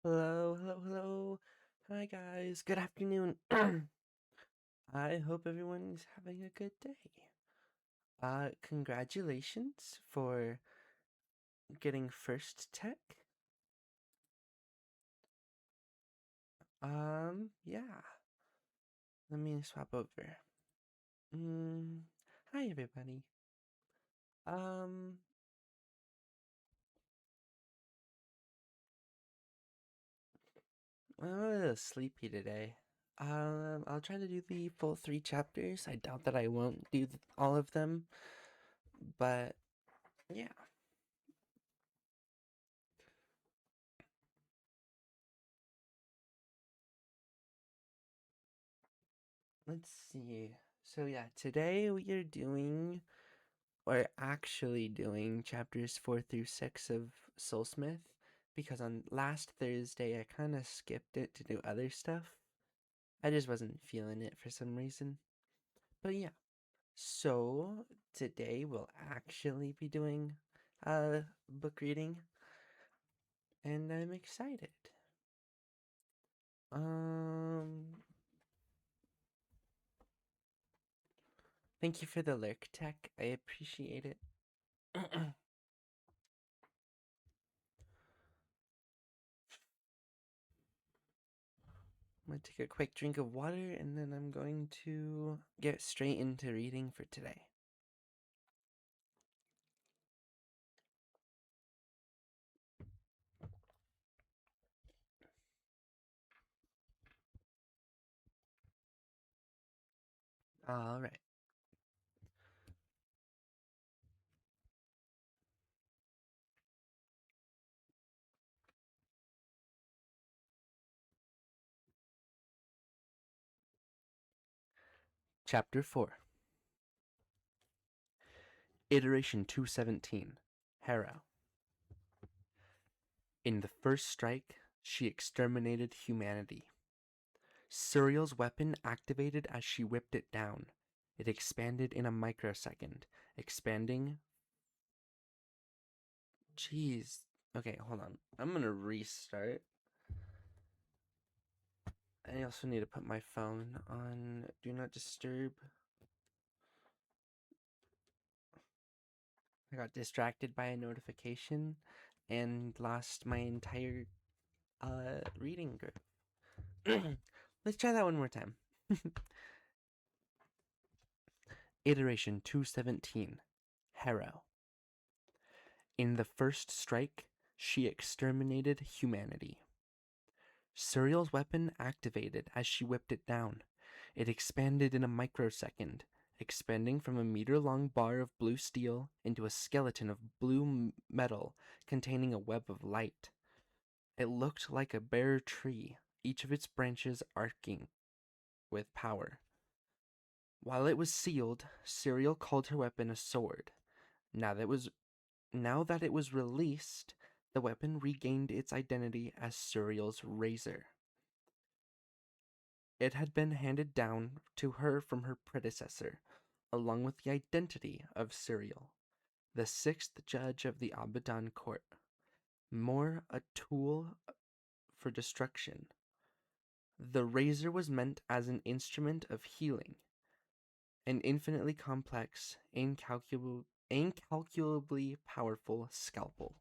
Hello, hello, hello. Hi, guys. Good afternoon. I hope everyone's having a good day. Congratulations for getting first tech. Yeah. Let me swap over. Mm, Hi, everybody. Um, I'm a little sleepy today. I'll try to do the full 3 chapters. I doubt that I won't do all of them, but yeah. Let's see. So yeah, today we are doing, or actually doing, chapters 4 through 6 of Soulsmith, because on last Thursday I kind of skipped it to do other stuff. I just wasn't feeling it for some reason. But yeah, so today we'll actually be doing book reading, and I'm excited. Um, Thank you for the lurk tech. I appreciate it. I'm going to take a quick drink of water and then I'm going to get straight into reading for today. All right. Chapter 4. Iteration 217. Harrow. In the first strike, she exterminated humanity. Suriel's weapon activated as she whipped it down. It expanded in a microsecond, expanding. Jeez. Okay, hold on. I'm gonna restart. I also need to put my phone on Do Not Disturb. I got distracted by a notification and lost my entire reading group. Let's try that one more time. Iteration 217. Harrow. In the first strike, she exterminated humanity. Suriel's weapon activated as she whipped it down. It expanded in a microsecond, expanding from a meter-long bar of blue steel into a skeleton of blue metal containing a web of light. It looked like a bare tree, each of its branches arcing with power. While it was sealed, Suriel called her weapon a sword. Now that it was released, the weapon regained its identity as Suriel's razor. It had been handed down to her from her predecessor, along with the identity of Suriel, the sixth judge of the Abaddon court. More a tool for destruction. The razor was meant as an instrument of healing, an infinitely complex, incalculably powerful scalpel.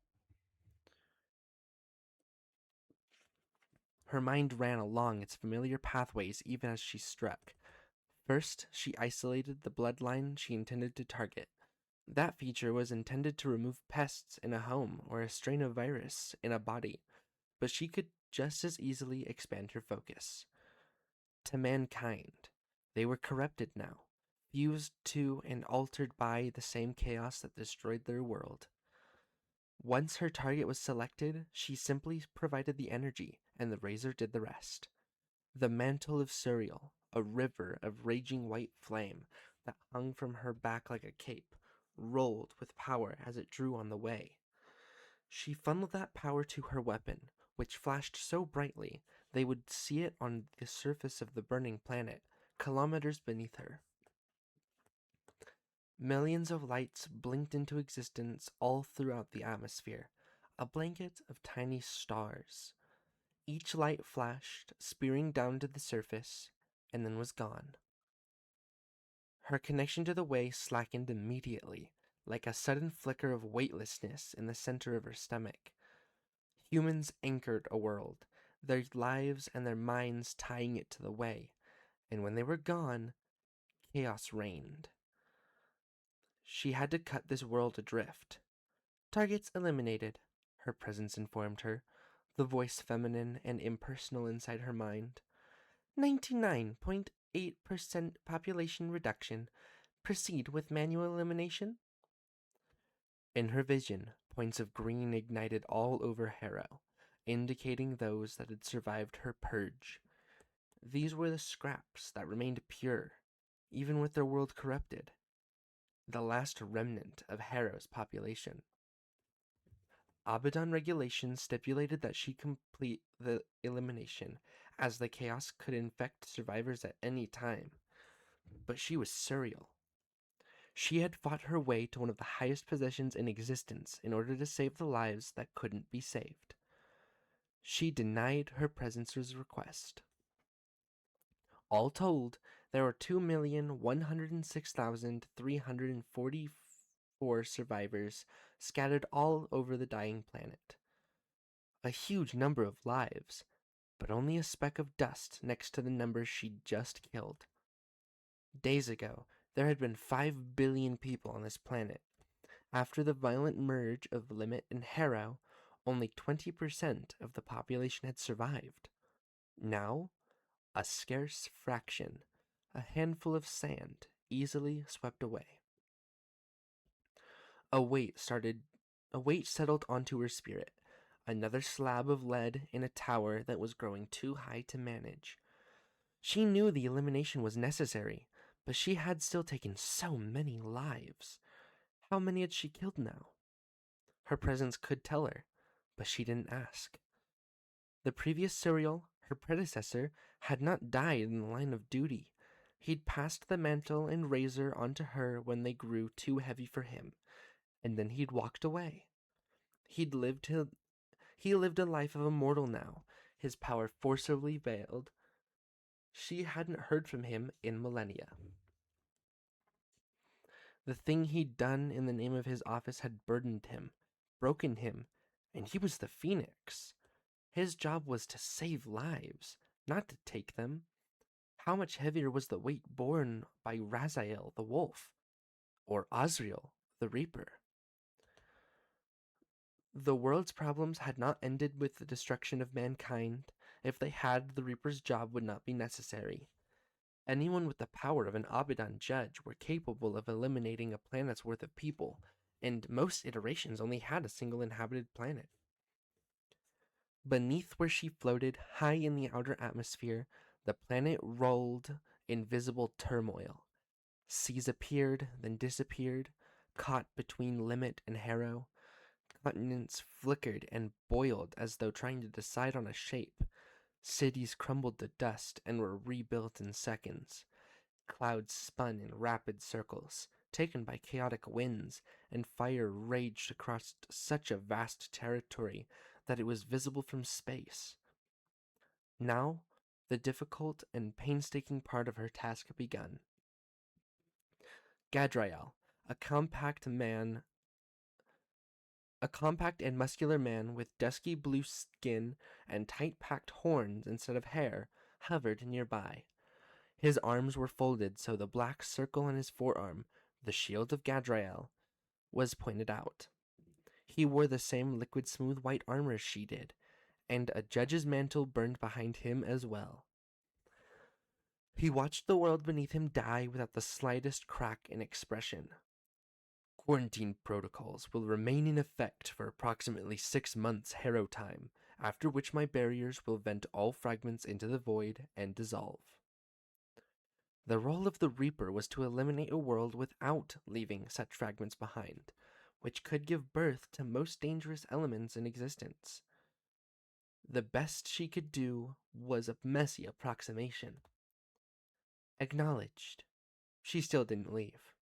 Her mind ran along its familiar pathways even as she struck. First, she isolated the bloodline she intended to target. That feature was intended to remove pests in a home or a strain of virus in a body, but she could just as easily expand her focus. To mankind, they were corrupted now, fused to and altered by the same chaos that destroyed their world. Once her target was selected, she simply provided the energy, and the razor did the rest. The mantle of Suriel, a river of raging white flame that hung from her back like a cape, rolled with power as it drew on the way. She funneled that power to her weapon, which flashed so brightly they would see it on the surface of the burning planet, kilometers beneath her. Millions of lights blinked into existence all throughout the atmosphere, a blanket of tiny stars. Each light flashed, spearing down to the surface, and then was gone. Her connection to the way slackened immediately, like a sudden flicker of weightlessness in the center of her stomach. Humans anchored a world, their lives and their minds tying it to the way, and when they were gone, chaos reigned. She had to cut this world adrift. Targets eliminated, her presence informed her, the voice feminine and impersonal inside her mind. 99.8% population reduction. Proceed with manual elimination? In her vision, points of green ignited all over Harrow, indicating those that had survived her purge. These were the scraps that remained pure, even with their world corrupted. The last remnant of Harrow's population. Abaddon regulations stipulated that she complete the elimination, as the chaos could infect survivors at any time. But she was surreal. She had fought her way to one of the highest positions in existence in order to save the lives that couldn't be saved. She denied her presence's request. All told, there were 2,106,344 survivors scattered all over the dying planet. A huge number of lives, but only a speck of dust next to the numbers she'd just killed. Days ago, there had been 5 billion people on this planet. After the violent merge of Limit and Harrow, only 20% of the population had survived. Now, a scarce fraction, a handful of sand, easily swept away. A weight settled onto her spirit, another slab of lead in a tower that was growing too high to manage. She knew the elimination was necessary, but she had still taken so many lives. How many had she killed now? Her presence could tell her, but she didn't ask. The previous serial, her predecessor, had not died in the line of duty. He'd passed the mantle and razor onto her when they grew too heavy for him, and then he'd walked away. He lived a life of a mortal now, his power forcibly veiled. She hadn't heard from him in millennia. The thing he'd done in the name of his office had burdened him, broken him, and he was the Phoenix. His job was to save lives, not to take them. How much heavier was the weight borne by Raziel the wolf, or Azrael the reaper? The world's problems had not ended with the destruction of mankind. If they had, the reaper's job would not be necessary. Anyone with the power of an Abaddon judge were capable of eliminating a planet's worth of people, and most iterations only had a single inhabited planet. Beneath where she floated, high in the outer atmosphere, the planet rolled in visible turmoil. Seas appeared, then disappeared, caught between Limit and Harrow. Continents flickered and boiled as though trying to decide on a shape. Cities crumbled to dust and were rebuilt in seconds. Clouds spun in rapid circles, taken by chaotic winds, and fire raged across such a vast territory that it was visible from space. Now, the difficult and painstaking part of her task had begun. Gadriel, a compact and muscular man with dusky blue skin and tight-packed horns instead of hair, hovered nearby. His arms were folded so the black circle on his forearm, the shield of Gadriel, was pointed out. He wore the same liquid smooth white armor she did, and a judge's mantle burned behind him as well. He watched the world beneath him die without the slightest crack in expression. Quarantine protocols will remain in effect for approximately 6 months Harrow time, after which my barriers will vent all fragments into the void and dissolve. The role of the Reaper was to eliminate a world without leaving such fragments behind, which could give birth to most dangerous elements in existence. The best she could do was a messy approximation. Acknowledged. She still didn't leave.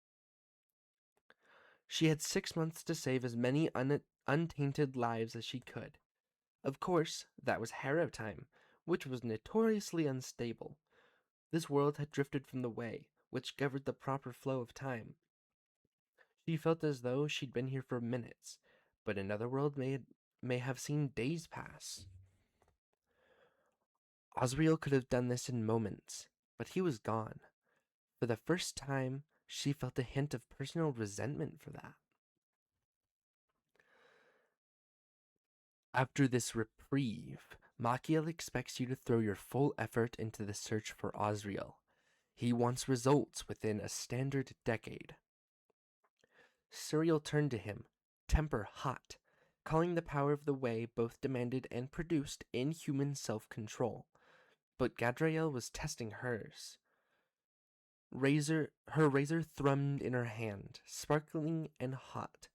She had 6 months to save as many untainted lives as she could. Of course, that was Harrow time, which was notoriously unstable. This world had drifted from the way, which governed the proper flow of time. She felt as though she'd been here for minutes, but another world may have seen days pass. Osriel could have done this in moments, but he was gone. For the first time, she felt a hint of personal resentment for that. After this reprieve, Machiel expects you to throw your full effort into the search for Osriel. He wants results within a standard decade. Suriel turned to him, temper hot, calling the power of the way both demanded and produced inhuman self-control. But Gadriel was testing hers. Her razor thrummed in her hand, sparkling and hot.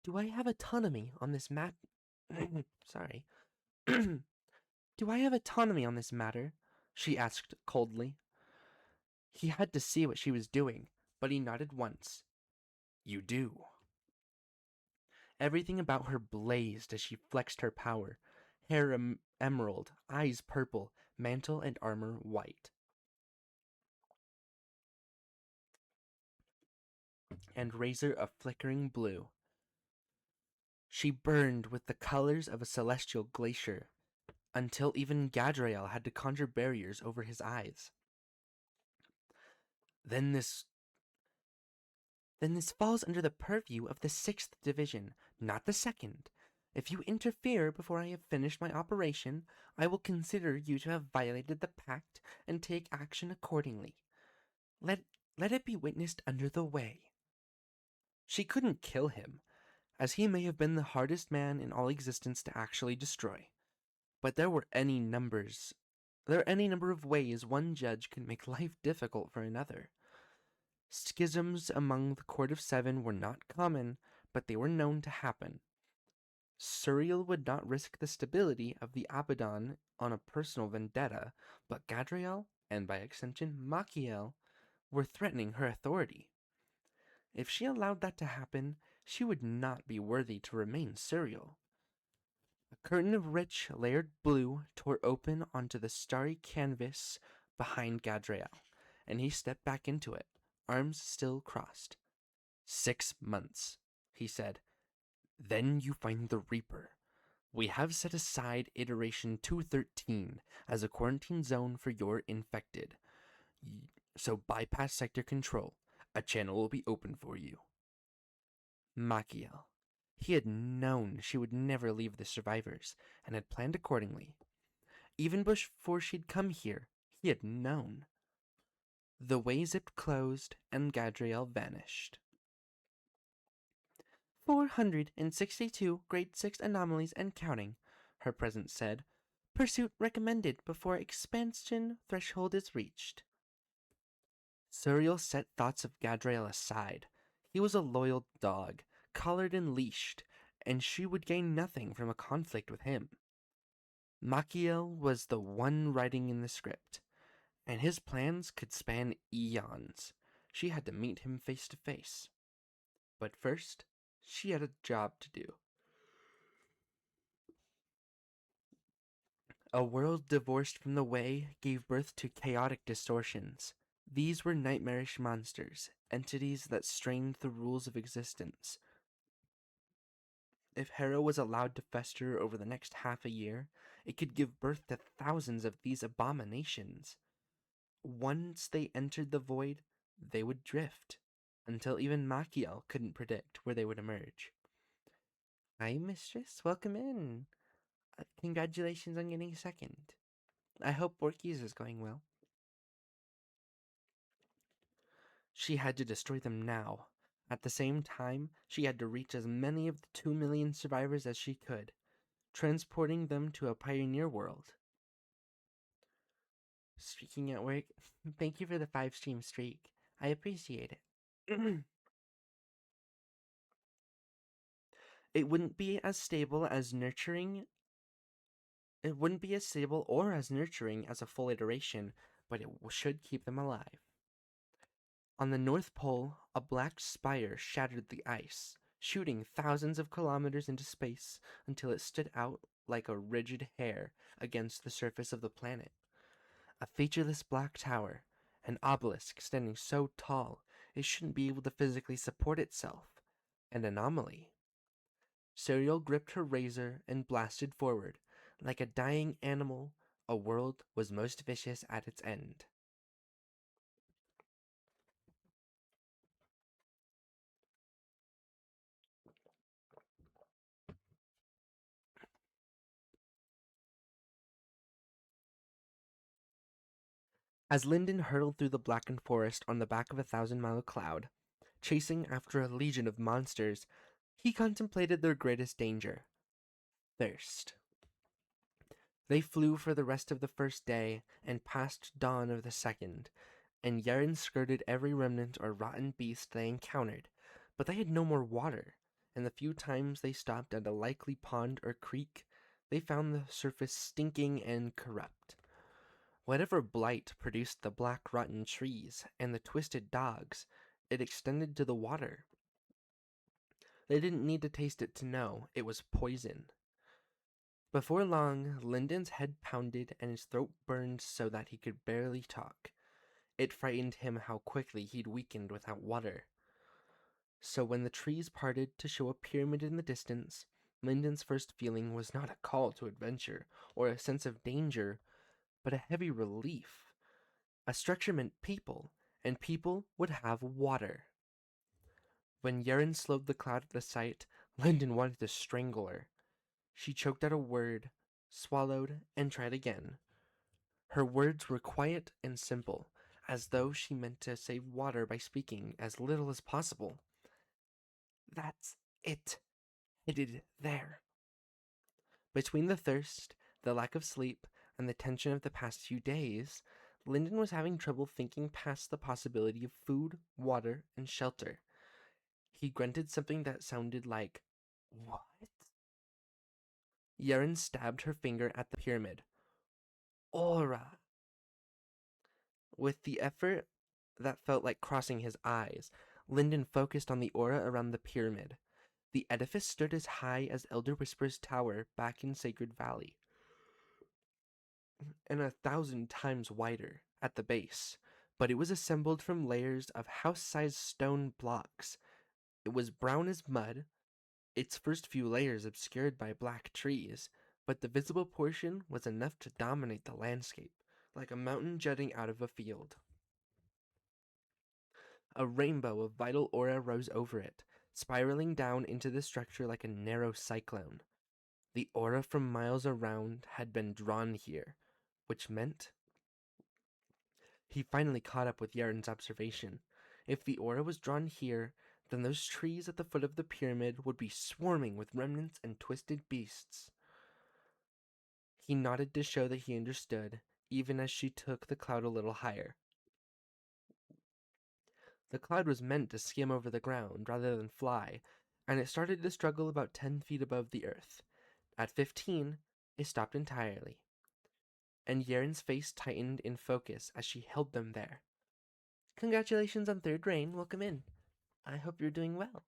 Do I have autonomy on this Sorry. Do I have autonomy on this matter? She asked coldly. He had to see what she was doing, but he nodded once. You do. Everything about her blazed as she flexed her power. Hair emerald, eyes purple, mantle and armor white. And razor a flickering blue. She burned with the colors of a celestial glacier, until even Gadriel had to conjure barriers over his eyes. Then this falls under the purview of the 6th Division, not the 2nd. If you interfere before I have finished my operation, I will consider you to have violated the pact and take action accordingly. Let it be witnessed under the way. She couldn't kill him, as he may have been the hardest man in all existence to actually destroy. But there are any number of ways one judge can make life difficult for another. Schisms among the Court of Seven were not common, but they were known to happen. Suriel would not risk the stability of the Abaddon on a personal vendetta, but Gadriel, and by extension Machiel, were threatening her authority. If she allowed that to happen, she would not be worthy to remain Suriel. A curtain of rich, layered blue tore open onto the starry canvas behind Gadriel, and he stepped back into it, arms still crossed. 6 months, he said. Then you find the Reaper. We have set aside iteration 213 as a quarantine zone for your infected. So bypass sector control. A channel will be open for you. Machiel. He had known she would never leave the survivors, and had planned accordingly. Even before she'd come here, he had known. The way zipped closed, and Gadriel vanished. 462 grade 6 anomalies and counting, her presence said. Pursuit recommended before expansion threshold is reached. Suriel set thoughts of Gadriel aside. He was a loyal dog, collared and leashed, and she would gain nothing from a conflict with him. Machiel was the one writing in the script, and his plans could span eons. She had to meet him face to face. But first, she had a job to do. A world divorced from the way gave birth to chaotic distortions. These were nightmarish monsters, entities that strained the rules of existence. If Harrow was allowed to fester over the next half a year, it could give birth to thousands of these abominations. Once they entered the void, they would drift, until even Machiel couldn't predict where they would emerge. Hi, mistress. Welcome in. Congratulations on getting second. I hope Borkies is going well. She had to destroy them now. At the same time, she had to reach as many of the 2 million survivors as she could, transporting them to a pioneer world. Streaking at work, thank you for the 5-stream streak. I appreciate it. It wouldn't be as stable as nurturing. It wouldn't be as stable or as nurturing as a full iteration, but it should keep them alive. On the North Pole, a black spire shattered the ice. shooting thousands of kilometers into space until it stood out like a rigid hair against the surface of the planet. A featureless black tower, an obelisk standing so tall it shouldn't be able to physically support itself. An anomaly. Serial gripped her razor and blasted forward. Like a dying animal, a world was most vicious at its end. As Lyndon hurtled through the blackened forest on the back of a 1,000-mile cloud, chasing after a legion of monsters, he contemplated their greatest danger: thirst. They flew for the rest of the first day and past dawn of the second, and Yaren skirted every remnant or rotten beast they encountered, but they had no more water, and the few times they stopped at a likely pond or creek, they found the surface stinking and corrupt. Whatever blight produced the black rotten trees and the twisted dogs, it extended to the water. They didn't need to taste it to know it was poison. Before long, Lyndon's head pounded and his throat burned so that he could barely talk. It frightened him how quickly he'd weakened without water. So when the trees parted to show a pyramid in the distance, Lyndon's first feeling was not a call to adventure or a sense of danger, but a heavy relief. A structure meant people, and people would have water. When Yaren slowed the cloud at the sight, Lyndon wanted to strangle her. She choked out a word, swallowed, and tried again. Her words were quiet and simple, as though she meant to save water by speaking as little as possible. That's it, headed there. Between the thirst, the lack of sleep, and the tension of the past few days, Lyndon was having trouble thinking past the possibility of food, water, and shelter. He grunted something that sounded like, "What?" Yaren stabbed her finger at the pyramid. Aura! With the effort that felt like crossing his eyes, Lyndon focused on the aura around the pyramid. The edifice stood as high as Elder Whisper's tower back in Sacred Valley, and 1,000 times wider at the base, but it was assembled from layers of house-sized stone blocks. It was brown as mud, its first few layers obscured by black trees, but the visible portion was enough to dominate the landscape, like a mountain jutting out of a field. A rainbow of vital aura rose over it, spiraling down into the structure like a narrow cyclone. The aura from miles around had been drawn here, which meant... He finally caught up with Yaren's observation. If the aura was drawn here, then those trees at the foot of the pyramid would be swarming with remnants and twisted beasts. He nodded to show that he understood, even as she took the cloud a little higher. The cloud was meant to skim over the ground rather than fly, and it started to struggle about 10 feet above the earth. At 15, it stopped entirely, and Yaren's face tightened in focus as she held them there. Congratulations on third reign. Welcome in. I hope you're doing well.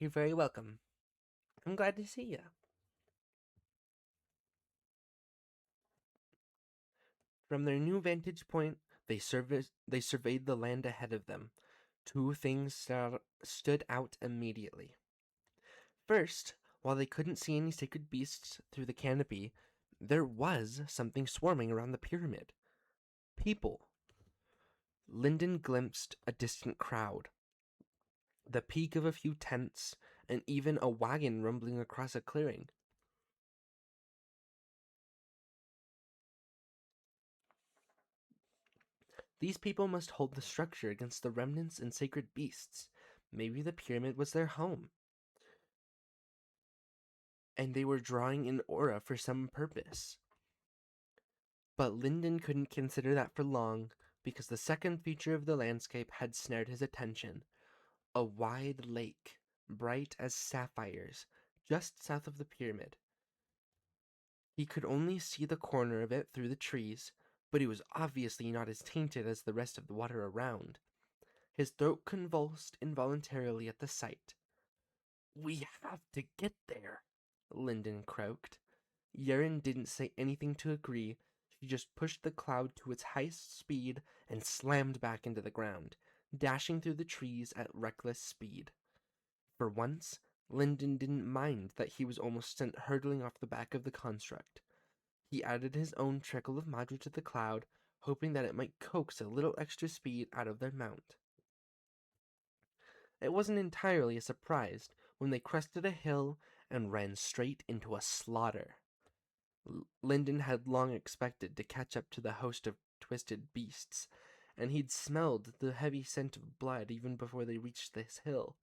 You're very welcome. I'm glad to see you. From their new vantage point, they surveyed the land ahead of them. Two things stood out immediately. First, while they couldn't see any sacred beasts through the canopy, there was something swarming around the pyramid. People. Lyndon glimpsed a distant crowd, the peak of a few tents, and even a wagon rumbling across a clearing. These people must hold the structure against the remnants and sacred beasts. Maybe the pyramid was their home, and they were drawing an aura for some purpose. But Lyndon couldn't consider that for long, because the second feature of the landscape had snared his attention. A wide lake, bright as sapphires, just south of the pyramid. He could only see the corner of it through the trees, but it was obviously not as tainted as the rest of the water around. His throat convulsed involuntarily at the sight. "We have to get there," Lyndon croaked. Yeren didn't say anything to agree. She just pushed the cloud to its highest speed and slammed back into the ground, dashing through the trees at reckless speed. For once, Lyndon didn't mind that he was almost sent hurtling off the back of the construct. He added his own trickle of magic to the cloud, hoping that it might coax a little extra speed out of their mount. It wasn't entirely a surprise when they crested a hill and ran straight into a slaughter. Lyndon had long expected to catch up to the host of twisted beasts, and he'd smelled the heavy scent of blood even before they reached this hill.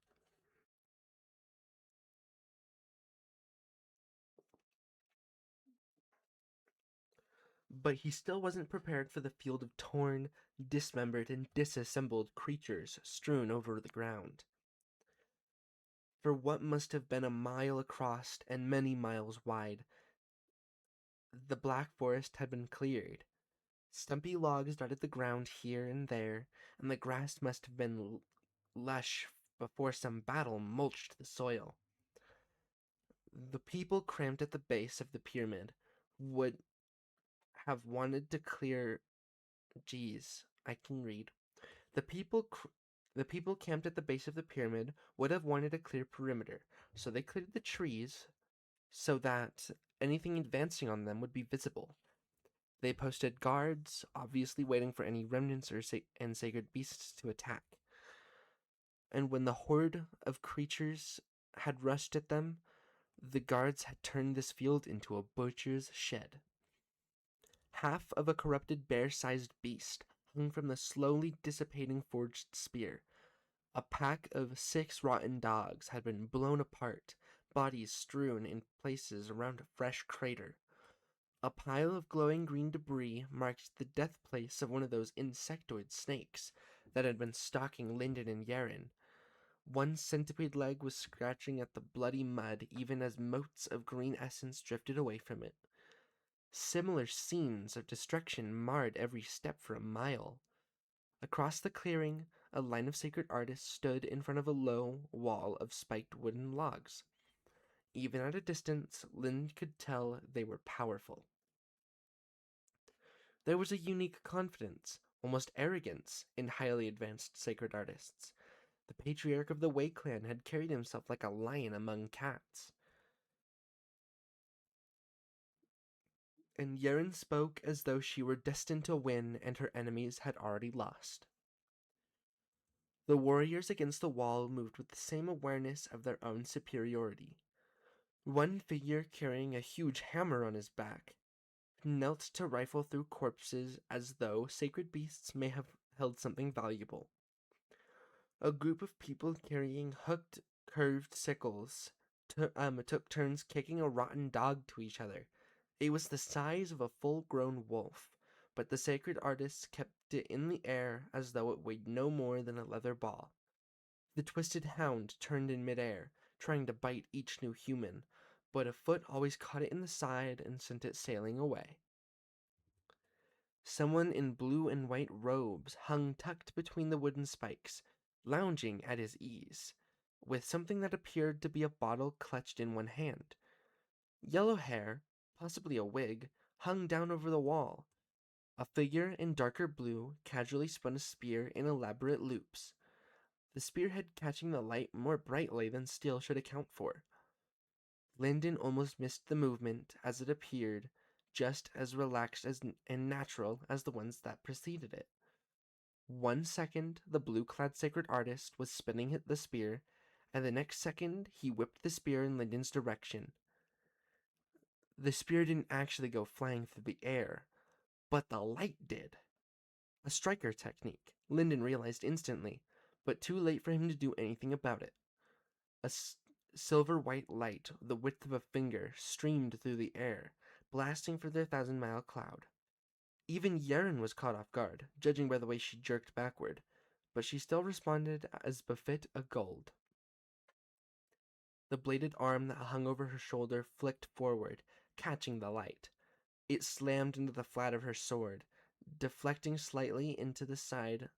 But he still wasn't prepared for the field of torn, dismembered, and disassembled creatures strewn over the ground. For what must have been a mile across and many miles wide, the Black Forest had been cleared. Stumpy logs dotted the ground here and there, and the grass must have been lush before some battle mulched the soil. The people cramped at the base of the pyramid would have wanted to clear. Geez, I can read. The people the people camped at the base of the pyramid would have wanted a clear perimeter, so they cleared the trees so that anything advancing on them would be visible. They posted guards, obviously waiting for any remnants and sacred beasts to attack. And when the horde of creatures had rushed at them, the guards had turned this field into a butcher's shed. Half of a corrupted bear-sized beast hung from the slowly dissipating forged spear. A pack of 6 rotten dogs had been blown apart, bodies strewn in places around a fresh crater. A pile of glowing green debris marked the death place of one of those insectoid snakes that had been stalking Lyndon and Yaren. One centipede leg was scratching at the bloody mud even as motes of green essence drifted away from it. Similar scenes of destruction marred every step for a mile. Across the clearing, a line of sacred artists stood in front of a low wall of spiked wooden logs. Even at a distance, Lynn could tell they were powerful. There was a unique confidence, almost arrogance, in highly advanced sacred artists. The patriarch of the Wei clan had carried himself like a lion among cats. And Yeren spoke as though she were destined to win and her enemies had already lost. The warriors against the wall moved with the same awareness of their own superiority. One figure carrying a huge hammer on his back knelt to rifle through corpses as though sacred beasts may have held something valuable. A group of people carrying hooked, curved sickles took turns kicking a rotten dog to each other. It was the size of a full-grown wolf, but the sacred artists kept it in the air as though it weighed no more than a leather ball. The twisted hound turned in midair, trying to bite each new human, but a foot always caught it in the side and sent it sailing away. Someone in blue and white robes hung tucked between the wooden spikes, lounging at his ease, with something that appeared to be a bottle clutched in one hand. Yellow hair, possibly a wig, hung down over the wall. A figure in darker blue casually spun a spear in elaborate loops, the spearhead catching the light more brightly than steel should account for. Lyndon almost missed the movement as it appeared, just as relaxed and natural as the ones that preceded it. 1 second, the blue-clad sacred artist was spinning the spear, and the next second, he whipped the spear in Lyndon's direction. The spear didn't actually go flying through the air, but the light did. A striker technique, Lyndon realized instantly, but too late for him to do anything about it. A silver-white light, the width of a finger, streamed through the air, blasting for their 1,000-mile cloud. Even Yeren was caught off guard, judging by the way she jerked backward, but she still responded as befit a gold. The bladed arm that hung over her shoulder flicked forward, catching the light. It slammed into the flat of her sword, deflecting slightly into the side,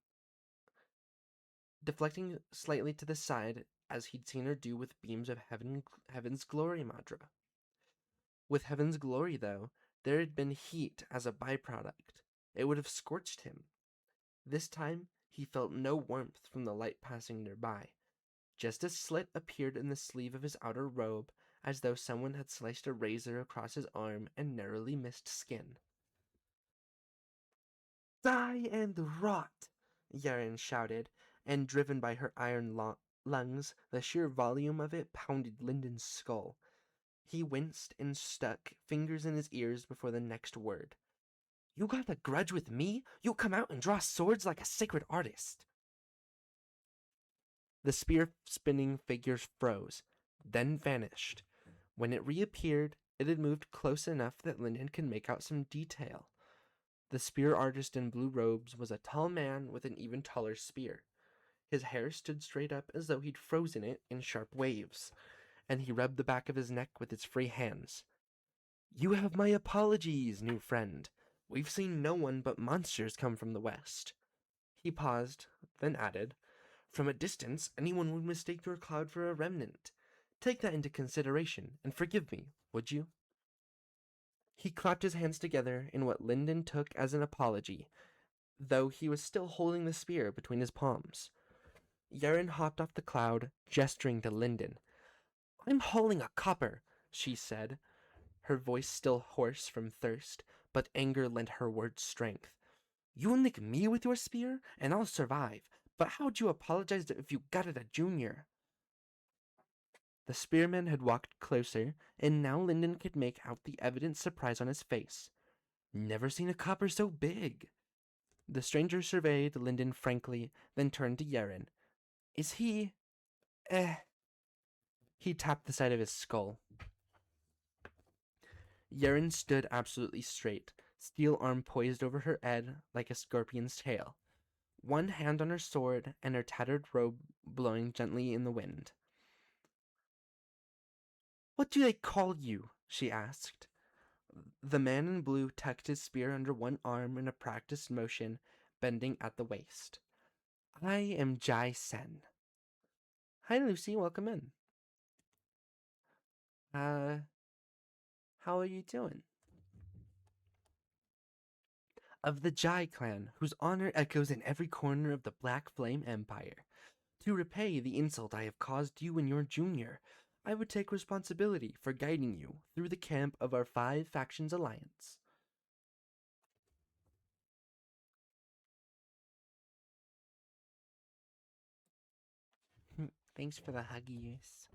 deflecting slightly to the side as he'd seen her do with beams of heaven's glory mantra. With heaven's glory, though, there had been heat as a byproduct. It would have scorched him. This time, he felt no warmth from the light passing nearby. Just a slit appeared in the sleeve of his outer robe, as though someone had sliced a razor across his arm and narrowly missed skin. Die and rot! Yaren shouted, and driven by her iron lungs, the sheer volume of it pounded Lyndon's skull. He winced and stuck fingers in his ears before the next word. You got a grudge with me? You come out and draw swords like a sacred artist. The spear-spinning figure froze, then vanished. When it reappeared, it had moved close enough that Lyndon could make out some detail. The spear artist in blue robes was a tall man with an even taller spear. His hair stood straight up as though he'd frozen it in sharp waves, and he rubbed the back of his neck with his free hands. You have my apologies, new friend. We've seen no one but monsters come from the west. He paused, then added, From a distance, anyone would mistake your cloud for a remnant. Take that into consideration, and forgive me, would you? He clapped his hands together in what Lyndon took as an apology, though he was still holding the spear between his palms. Yaren hopped off the cloud, gesturing to Lyndon. I'm hauling a copper, she said, her voice still hoarse from thirst, but anger lent her words strength. You'll nick me with your spear, and I'll survive, but how'd you apologize if you got it at Junior? The spearman had walked closer, and now Lyndon could make out the evident surprise on his face. Never seen a copper so big. The stranger surveyed Lyndon frankly, then turned to Yaren. Is he... He tapped the side of his skull. Yaren stood absolutely straight, steel arm poised over her head like a scorpion's tail, one hand on her sword and her tattered robe blowing gently in the wind. What do they call you? She asked. The man in blue tucked his spear under one arm in a practiced motion, bending at the waist. I am Jai Sen. Hi, Lucy. Welcome in. How are you doing? Of the Jai clan, whose honor echoes in every corner of the Black Flame Empire. To repay the insult I have caused you and your junior, I would take responsibility for guiding you through the camp of our 5 factions alliance. Thanks for the huggies.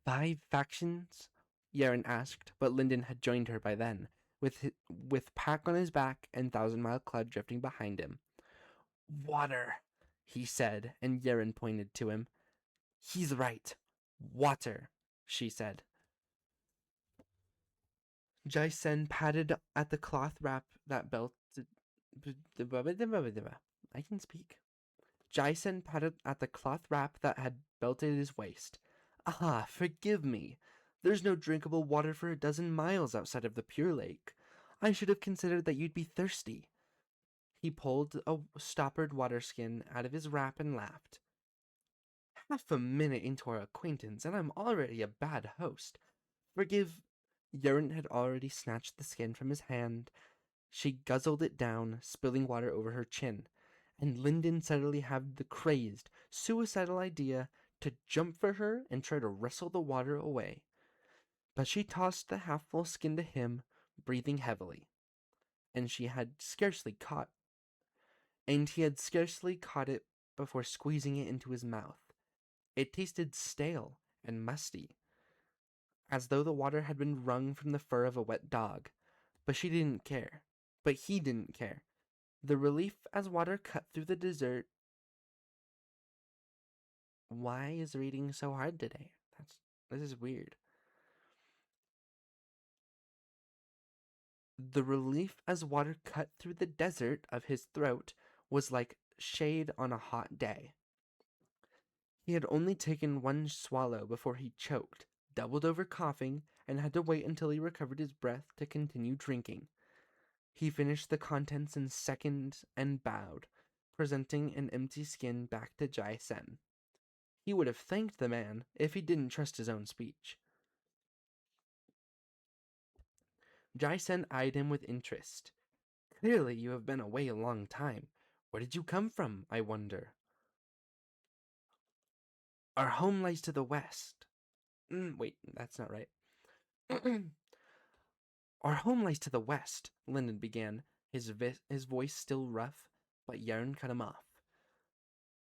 5 factions? Yaren asked, but Lyndon had joined her by then, with Pack on his back and Thousand Mile Cloud drifting behind him. Water, he said, and Yaren pointed to him. He's right. Water, she said. Jai Sen patted at the cloth wrap that belted... I can speak. Jai Sen patted at the cloth wrap that had belted his waist. Ah, forgive me. There's no drinkable water for a dozen miles outside of the Pure Lake. I should have considered that you'd be thirsty. He pulled a stoppered water skin out of his wrap and laughed. Half a minute into our acquaintance, and I'm already a bad host. Forgive... Yaren had already snatched the skin from his hand. She guzzled it down, spilling water over her chin, and Lyndon suddenly had the crazed, suicidal idea to jump for her and try to wrestle the water away. But she tossed the half-full skin to him, breathing heavily, and he had scarcely caught it before squeezing it into his mouth. It tasted stale and musty, as though the water had been wrung from the fur of a wet dog. But he didn't care. The relief as water cut through the desert... Why is reading so hard today? This is weird. The relief as water cut through the desert of his throat was like shade on a hot day. He had only taken one swallow before he choked, doubled over coughing, and had to wait until he recovered his breath to continue drinking. He finished the contents in seconds and bowed, presenting an empty skin back to Jai Sen. He would have thanked the man if he didn't trust his own speech. Jai Sen eyed him with interest. Clearly you have been away a long time. Where did you come from, I wonder? Our home lies to the west. Wait, that's not right. Our home lies to the west, Lyndon began, his voice still rough, but Yarn cut him off.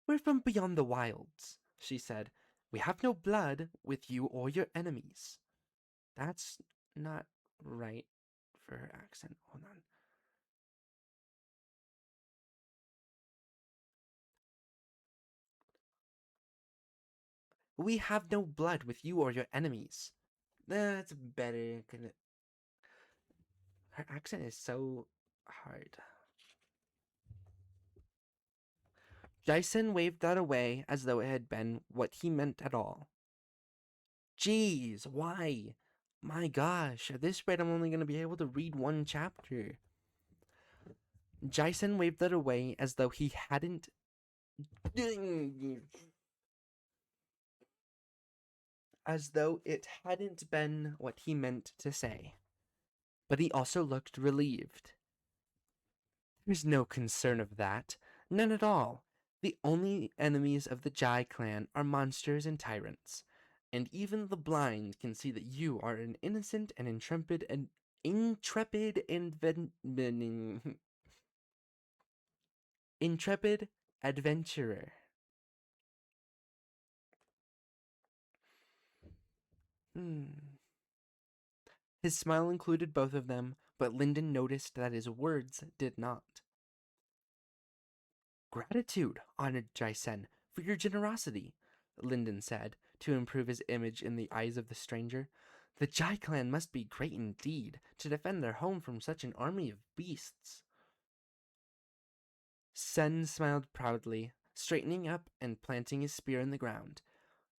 We're from beyond the wilds, she said. We have no blood with you or your enemies. That's not right for her accent. Hold on. We have no blood with you or your enemies. That's better. Her accent is so hard. Jason waved that away as though it had been what he meant at all. Jeez, why? My gosh, at this rate I'm only going to be able to read one chapter. Jason waved that away as though he hadn't... as though it hadn't been what he meant to say. But he also looked relieved. There's no concern of that. None at all. The only enemies of the Jai clan are monsters and tyrants. And even the blind can see that you are an innocent and intrepid adventurer. His smile included both of them, but Lyndon noticed that his words did not. Gratitude, honored Jaisen, for your generosity, Lyndon said, to improve his image in the eyes of the stranger. The Jai clan must be great indeed to defend their home from such an army of beasts. Sen smiled proudly, straightening up and planting his spear in the ground.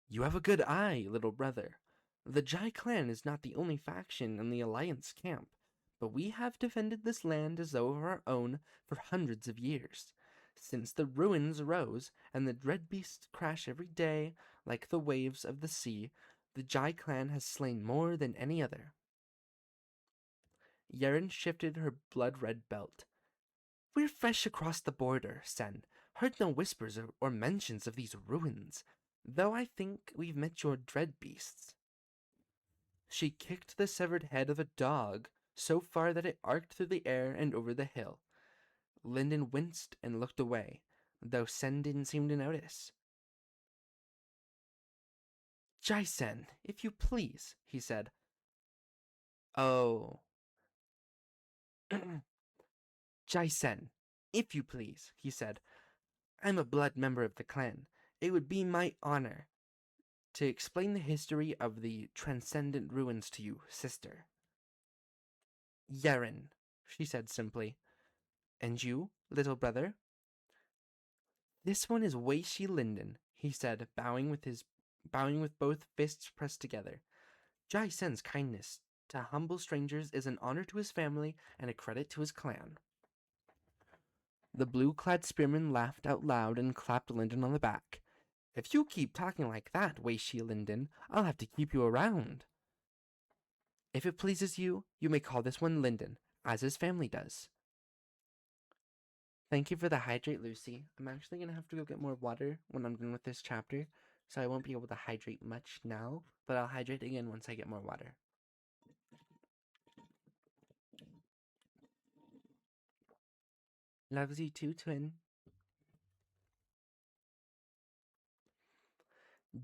You have a good eye, little brother. The Jai clan is not the only faction in the Alliance camp, but we have defended this land as though it were our own for hundreds of years. Since the ruins rose and the dread beasts crash every day like the waves of the sea, the Jai clan has slain more than any other. Yaren shifted her blood-red belt. We're fresh across the border, Sen. Heard no whispers or mentions of these ruins, though I think we've met your dread beasts. She kicked the severed head of a dog so far that it arced through the air and over the hill. Lyndon winced and looked away, though Sen didn't seem to notice. Jaisen, if you please, he said. Oh. Jaisen, if you please, he said. I'm a blood member of the clan. It would be my honor to explain the history of the transcendent ruins to you, sister. Yaren, she said simply. And you, little brother? This one is Weishi Linden, he said, bowing with both fists pressed together. Jai Sen's kindness to humble strangers is an honor to his family and a credit to his clan. The blue-clad spearman laughed out loud and clapped Linden on the back. If you keep talking like that, Weishi Linden, I'll have to keep you around. If it pleases you, you may call this one Linden, as his family does. Thank you for the hydrate, Lucy. I'm actually going to have to go get more water when I'm done with this chapter, so I won't be able to hydrate much now, but I'll hydrate again once I get more water. Loves you too, twin.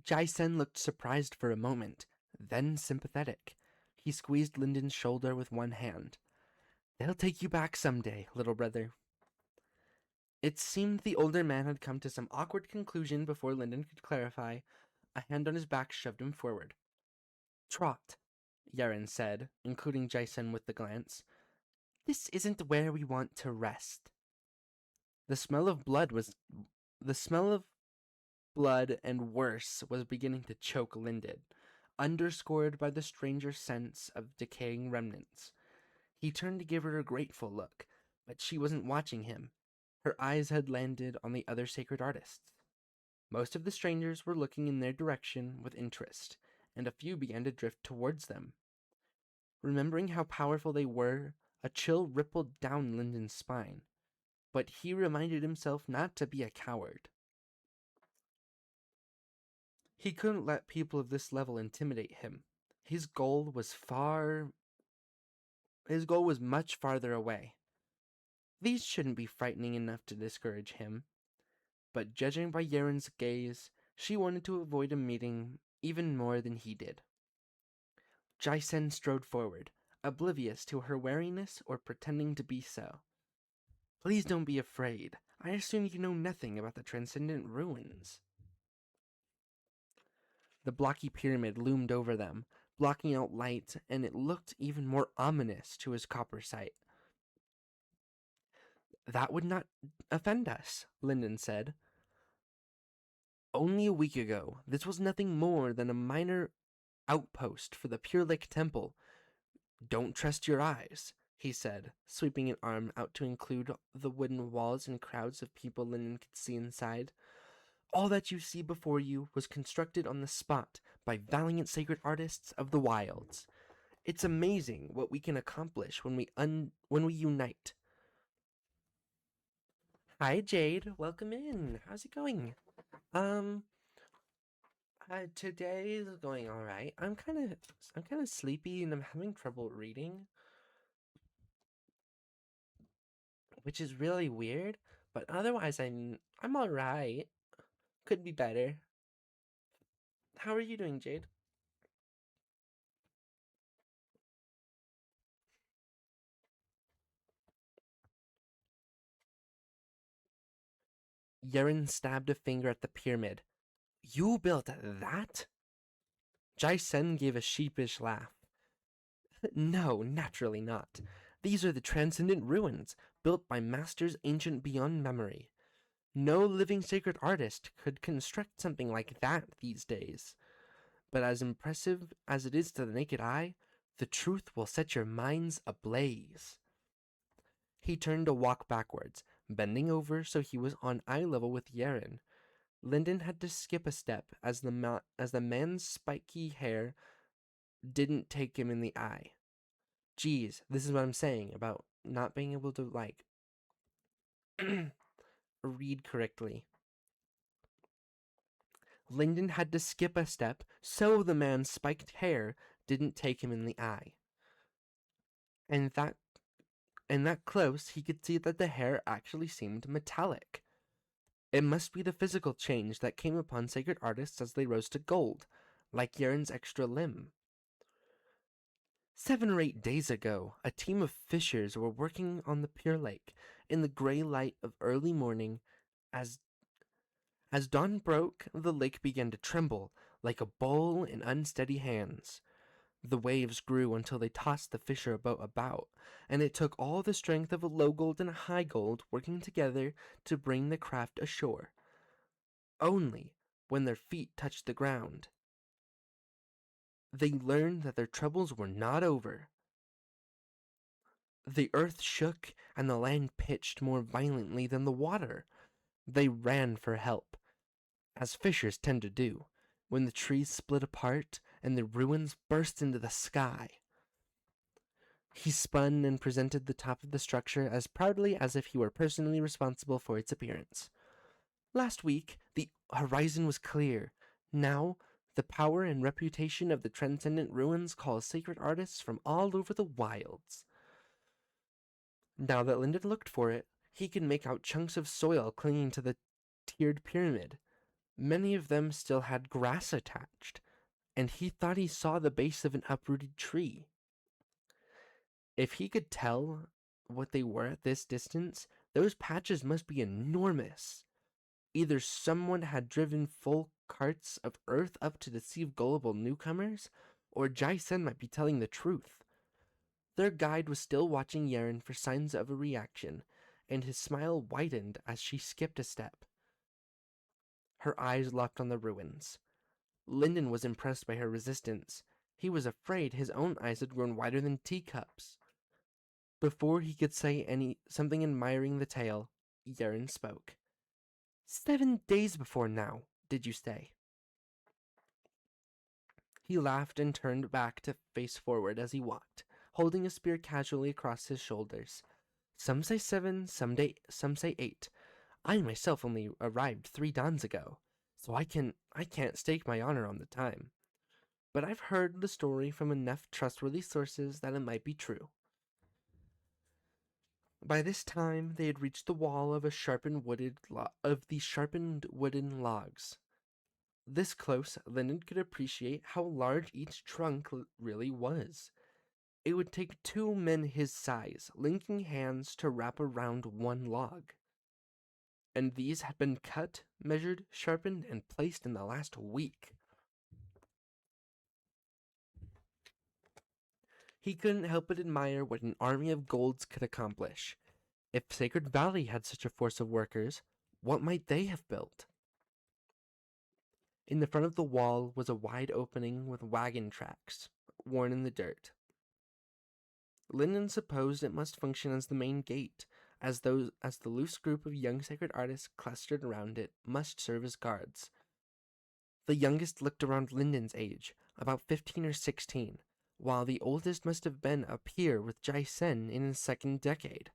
Jaisen looked surprised for a moment, then sympathetic. He squeezed Lyndon's shoulder with one hand. They'll take you back someday, little brother. It seemed the older man had come to some awkward conclusion before Lyndon could clarify. A hand on his back shoved him forward. Trot, Yaren said, including Jaisen with the glance. This isn't where we want to rest. The smell of blood and worse was beginning to choke Lyndon. underscored by the stranger's sense of decaying remnants. He turned to give her a grateful look, but she wasn't watching him. Her eyes had landed on the other sacred artists. Most of the strangers were looking in their direction with interest, and a few began to drift towards them. Remembering how powerful they were, a chill rippled down Lyndon's spine, but he reminded himself not to be a coward. He couldn't let people of this level intimidate him. His goal was much farther away. These shouldn't be frightening enough to discourage him. But judging by Yaren's gaze, she wanted to avoid a meeting even more than he did. Jaisen strode forward, oblivious to her wariness or pretending to be so. Please don't be afraid. I assume you know nothing about the transcendent ruins. The blocky pyramid loomed over them, blocking out light, and it looked even more ominous to his copper sight. That would not offend us, Lyndon said. Only a week ago, this was nothing more than a minor outpost for the Pure Lake Temple. Don't trust your eyes, he said, sweeping an arm out to include the wooden walls and crowds of people Lyndon could see inside. All that you see before you was constructed on the spot by valiant sacred artists of the wilds. It's amazing what we can accomplish when we unite. Hi, Jade. Welcome in. How's it going? Today is going all right. I'm kind of sleepy and I'm having trouble reading, which is really weird. But otherwise, I'm all right. Could be better. How are you doing, Jade? Yeren stabbed a finger at the pyramid. You built that? Jaisen gave a sheepish laugh. No, naturally not. These are the transcendent ruins, built by masters ancient beyond memory. No living sacred artist could construct something like that these days. But as impressive as it is to the naked eye, the truth will set your minds ablaze. He turned to walk backwards, bending over so he was on eye level with Yeren. Lyndon had to skip a step as the man's spiky hair didn't take him in the eye. Geez, this is what I'm saying about not being able to, read correctly. Lyndon had to skip a step so the man's spiked hair didn't take him in the eye. And that close, he could see that the hair actually seemed metallic. It must be the physical change that came upon sacred artists as they rose to gold, like Yaren's extra limb. 7 or 8 days ago, a team of fishers were working on the Pure Lake in the gray light of early morning. As dawn broke, the lake began to tremble like a bowl in unsteady hands. The waves grew until they tossed the fisher boat about, and it took all the strength of a low gold and a high gold working together to bring the craft ashore. Only when their feet touched the ground, they learned that their troubles were not over. The earth shook and the land pitched more violently than the water. They ran for help, as fishers tend to do, when the trees split apart and the ruins burst into the sky. He spun and presented the top of the structure as proudly as if he were personally responsible for its appearance. Last week, the horizon was clear. Now, the power and reputation of the transcendent ruins calls sacred artists from all over the wilds. Now that Lyndon looked for it, he could make out chunks of soil clinging to the tiered pyramid. Many of them still had grass attached, and he thought he saw the base of an uprooted tree. If he could tell what they were at this distance, those patches must be enormous. Either someone had driven full carts of earth up to deceive gullible newcomers, or Jaisen might be telling the truth. Their guide was still watching Yeren for signs of a reaction, and his smile widened as she skipped a step. Her eyes locked on the ruins. Lyndon was impressed by her resistance. He was afraid his own eyes had grown wider than teacups. Before he could say something admiring the tale, Yeren spoke. 7 days before now, did you say? He laughed and turned back to face forward as he walked, holding a spear casually across his shoulders. Some say 7, some say 8. I myself only arrived 3 dawns ago, so I can't stake my honor on the time. But I've heard the story from enough trustworthy sources that it might be true. By this time, they had reached the wall of the sharpened wooden logs. This close, Lyndon could appreciate how large each trunk really was. It would take 2 men his size, linking hands to wrap around one log. And these had been cut, measured, sharpened, and placed in the last week. He couldn't help but admire what an army of golds could accomplish. If Sacred Valley had such a force of workers, what might they have built? In the front of the wall was a wide opening with wagon tracks, worn in the dirt. Lyndon supposed it must function as the main gate, as the loose group of young sacred artists clustered around it must serve as guards. The youngest looked around Lyndon's age, about 15 or 16, while the oldest must have been a peer with Jai Sen in his second decade.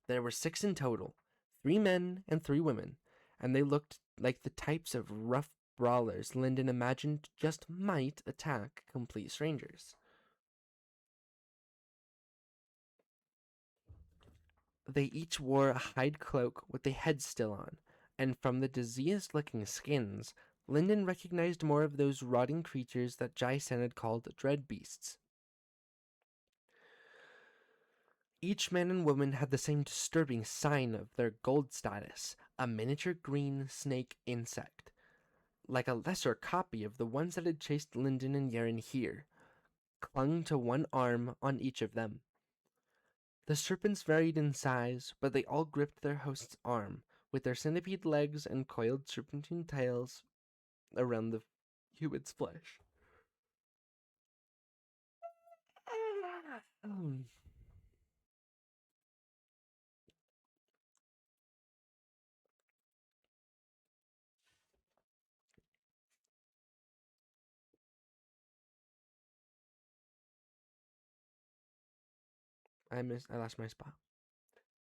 There were 6 in total, 3 men and 3 women, and they looked like the types of rough brawlers Lyndon imagined just might attack complete strangers. They each wore a hide cloak with the heads still on, and from the diseased-looking skins, Lyndon recognized more of those rotting creatures that Jai Sen had called dread beasts. Each man and woman had the same disturbing sign of their gold status, a miniature green snake insect, like a lesser copy of the ones that had chased Lyndon and Yeren here, clung to one arm on each of them. The serpents varied in size, but they all gripped their host's arm, with their centipede legs and coiled serpentine tails around the humid's flesh. I lost my spot.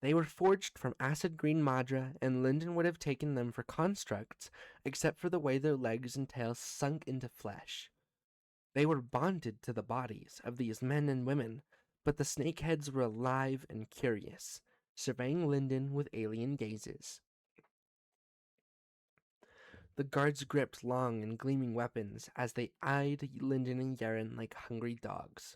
They were forged from acid green madra, and Lyndon would have taken them for constructs, except for the way their legs and tails sunk into flesh. They were bonded to the bodies of these men and women, but the snakeheads were alive and curious, surveying Lyndon with alien gazes. The guards gripped long and gleaming weapons as they eyed Lyndon and Yeren like hungry dogs.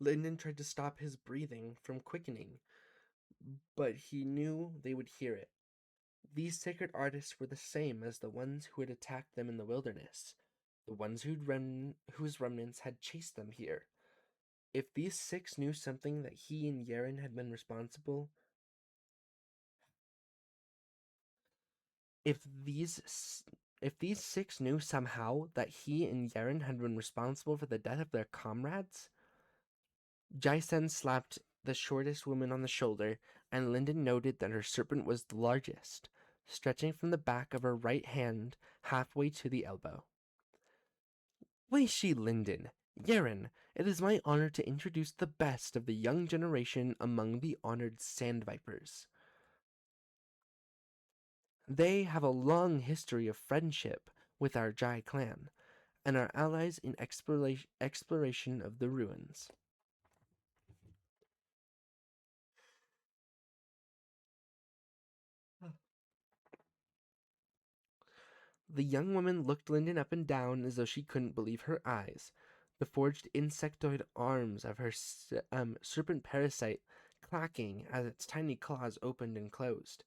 Lyndon tried to stop his breathing from quickening, but he knew they would hear it. These sacred artists were the same as the ones who had attacked them in the wilderness, the ones whose remnants had chased them here. If these 6 knew something that he and Yeren had been responsible, if these 6 knew somehow that he and Yeren had been responsible for the death of their comrades, Jai Sen slapped the shortest woman on the shoulder, and Lyndon noted that her serpent was the largest, stretching from the back of her right hand halfway to the elbow. Wei Shi Lyndon, Yeren, it is my honor to introduce the best of the young generation among the honored sand vipers. They have a long history of friendship with our Jai clan, and are allies in exploration of the ruins. The young woman looked Lyndon up and down as though she couldn't believe her eyes, the forged insectoid arms of her serpent parasite clacking as its tiny claws opened and closed.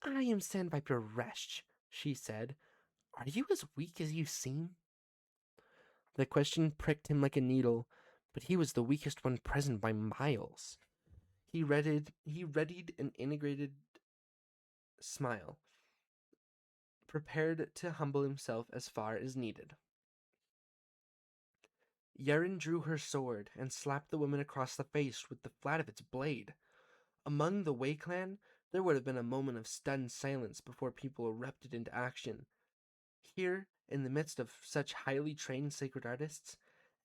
I am Sandviper Resh, she said. Are you as weak as you seem? The question pricked him like a needle, but he was the weakest one present by miles. He readied an integrated smile. prepared to humble himself as far as needed. Yeren drew her sword and slapped the woman across the face with the flat of its blade. Among the Wei clan, there would have been a moment of stunned silence before people erupted into action. Here, in the midst of such highly trained sacred artists,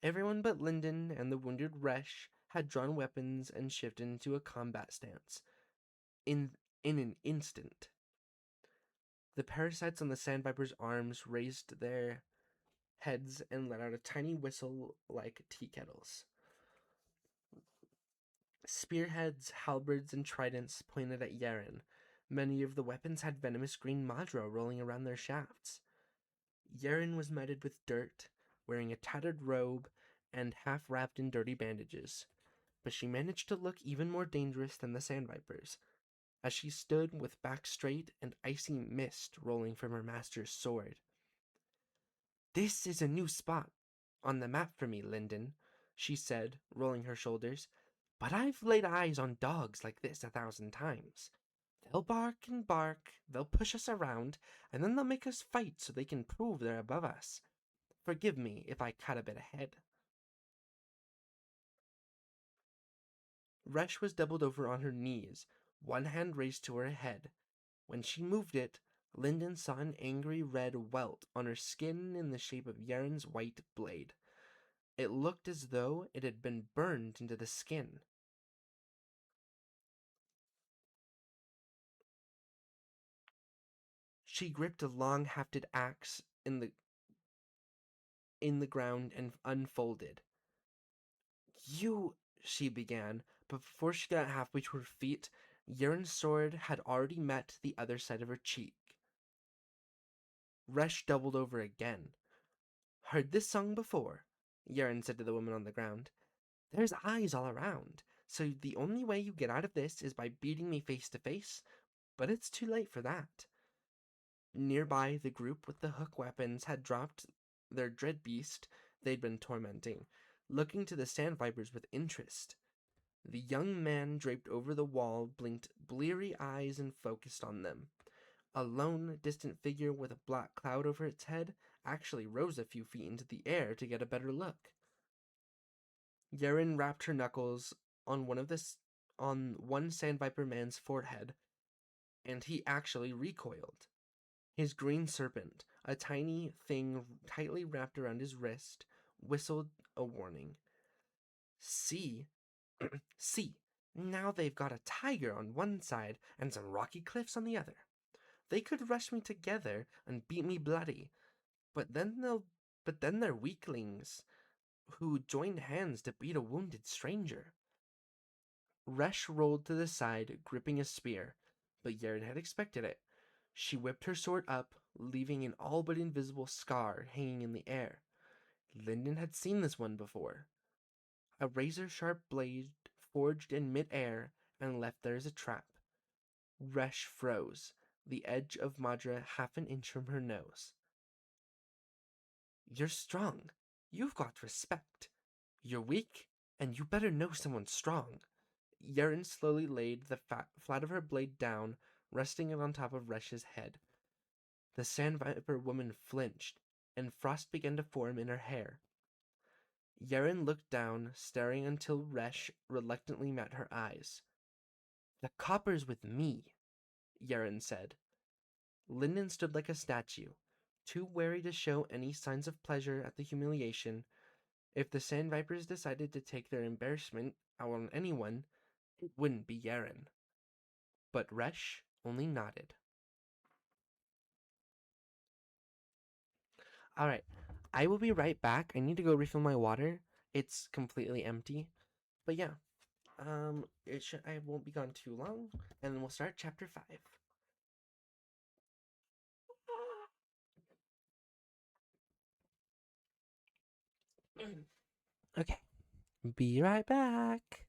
everyone but Linden and the wounded Resh had drawn weapons and shifted into a combat stance. In an instant, the parasites on the sandviper's arms raised their heads and let out a tiny whistle like tea kettles. Spearheads, halberds, and tridents pointed at Yaren. Many of the weapons had venomous green madra rolling around their shafts. Yaren was matted with dirt, wearing a tattered robe and half wrapped in dirty bandages, but she managed to look even more dangerous than the sandvipers, as she stood with back straight and icy mist rolling from her master's sword. "This is a new spot on the map for me, Linden," she said, rolling her shoulders, "but I've laid eyes on dogs like this 1,000 times. They'll bark and bark, they'll push us around, and then they'll make us fight so they can prove they're above us. Forgive me if I cut a bit ahead." Resh was doubled over on her knees, one hand raised to her head. When she moved it, Linden saw an angry red welt on her skin in the shape of Yaren's white blade. It looked as though it had been burned into the skin. She gripped a long hafted axe in the ground and unfolded. "You," she began, but before she got halfway to her feet, Yaren's sword had already met the other side of her cheek. Resh doubled over again. "Heard this song before," Yaren said to the woman on the ground. "There's eyes all around, so the only way you get out of this is by beating me face to face, but it's too late for that." Nearby, the group with the hook weapons had dropped their dread beast they'd been tormenting, looking to the sandvipers with interest. The young man draped over the wall blinked bleary eyes and focused on them. A lone, distant figure with a black cloud over its head actually rose a few feet into the air to get a better look. Yaren rapped her knuckles on on one sandviper man's forehead, and he actually recoiled. His green serpent, a tiny thing tightly wrapped around his wrist, whistled a warning. "See, see, now they've got a tiger on one side and some rocky cliffs on the other. They could rush me together and beat me bloody, but then they're weaklings who joined hands to beat a wounded stranger." Resh rolled to the side, gripping a spear, but Yaren had expected it. She whipped her sword up, leaving an all but invisible scar hanging in the air. Linden had seen this one before. A razor-sharp blade forged in mid-air and left there as a trap. Resh froze, the edge of Madra half an inch from her nose. "You're strong. You've got respect. You're weak, and you better know someone strong." Yaren slowly laid the flat of her blade down, resting it on top of Resh's head. The sandviper woman flinched, and frost began to form in her hair. Yaren looked down, staring until Resh reluctantly met her eyes. "The copper's with me," Yaren said. Linden stood like a statue, too wary to show any signs of pleasure at the humiliation. If the sandvipers decided to take their embarrassment out on anyone, it wouldn't be Yaren. But Resh only nodded. Alright, I will be right back. I need to go refill my water. It's completely empty. But yeah, I won't be gone too long, and then we'll start chapter 5. Okay, be right back.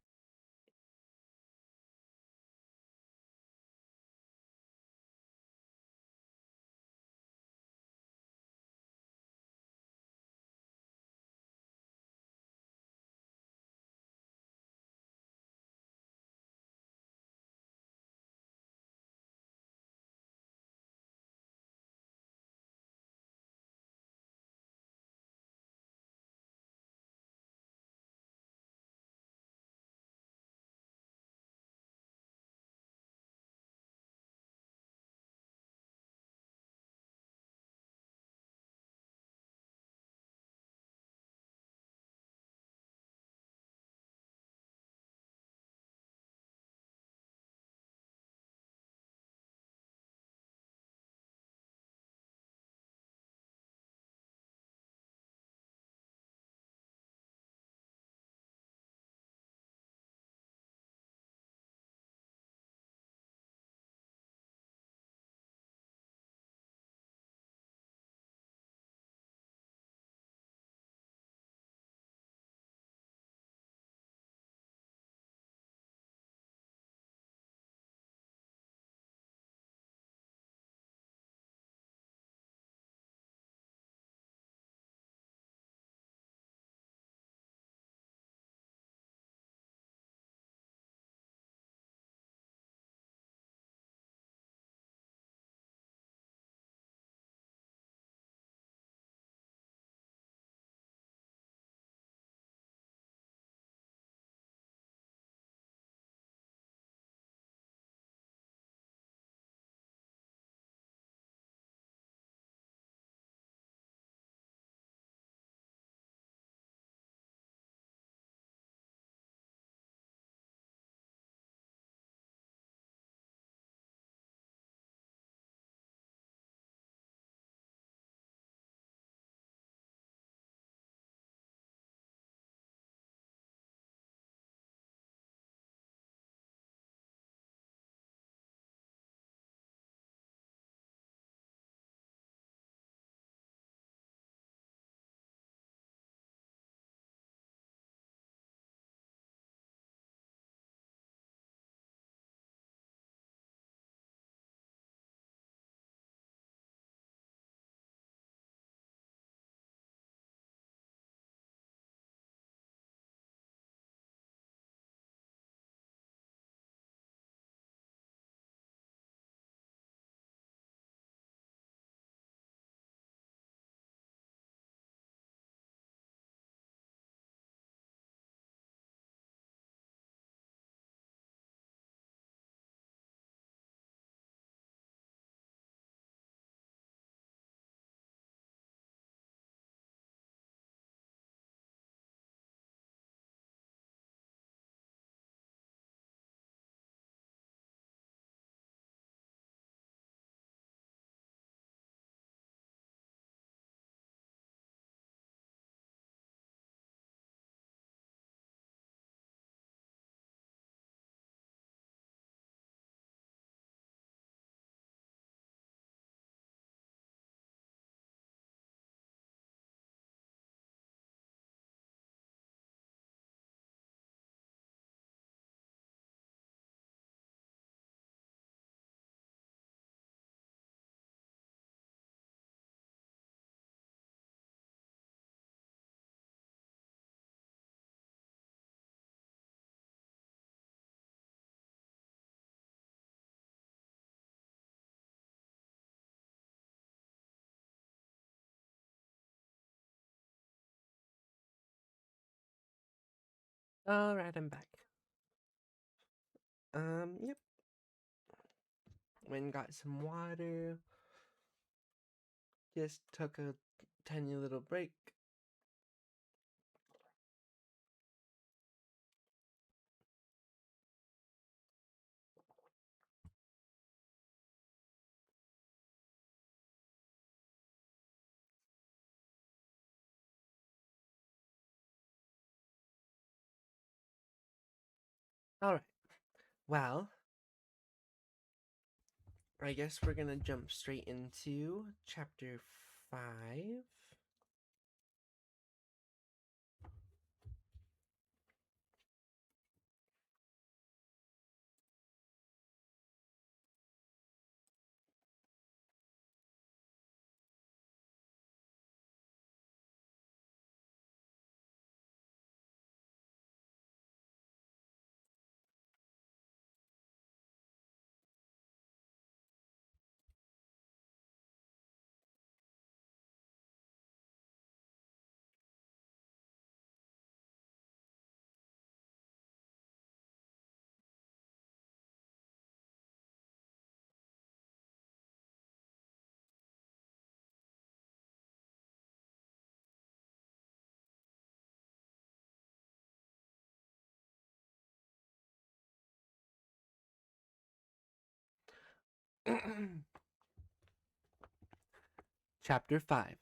Alright, I'm back. Yep. Went and got some water. Just took a tiny little break. Alright. Well, I guess we're gonna jump straight into chapter 5. Chapter 5.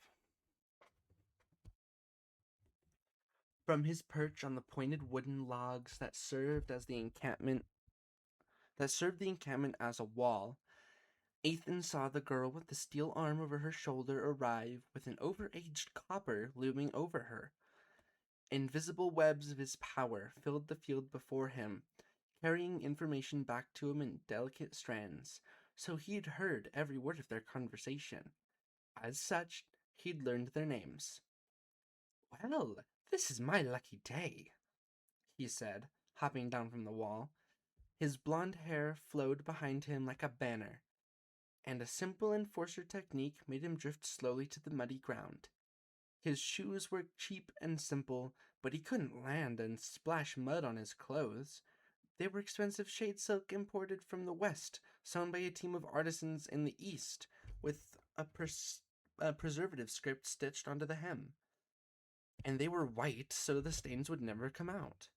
From his perch on the pointed wooden logs that served the encampment as a wall, Ethan saw the girl with the steel arm over her shoulder arrive with an overaged copper looming over her. Invisible webs of his power filled the field before him, carrying information back to him in delicate strands, so he'd heard every word of their conversation. As such, he'd learned their names. Well, this is my lucky day, he said, hopping down from the wall. His blond hair flowed behind him like a banner, and a simple enforcer technique made him drift slowly to the muddy ground. His shoes were cheap and simple, but he couldn't land and splash mud on his clothes. They were expensive shade silk imported from the West, sewn by a team of artisans in the East, with a preservative script stitched onto the hem. And they were white, so the stains would never come out.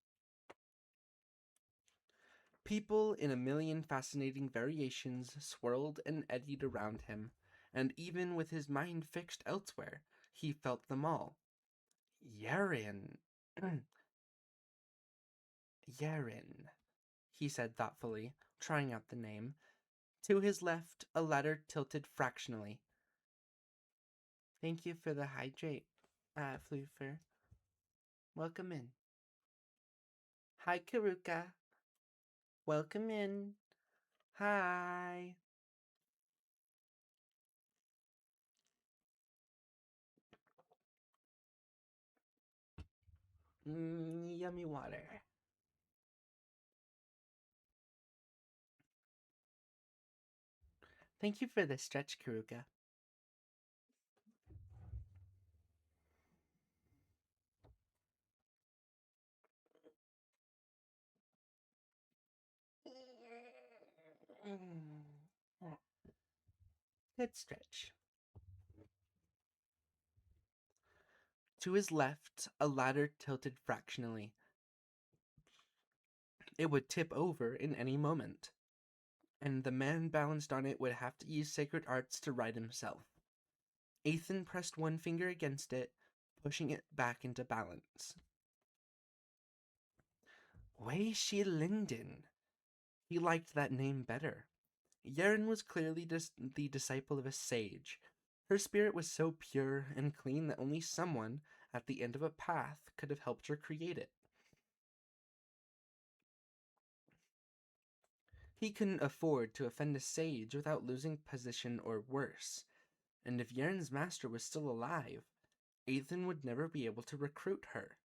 People in a million fascinating variations swirled and eddied around him, and even with his mind fixed elsewhere, he felt them all. Yaren. Yaren, he said thoughtfully, trying out the name. To his left, a ladder tilted fractionally. Thank you for the hydrate, Floofer. Welcome in. Hi, Karuka. Welcome in. Hi. Yummy water. Thank you for the stretch, Karuka. Good stretch. To his left, a ladder tilted fractionally. It would tip over in any moment, and the man balanced on it would have to use sacred arts to right himself. Ethan pressed one finger against it, pushing it back into balance. Wei Shi Linden. He liked that name better. Yaren was clearly the disciple of a sage. Her spirit was so pure and clean that only someone at the end of a path could have helped her create it. He couldn't afford to offend a sage without losing position or worse, and if Yaren's master was still alive, Ethan would never be able to recruit her.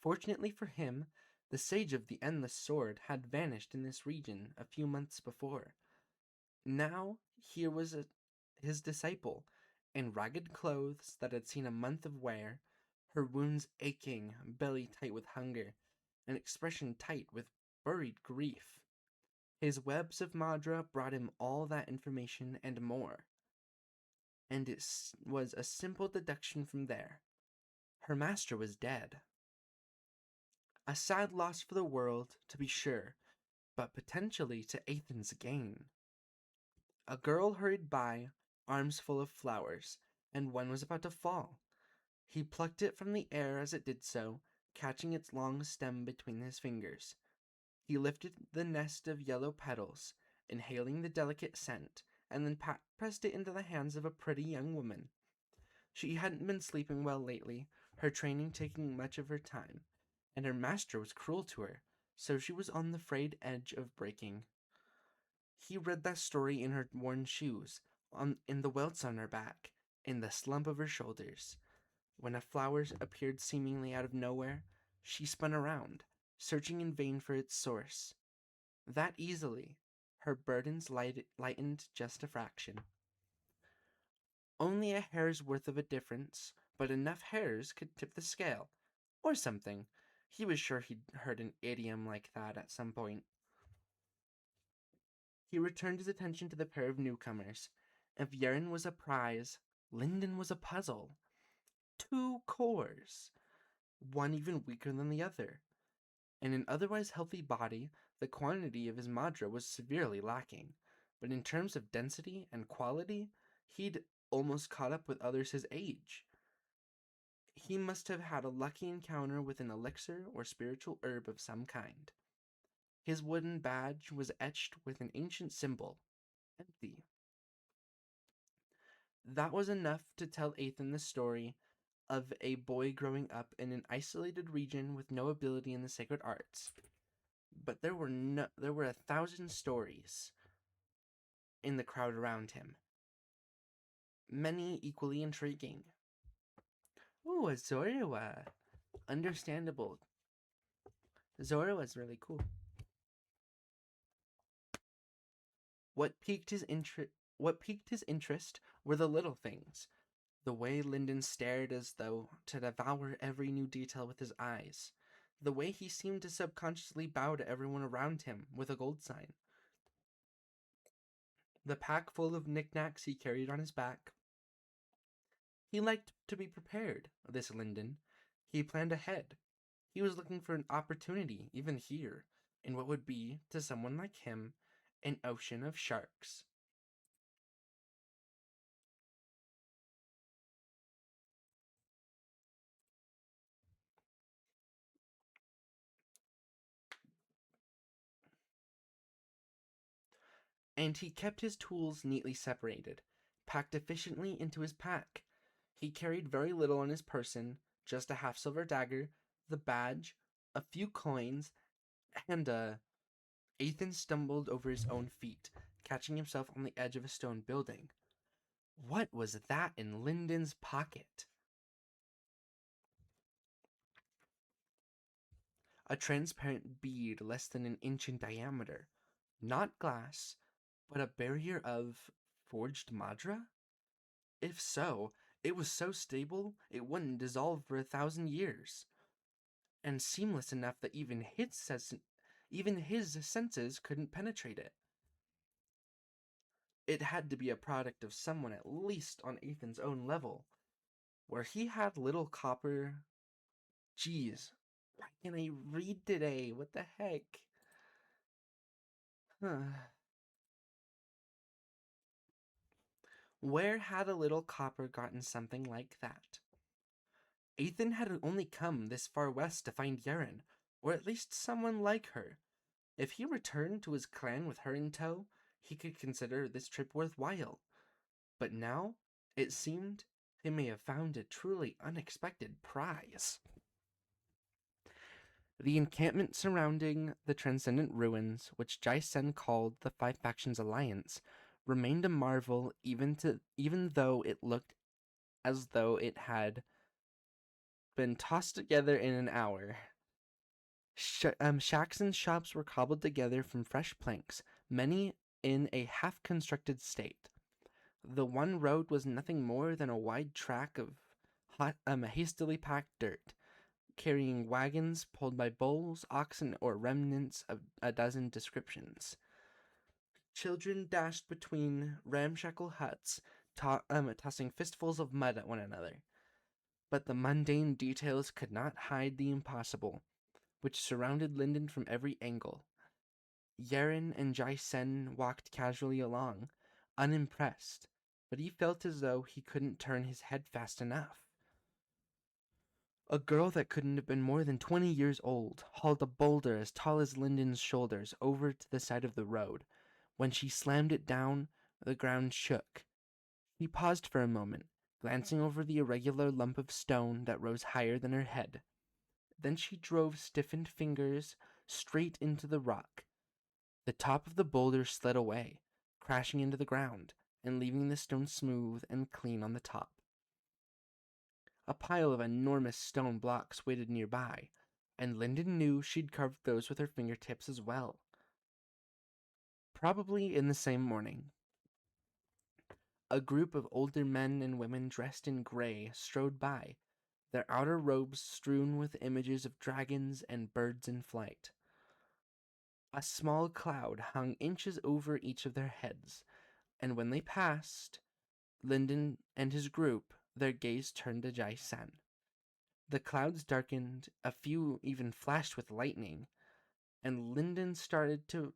Fortunately for him, the Sage of the Endless Sword had vanished in this region a few months before. Now here was his disciple, in ragged clothes that had seen a month of wear, her wounds aching, belly tight with hunger, an expression tight with buried grief. His webs of Madra brought him all that information and more, and it was a simple deduction from there. Her master was dead. A sad loss for the world, to be sure, but potentially to Ethan's gain. A girl hurried by, arms full of flowers, and one was about to fall. He plucked it from the air as it did so, catching its long stem between his fingers. He lifted the nest of yellow petals, inhaling the delicate scent, and then pressed it into the hands of a pretty young woman. She hadn't been sleeping well lately, her training taking much of her time, and her master was cruel to her, so she was on the frayed edge of breaking. He read that story in her worn shoes, in the welts on her back, in the slump of her shoulders. When a flower appeared seemingly out of nowhere, she spun around, searching in vain for its source. That easily, her burdens lightened just a fraction. Only a hair's worth of a difference, but enough hairs could tip the scale. Or something. He was sure he'd heard an idiom like that at some point. He returned his attention to the pair of newcomers. If Yaren was a prize, Lyndon was a puzzle. 2 cores, one even weaker than the other. In an otherwise healthy body, the quantity of his Madra was severely lacking, but in terms of density and quality, he'd almost caught up with others his age. He must have had a lucky encounter with an elixir or spiritual herb of some kind. His wooden badge was etched with an ancient symbol, empty. That was enough to tell Ethan the story of a boy growing up in an isolated region with no ability in the sacred arts. But there were 1,000 stories in the crowd around him, many equally intriguing. Ooh, a Zorua. Understandable. Zorua was really cool. What piqued his interest were the little things. The way Lyndon stared as though to devour every new detail with his eyes. The way he seemed to subconsciously bow to everyone around him with a gold sign. The pack full of knickknacks he carried on his back. He liked to be prepared, this Lyndon. He planned ahead. He was looking for an opportunity, even here, in what would be, to someone like him, an ocean of sharks. And he kept his tools neatly separated, packed efficiently into his pack. He carried very little on his person, just a half-silver dagger, the badge, a few coins, and Ethan stumbled over his own feet, catching himself on the edge of a stone building. What was that in Lyndon's pocket? A transparent bead less than an inch in diameter. Not glass, but a barrier of forged Madra? If so, it was so stable it wouldn't dissolve for 1,000 years, and seamless enough that even his senses couldn't penetrate it. It had to be a product of someone at least on Ethan's own level, where he had little copper. Geez, why can't I read today? What the heck? Where had a little copper gotten something like that? Ethan had only come this far west to find Yaren, or at least someone like her. If he returned to his clan with her in tow, he could consider this trip worthwhile. But now, it seemed, he may have found a truly unexpected prize. The encampment surrounding the transcendent ruins, which Jai Sen called the Five Factions Alliance, remained a marvel even though it looked as though it had been tossed together in an hour. Shacks and shops were cobbled together from fresh planks, many in a half-constructed state. The one road was nothing more than a wide track of hastily packed dirt, carrying wagons pulled by bulls, oxen, or remnants of a dozen descriptions. Children dashed between ramshackle huts, tossing fistfuls of mud at one another. But the mundane details could not hide the impossible, which surrounded Linden from every angle. Yaren and Jai Sen walked casually along, unimpressed, but he felt as though he couldn't turn his head fast enough. A girl that couldn't have been more than 20 years old hauled a boulder as tall as Linden's shoulders over to the side of the road. When she slammed it down, the ground shook. He paused for a moment, glancing over the irregular lump of stone that rose higher than her head. Then she drove stiffened fingers straight into the rock. The top of the boulder slid away, crashing into the ground and leaving the stone smooth and clean on the top. A pile of enormous stone blocks waited nearby, and Linden knew she'd carved those with her fingertips as well. Probably in the same morning. A group of older men and women dressed in gray strode by, their outer robes strewn with images of dragons and birds in flight. A small cloud hung inches over each of their heads, and when they passed Linden and his group, their gaze turned to Jai San. The clouds darkened, a few even flashed with lightning, and Linden started to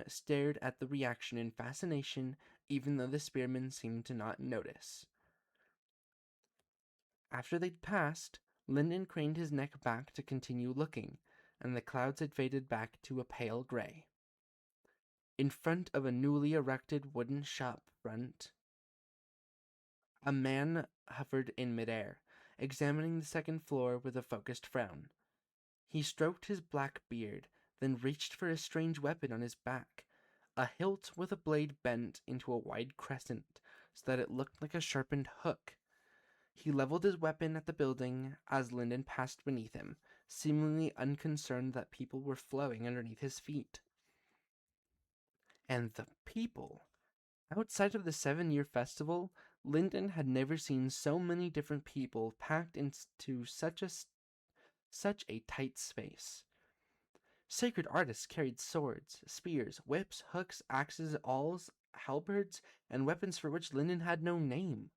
stared at the reaction in fascination, even though the spearmen seemed to not notice. After they'd passed, Linden craned his neck back to continue looking, and the clouds had faded back to a pale gray. In front of a newly erected wooden shop front, a man hovered in midair, examining the second floor with a focused frown. He stroked his black beard, then reached for a strange weapon on his back, a hilt with a blade bent into a wide crescent so that it looked like a sharpened hook. He leveled his weapon at the building as Linden passed beneath him, seemingly unconcerned that people were flowing underneath his feet. And the people! Outside of the 7-year festival, Linden had never seen so many different people packed into such a tight space. Sacred artists carried swords, spears, whips, hooks, axes, awls, halberds, and weapons for which Linden had no name.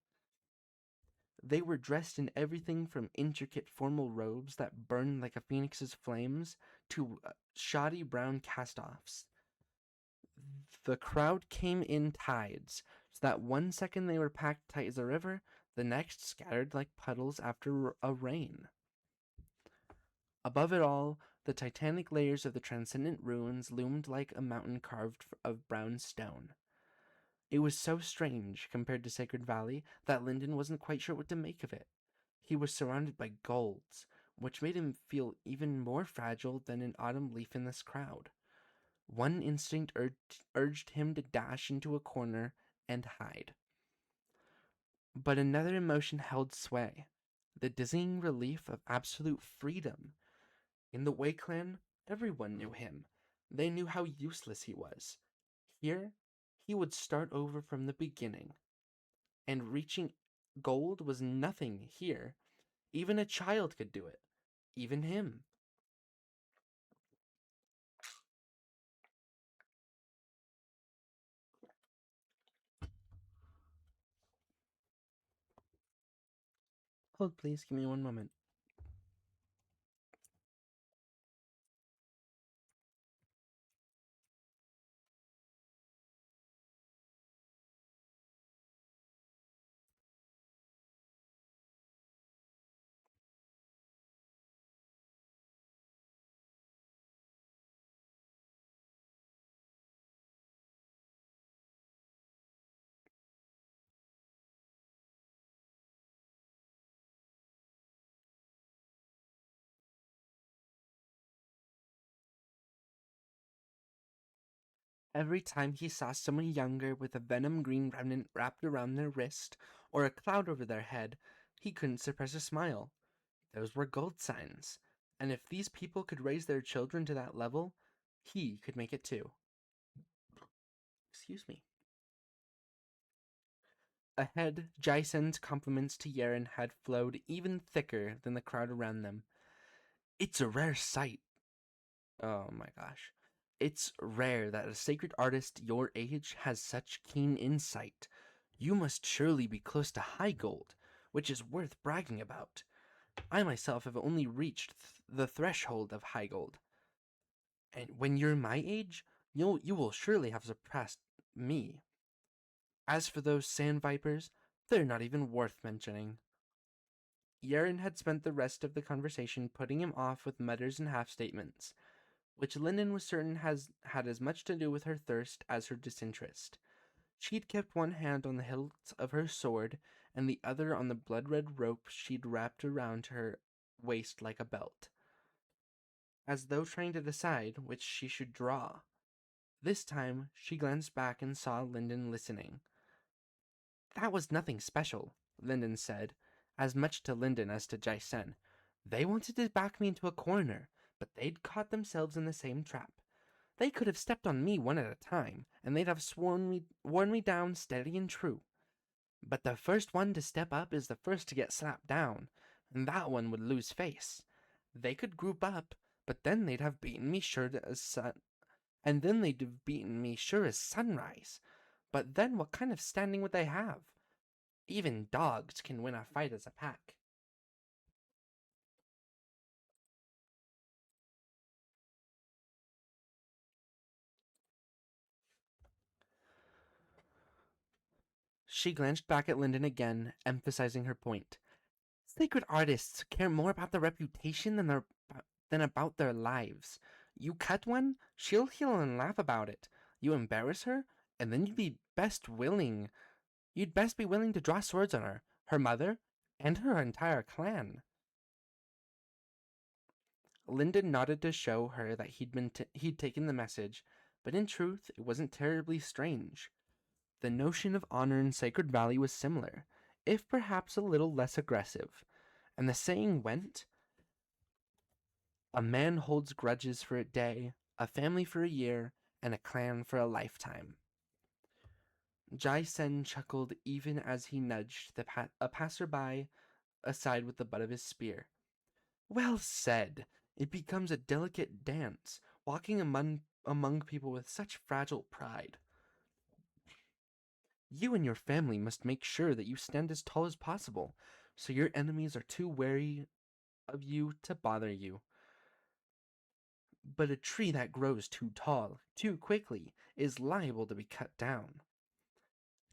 They were dressed in everything from intricate formal robes that burned like a phoenix's flames to shoddy brown cast-offs. The crowd came in tides, so that one second they were packed tight as a river, the next scattered like puddles after a rain. Above it all, the titanic layers of the transcendent ruins loomed like a mountain carved of brown stone. It was so strange, compared to Sacred Valley, that Linden wasn't quite sure what to make of it. He was surrounded by golds, which made him feel even more fragile than an autumn leaf in this crowd. One instinct urged him to dash into a corner and hide. But another emotion held sway, the dizzying relief of absolute freedom. In the Wei clan, everyone knew him. They knew how useless he was. Here, he would start over from the beginning. And reaching gold was nothing here. Even a child could do it. Even him. Hold, please. Give me one moment. Every time he saw someone younger with a venom green remnant wrapped around their wrist or a cloud over their head, he couldn't suppress a smile. Those were gold signs, and if these people could raise their children to that level, he could make it too. Excuse me. Ahead, Jaisen's compliments to Yeren had flowed even thicker than the crowd around them. It's a rare sight. Oh my gosh. It's rare that a sacred artist your age has such keen insight. You must surely be close to high gold, which is worth bragging about. I myself have only reached the threshold of high gold. And when you're my age, you will surely have surpassed me. As for those sand vipers, they're not even worth mentioning. Yaren had spent the rest of the conversation putting him off with mutters and half statements, which Linden was certain had as much to do with her thirst as her disinterest. She'd kept one hand on the hilt of her sword and the other on the blood-red rope she'd wrapped around her waist like a belt, as though trying to decide which she should draw. This time, she glanced back and saw Linden listening. That was nothing special, Linden said, as much to Linden as to Jaisen. They wanted to back me into a corner, but they'd caught themselves in the same trap. They could have stepped on me one at a time, and they'd have worn me down steady and true. But the first one to step up is the first to get slapped down, and that one would lose face. They could group up, but then they'd have beaten me sure as sunrise. But then what kind of standing would they have? Even dogs can win a fight as a pack. She glanced back at Linden again, emphasizing her point. Sacred artists care more about their reputation than about their lives. You cut one, she'll heal and laugh about it. You embarrass her, and then you'd best be willing to draw swords on her mother, and her entire clan. Linden nodded to show her that he'd taken the message, but in truth it wasn't terribly strange. The notion of honor in Sacred Valley was similar, if perhaps a little less aggressive, and the saying went, a man holds grudges for a day, a family for a year, and a clan for a lifetime. Jai Sen chuckled even as he nudged a passerby aside with the butt of his spear. Well said. It becomes a delicate dance, walking among people with such fragile pride. You and your family must make sure that you stand as tall as possible, so your enemies are too wary of you to bother you. But a tree that grows too tall, too quickly, is liable to be cut down.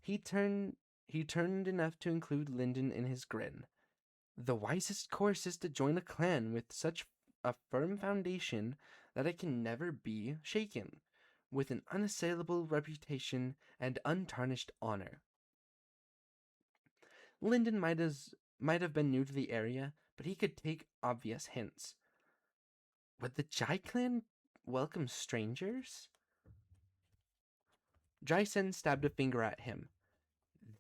He turned he turned enough to include Linden in his grin. The wisest course is to join a clan with such a firm foundation that it can never be shaken, with an unassailable reputation and untarnished honor. Linden might have been new to the area, but he could take obvious hints. Would the Jai clan welcome strangers? Jaisen stabbed a finger at him.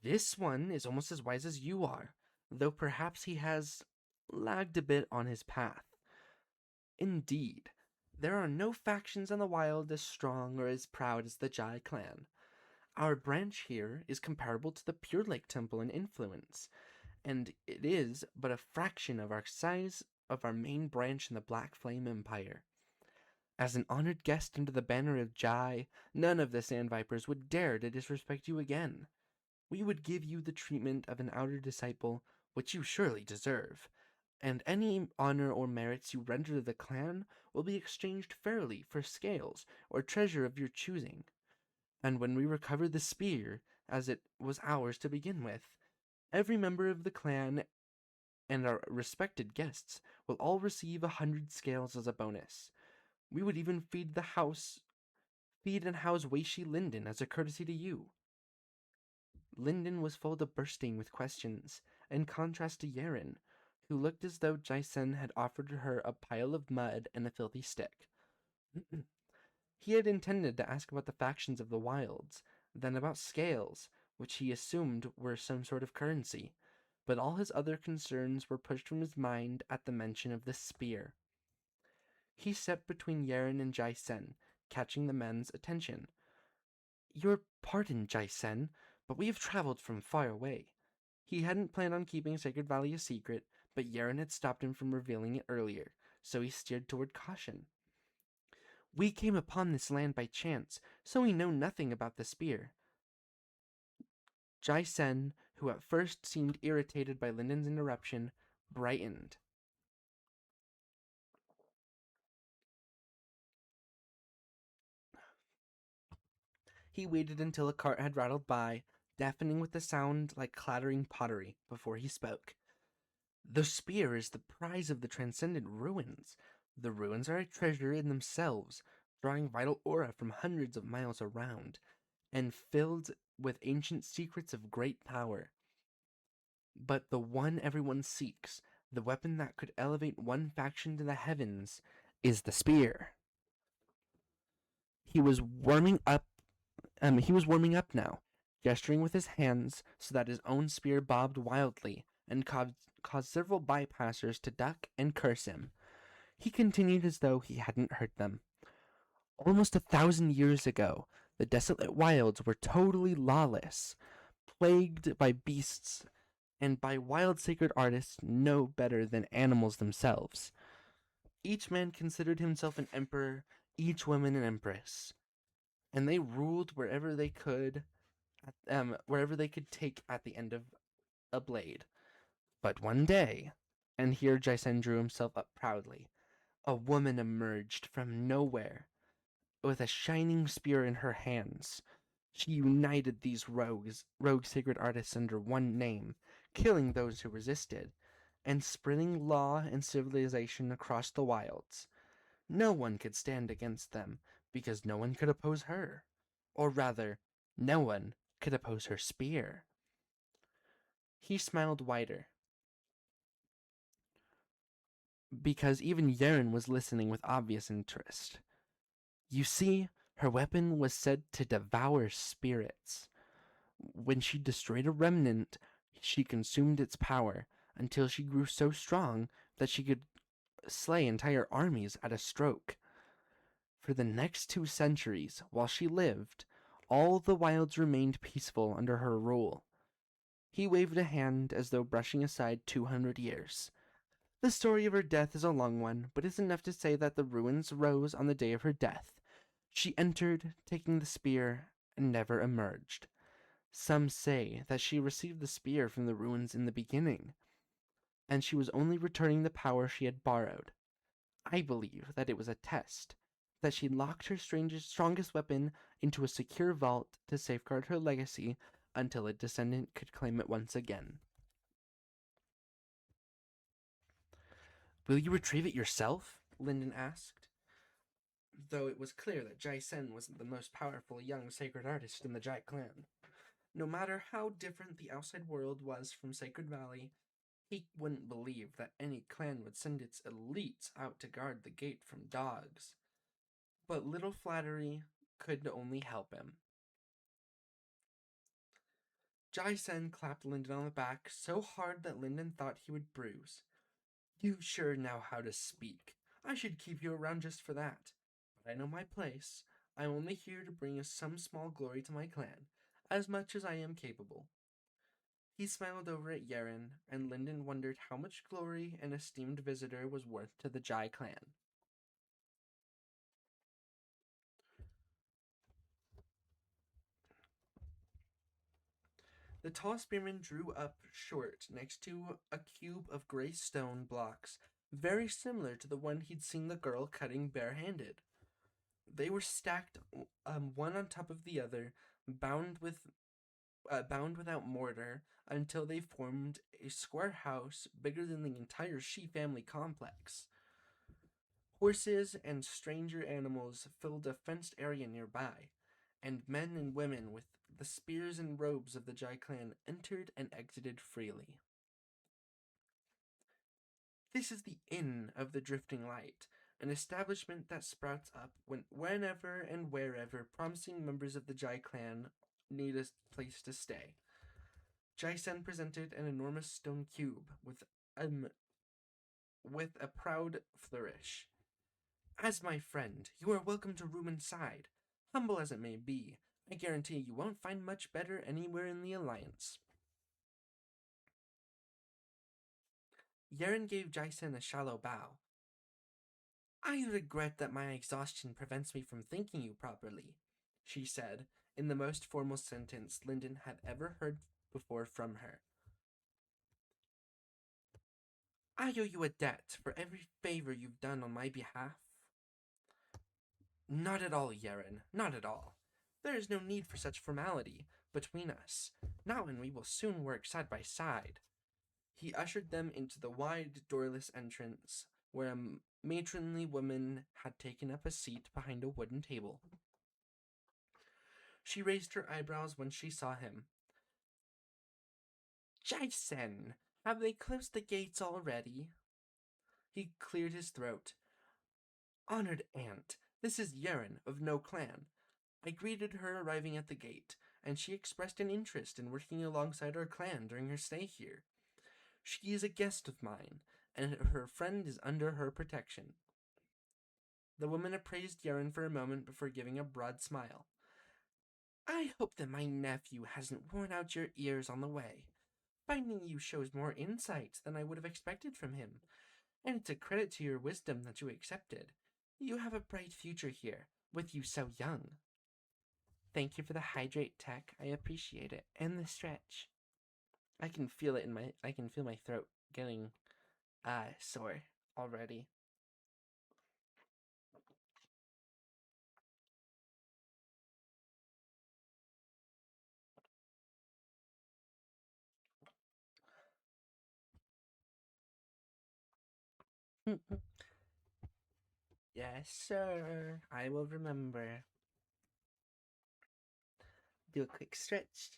This one is almost as wise as you are, though perhaps he has lagged a bit on his path. Indeed, there are no factions in the wild as strong or as proud as the Jai clan. Our branch here is comparable to the Pure Lake Temple in influence, and it is but a fraction of our size of our main branch in the Black Flame Empire. As an honored guest under the banner of Jai, none of the Sand Vipers would dare to disrespect you again. We would give you the treatment of an outer disciple, which you surely deserve, and any honor or merits you render to the clan will be exchanged fairly for scales or treasure of your choosing. And when we recover the spear, as it was ours to begin with, every member of the clan and our respected guests will all receive 100 scales as a bonus. We would even feed and house Weishi Linden as a courtesy to you. Linden was full to bursting with questions, in contrast to Yaren, who looked as though Jaisen had offered her a pile of mud and a filthy stick. He had intended to ask about the factions of the wilds, then about scales, which he assumed were some sort of currency, but all his other concerns were pushed from his mind at the mention of the spear. He stepped between Yaren and Jaisen, catching the men's attention. Your pardon, Jaisen, But we have traveled from far away. He hadn't planned on keeping Sacred Valley a secret, but Yaren had stopped him from revealing it earlier, so he steered toward caution. We came upon this land by chance, so we know nothing about the spear. Jai Sen, who at first seemed irritated by Linden's interruption, brightened. He waited until a cart had rattled by, deafening with a sound like clattering pottery, before he spoke. The spear is the prize of the transcendent ruins. The ruins are a treasure in themselves, drawing vital aura from hundreds of miles around, and filled with ancient secrets of great power. But the one everyone seeks, the weapon that could elevate one faction to the heavens, is the spear. He was warming up. He was warming up now, gesturing with his hands so that his own spear bobbed wildly and caused several bypassers to duck and curse him. He continued as though he hadn't heard them. Almost 1,000 years ago, the desolate wilds were totally lawless, plagued by beasts and by wild sacred artists no better than animals themselves. Each man considered himself an emperor, each woman an empress, and they ruled wherever they could take at the end of a blade. But one day, and here Jaisen drew himself up proudly, a woman emerged from nowhere with a shining spear in her hands. She united these rogue sacred artists under one name, killing those who resisted, and spreading law and civilization across the wilds. No one could stand against them, because no one could oppose her. Or rather, no one could oppose her spear. He smiled wider, because even Yaren was listening with obvious interest. You see, her weapon was said to devour spirits. When she destroyed a remnant, she consumed its power until she grew so strong that she could slay entire armies at a stroke. For the next 2 centuries, while she lived, all the wilds remained peaceful under her rule. He waved a hand as though brushing aside 200 years. The story of her death is a long one, but it's enough to say that the ruins rose on the day of her death. She entered, taking the spear, and never emerged. Some say that she received the spear from the ruins in the beginning, and she was only returning the power she had borrowed. I believe that it was a test, that she locked her strongest weapon into a secure vault to safeguard her legacy until a descendant could claim it once again. Will you retrieve it yourself? Lyndon asked, though it was clear that Jai Sen was the most powerful young sacred artist in the Jai clan. No matter how different the outside world was from Sacred Valley, he wouldn't believe that any clan would send its elites out to guard the gate from dogs. But little flattery could only help him. Jai Sen clapped Lyndon on the back so hard that Lyndon thought he would bruise. You sure know how to speak. I should keep you around just for that. But I know my place. I'm only here to bring some small glory to my clan, as much as I am capable. He smiled over at Yaren, and Lyndon wondered how much glory an esteemed visitor was worth to the Jai clan. The tall spearman drew up short next to a cube of gray stone blocks, very similar to the one he'd seen the girl cutting barehanded. They were stacked, one on top of the other, bound without mortar, until they formed a square house bigger than the entire Shi family complex. Horses and stranger animals filled a fenced area nearby, and men and women with the spears and robes of the Jai clan entered and exited freely. This is the Inn of the Drifting Light, an establishment that sprouts up whenever and wherever promising members of the Jai clan need a place to stay. Jai Sen presented an enormous stone cube with a proud flourish. As my friend, you are welcome to room inside. Humble as it may be, I guarantee you won't find much better anywhere in the Alliance. Yeren gave Jason a shallow bow. I regret that my exhaustion prevents me from thanking you properly, she said, in the most formal sentence Lyndon had ever heard before from her. I owe you a debt for every favor you've done on my behalf. Not at all, Yeren, not at all. There is no need for such formality between us, not when we will soon work side by side. He ushered them into the wide, doorless entrance, where a matronly woman had taken up a seat behind a wooden table. She raised her eyebrows when she saw him. Jason, have they closed the gates already? He cleared his throat. Honored aunt, this is Yeren of No Clan. I greeted her arriving at the gate, and she expressed an interest in working alongside our clan during her stay here. She is a guest of mine, and her friend is under her protection. The woman appraised Yeren for a moment before giving a broad smile. I hope that my nephew hasn't worn out your ears on the way. Finding you shows more insight than I would have expected from him, and it's a credit to your wisdom that you accepted. You have a bright future here, with you so young. Thank you for the hydrate tech. I appreciate it. And the stretch. I can feel it I can feel my throat getting sore already. Yes, sir. I will remember. Do a quick stretch.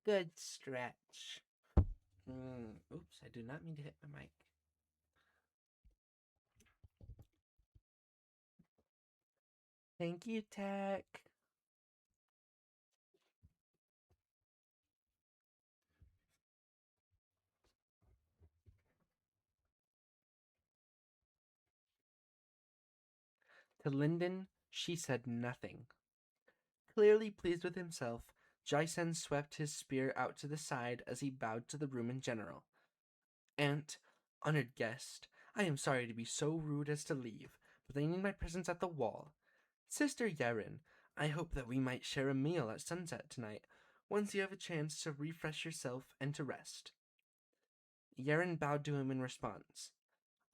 Good stretch. Oops, I do not mean to hit my mic. Thank you, Tech. To Lyndon, she said nothing. Clearly pleased with himself, Jaisen swept his spear out to the side as he bowed to the room in general. Aunt, honored guest, I am sorry to be so rude as to leave, but I need my presence at the wall. Sister Yeren, I hope that we might share a meal at sunset tonight, once you have a chance to refresh yourself and to rest. Yeren bowed to him in response.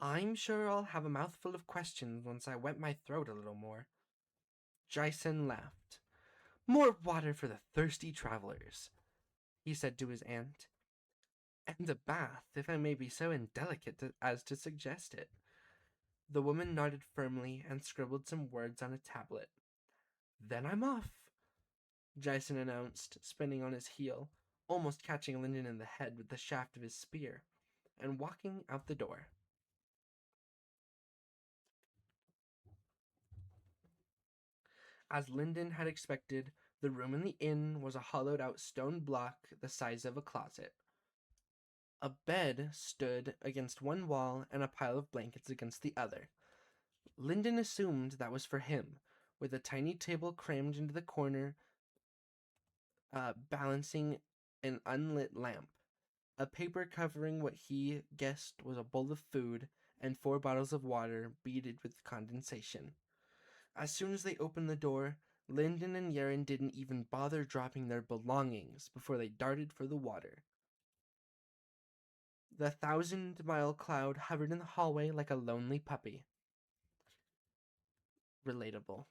I'm sure I'll have a mouthful of questions once I wet my throat a little more. Jason laughed. More water for the thirsty travelers, he said to his aunt. And a bath, if I may be so indelicate as to suggest it. The woman nodded firmly and scribbled some words on a tablet. Then I'm off, Jason announced, spinning on his heel, almost catching Lyndon in the head with the shaft of his spear, and walking out the door. As Lyndon had expected, the room in the inn was a hollowed out stone block the size of a closet. A bed stood against one wall and a pile of blankets against the other. Lyndon assumed that was for him, with a tiny table crammed into the corner, balancing an unlit lamp, a paper covering what he guessed was a bowl of food, and 4 bottles of water beaded with condensation. As soon as they opened the door, Lyndon and Yeren didn't even bother dropping their belongings before they darted for the water. The 1,000-mile cloud hovered in the hallway like a lonely puppy. Relatable.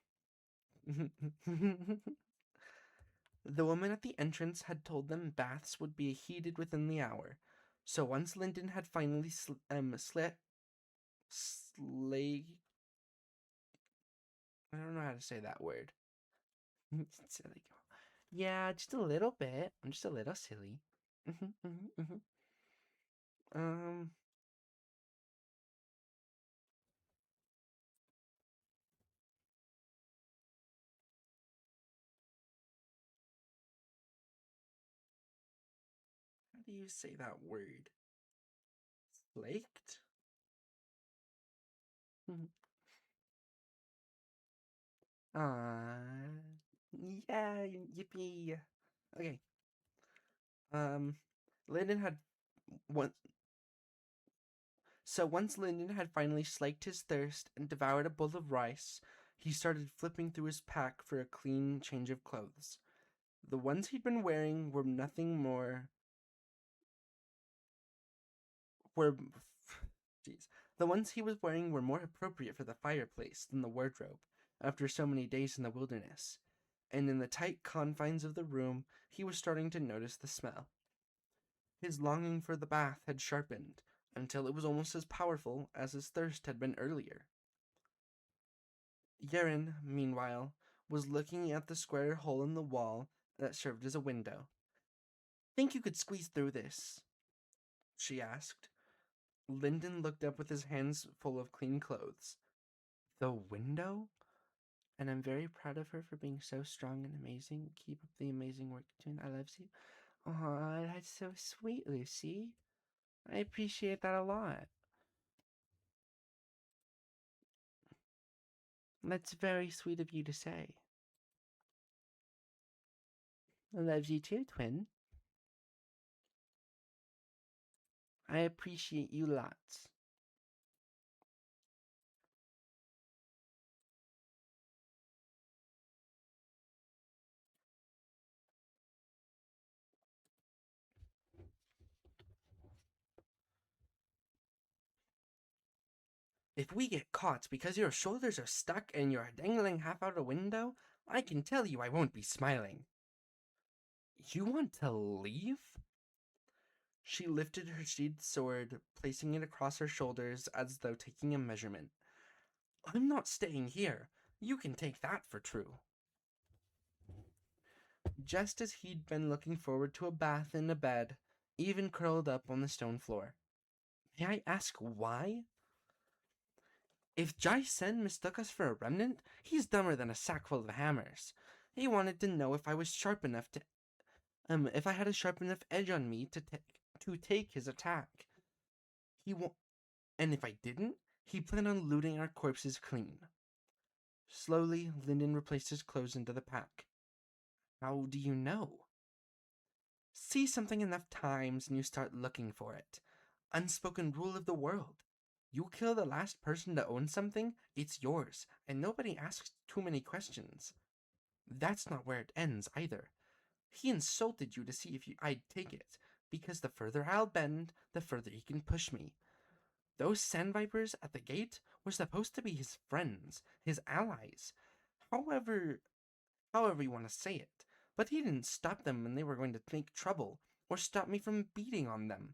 The woman at the entrance had told them baths would be heated within the hour, so once Lyndon had finally I don't know how to say that word. Silly. Yeah, just a little bit. I'm just a little silly. Um, you say that word? Flaked? Ah, yeah, yippee. Okay. Um, Lyndon had one. So once Lyndon had finally slaked his thirst and devoured a bowl of rice, he started flipping through his pack for a clean change of clothes. The ones he'd been wearing were nothing more. Were. Jeez. The ones he was wearing were more appropriate for the fireplace than the wardrobe, after so many days in the wilderness. And in the tight confines of the room, he was starting to notice the smell. His longing for the bath had sharpened, until it was almost as powerful as his thirst had been earlier. Yeren, meanwhile, was looking at the square hole in the wall that served as a window. Think you could squeeze through this? She asked. Lyndon looked up with his hands full of clean clothes. The window? And I'm very proud of her for being so strong and amazing. Keep up the amazing work you're doing. I love you. Oh, that's so sweet, Lucy. I appreciate that a lot. That's very sweet of you to say. I love you too, twin. I appreciate you lots. If we get caught because your shoulders are stuck and you're dangling half out a window, I can tell you I won't be smiling. You want to leave? She lifted her sheathed sword, placing it across her shoulders as though taking a measurement. I'm not staying here. You can take that for true. Just as he'd been looking forward to a bath and a bed, even curled up on the stone floor. May I ask why? If Jai Sen mistook us for a remnant, he's dumber than a sack full of hammers. He wanted to know if I was sharp enough to, if I had a sharp enough edge on me to take his attack. He won't, and if I didn't, he planned on looting our corpses clean. Slowly, Lyndon replaced his clothes into the pack. How do you know? See something enough times and you start looking for it. Unspoken rule of the world. You kill the last person to own something, it's yours, and nobody asks too many questions. That's not where it ends either. He insulted you to see if I'd take it, because the further I'll bend, the further he can push me. Those sand vipers at the gate were supposed to be his friends, his allies. However, however you want to say it. But he didn't stop them when they were going to make trouble, or stop me from beating on them.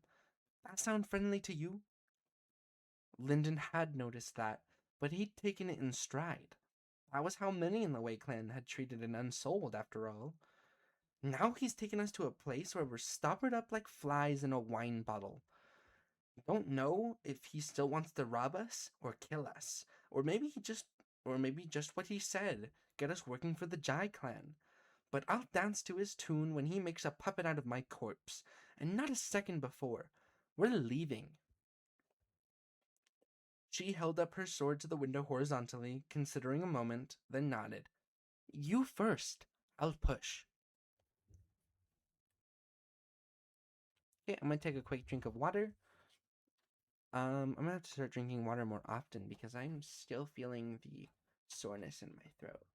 That sound friendly to you? Lyndon had noticed that, but he'd taken it in stride. That was how many in the Wei clan had treated an unsouled, after all. Now he's taken us to a place where we're stoppered up like flies in a wine bottle. Don't know if he still wants to rob us or kill us, or maybe just what he said, get us working for the Jai clan. But I'll dance to his tune when he makes a puppet out of my corpse, and not a second before. We're leaving. She held up her sword to the window horizontally, considering a moment, then nodded. You first. I'll push. Okay, I'm gonna take a quick drink of water. I'm gonna have to start drinking water more often because I'm still feeling the soreness in my throat.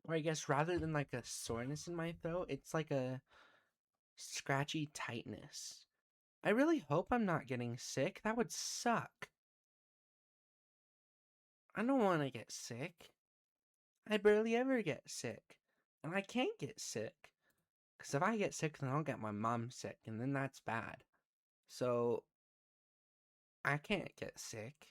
Or I guess rather than like a soreness in my throat, it's like a scratchy tightness. I really hope I'm not getting sick. That would suck. I don't want to get sick. I barely ever get sick. And I can't get sick. Because if I get sick, then I'll get my mom sick, and then that's bad. So, I can't get sick.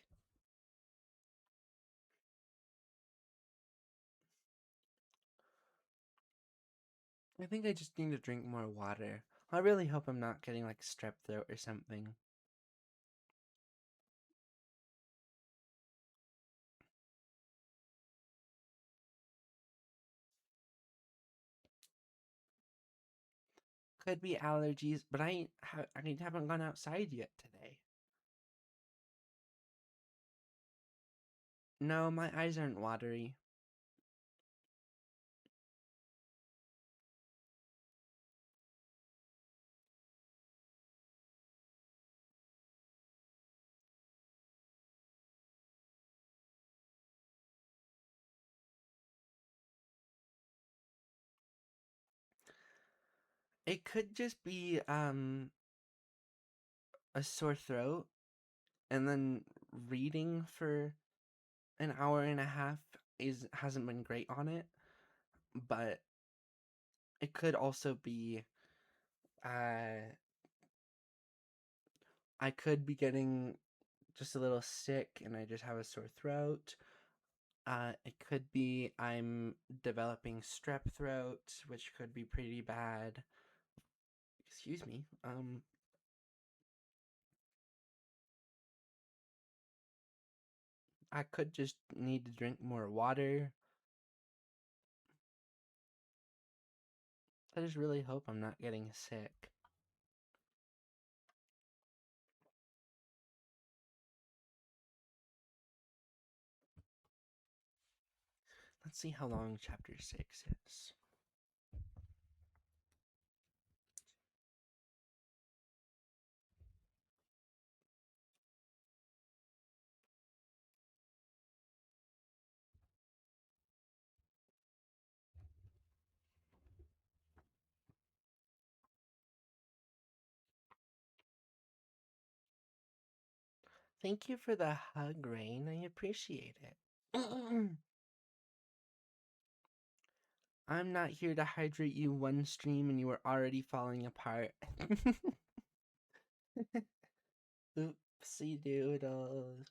I think I just need to drink more water. I really hope I'm not getting like strep throat or something. Could be allergies, but I haven't gone outside yet today. No, my eyes aren't watery. It could just be a sore throat, and then reading for an hour and a half is hasn't been great on it, but it could also be uh I could be getting just a little sick and I just have a sore throat. It could be I'm developing strep throat, which could be pretty bad. Excuse me. I could just need to drink more water. I just really hope I'm not getting sick. Let's see how long chapter 6 is. Thank you for the hug, Rain. I appreciate it. I'm not here to hydrate you one stream and you are already falling apart. Oopsie doodles.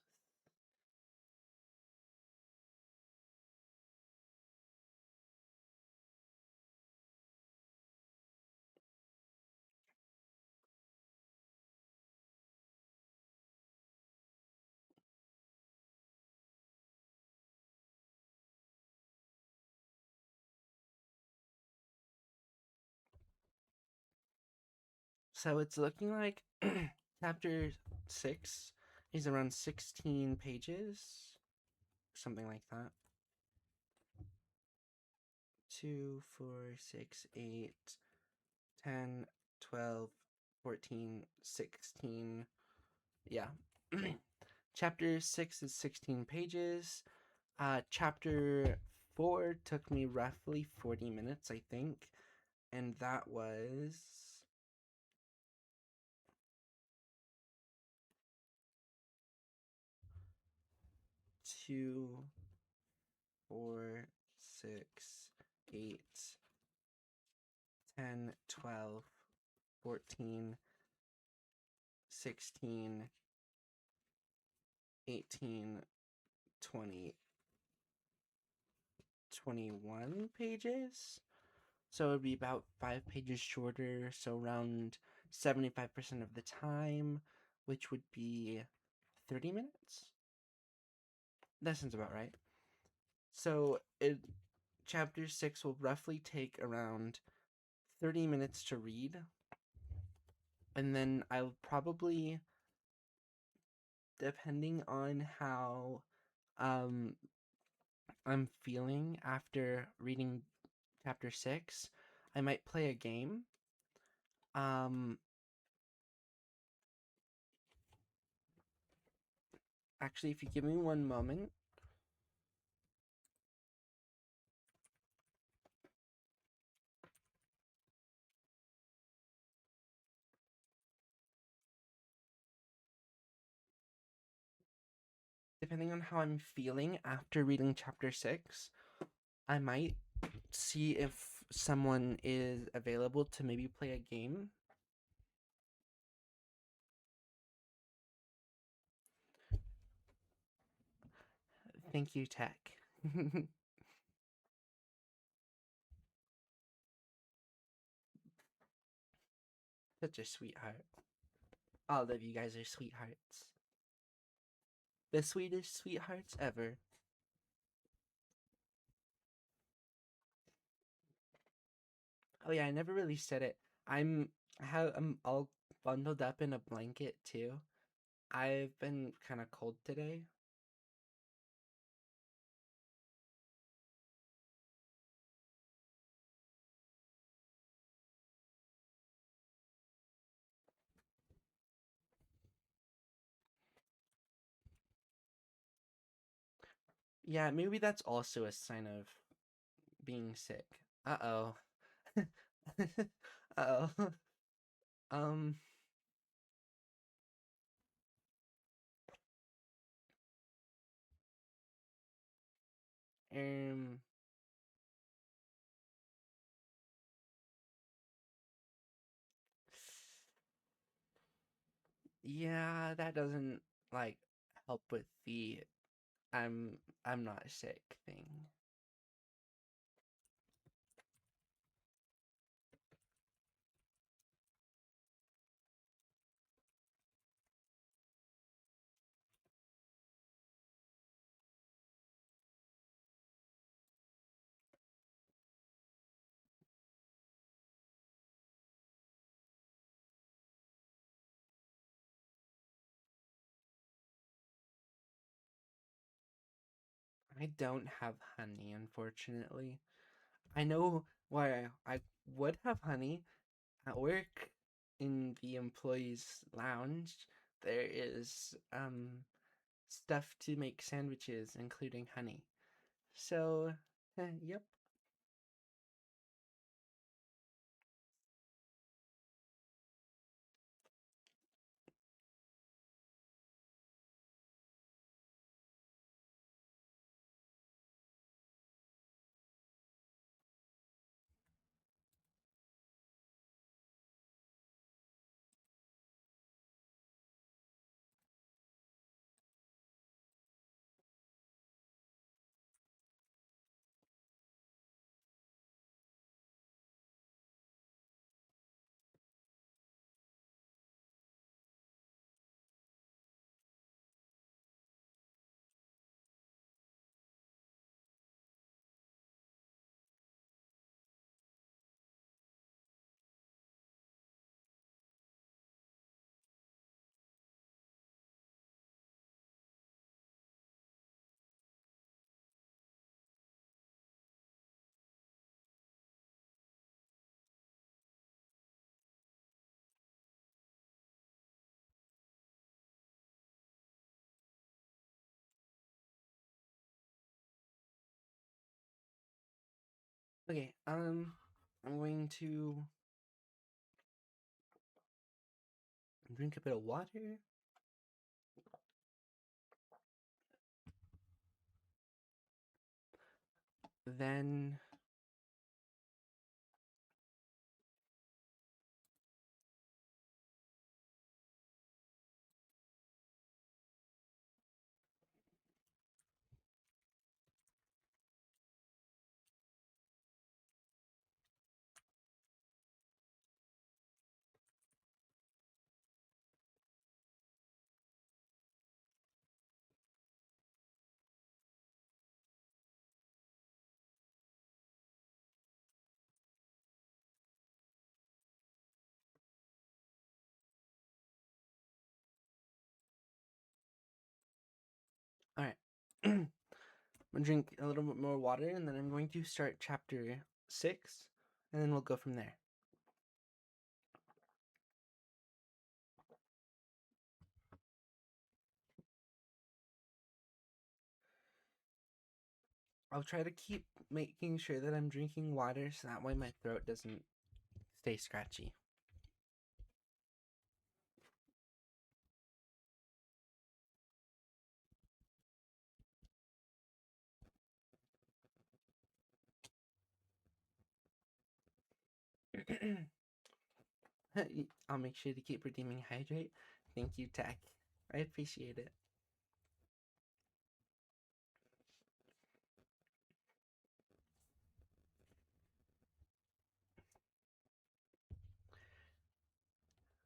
So it's looking like chapter 6 is around 16 pages, something like that. 2, 4, 6, 8, 10, 12, 14, 16. Yeah. Chapter 6 is 16 pages. Chapter 4 took me roughly 40 minutes, I think. And that was 2, 4, 6, 8, 10, 12, 14, 16, 18, 20, 21 pages. So it would be about 5 pages shorter, so around 75% of the time, which would be 30 minutes. That sounds about right. So chapter 6 will roughly take around 30 minutes to read. And then I'll probably, depending on how I'm feeling after reading chapter 6, I might play a game. Actually, if you give me one moment. Depending on how I'm feeling after reading chapter 6, I might see if someone is available to maybe play a game. Thank you, Tech. Such a sweetheart. All of you guys are sweethearts. The sweetest sweethearts ever. Oh yeah, I never really said it. I'm I'm all bundled up in a blanket too. I've been kind of cold today. Yeah, maybe that's also a sign of being sick. Uh-oh. Uh-oh. Um, um, yeah, that doesn't like help with the I'm not sick thing. I don't have honey, unfortunately. I know why I would have honey at work in the employees' lounge. There is stuff to make sandwiches, including honey. So, yep. Okay, I'm going to drink a bit of water. Then, all right. I'm gonna drink a little bit more water, and then I'm going to start chapter 6, and then we'll go from there. I'll try to keep making sure that I'm drinking water so that way my throat doesn't stay scratchy. I'll make sure to keep redeeming hydrate. Thank you, Tech. I appreciate it.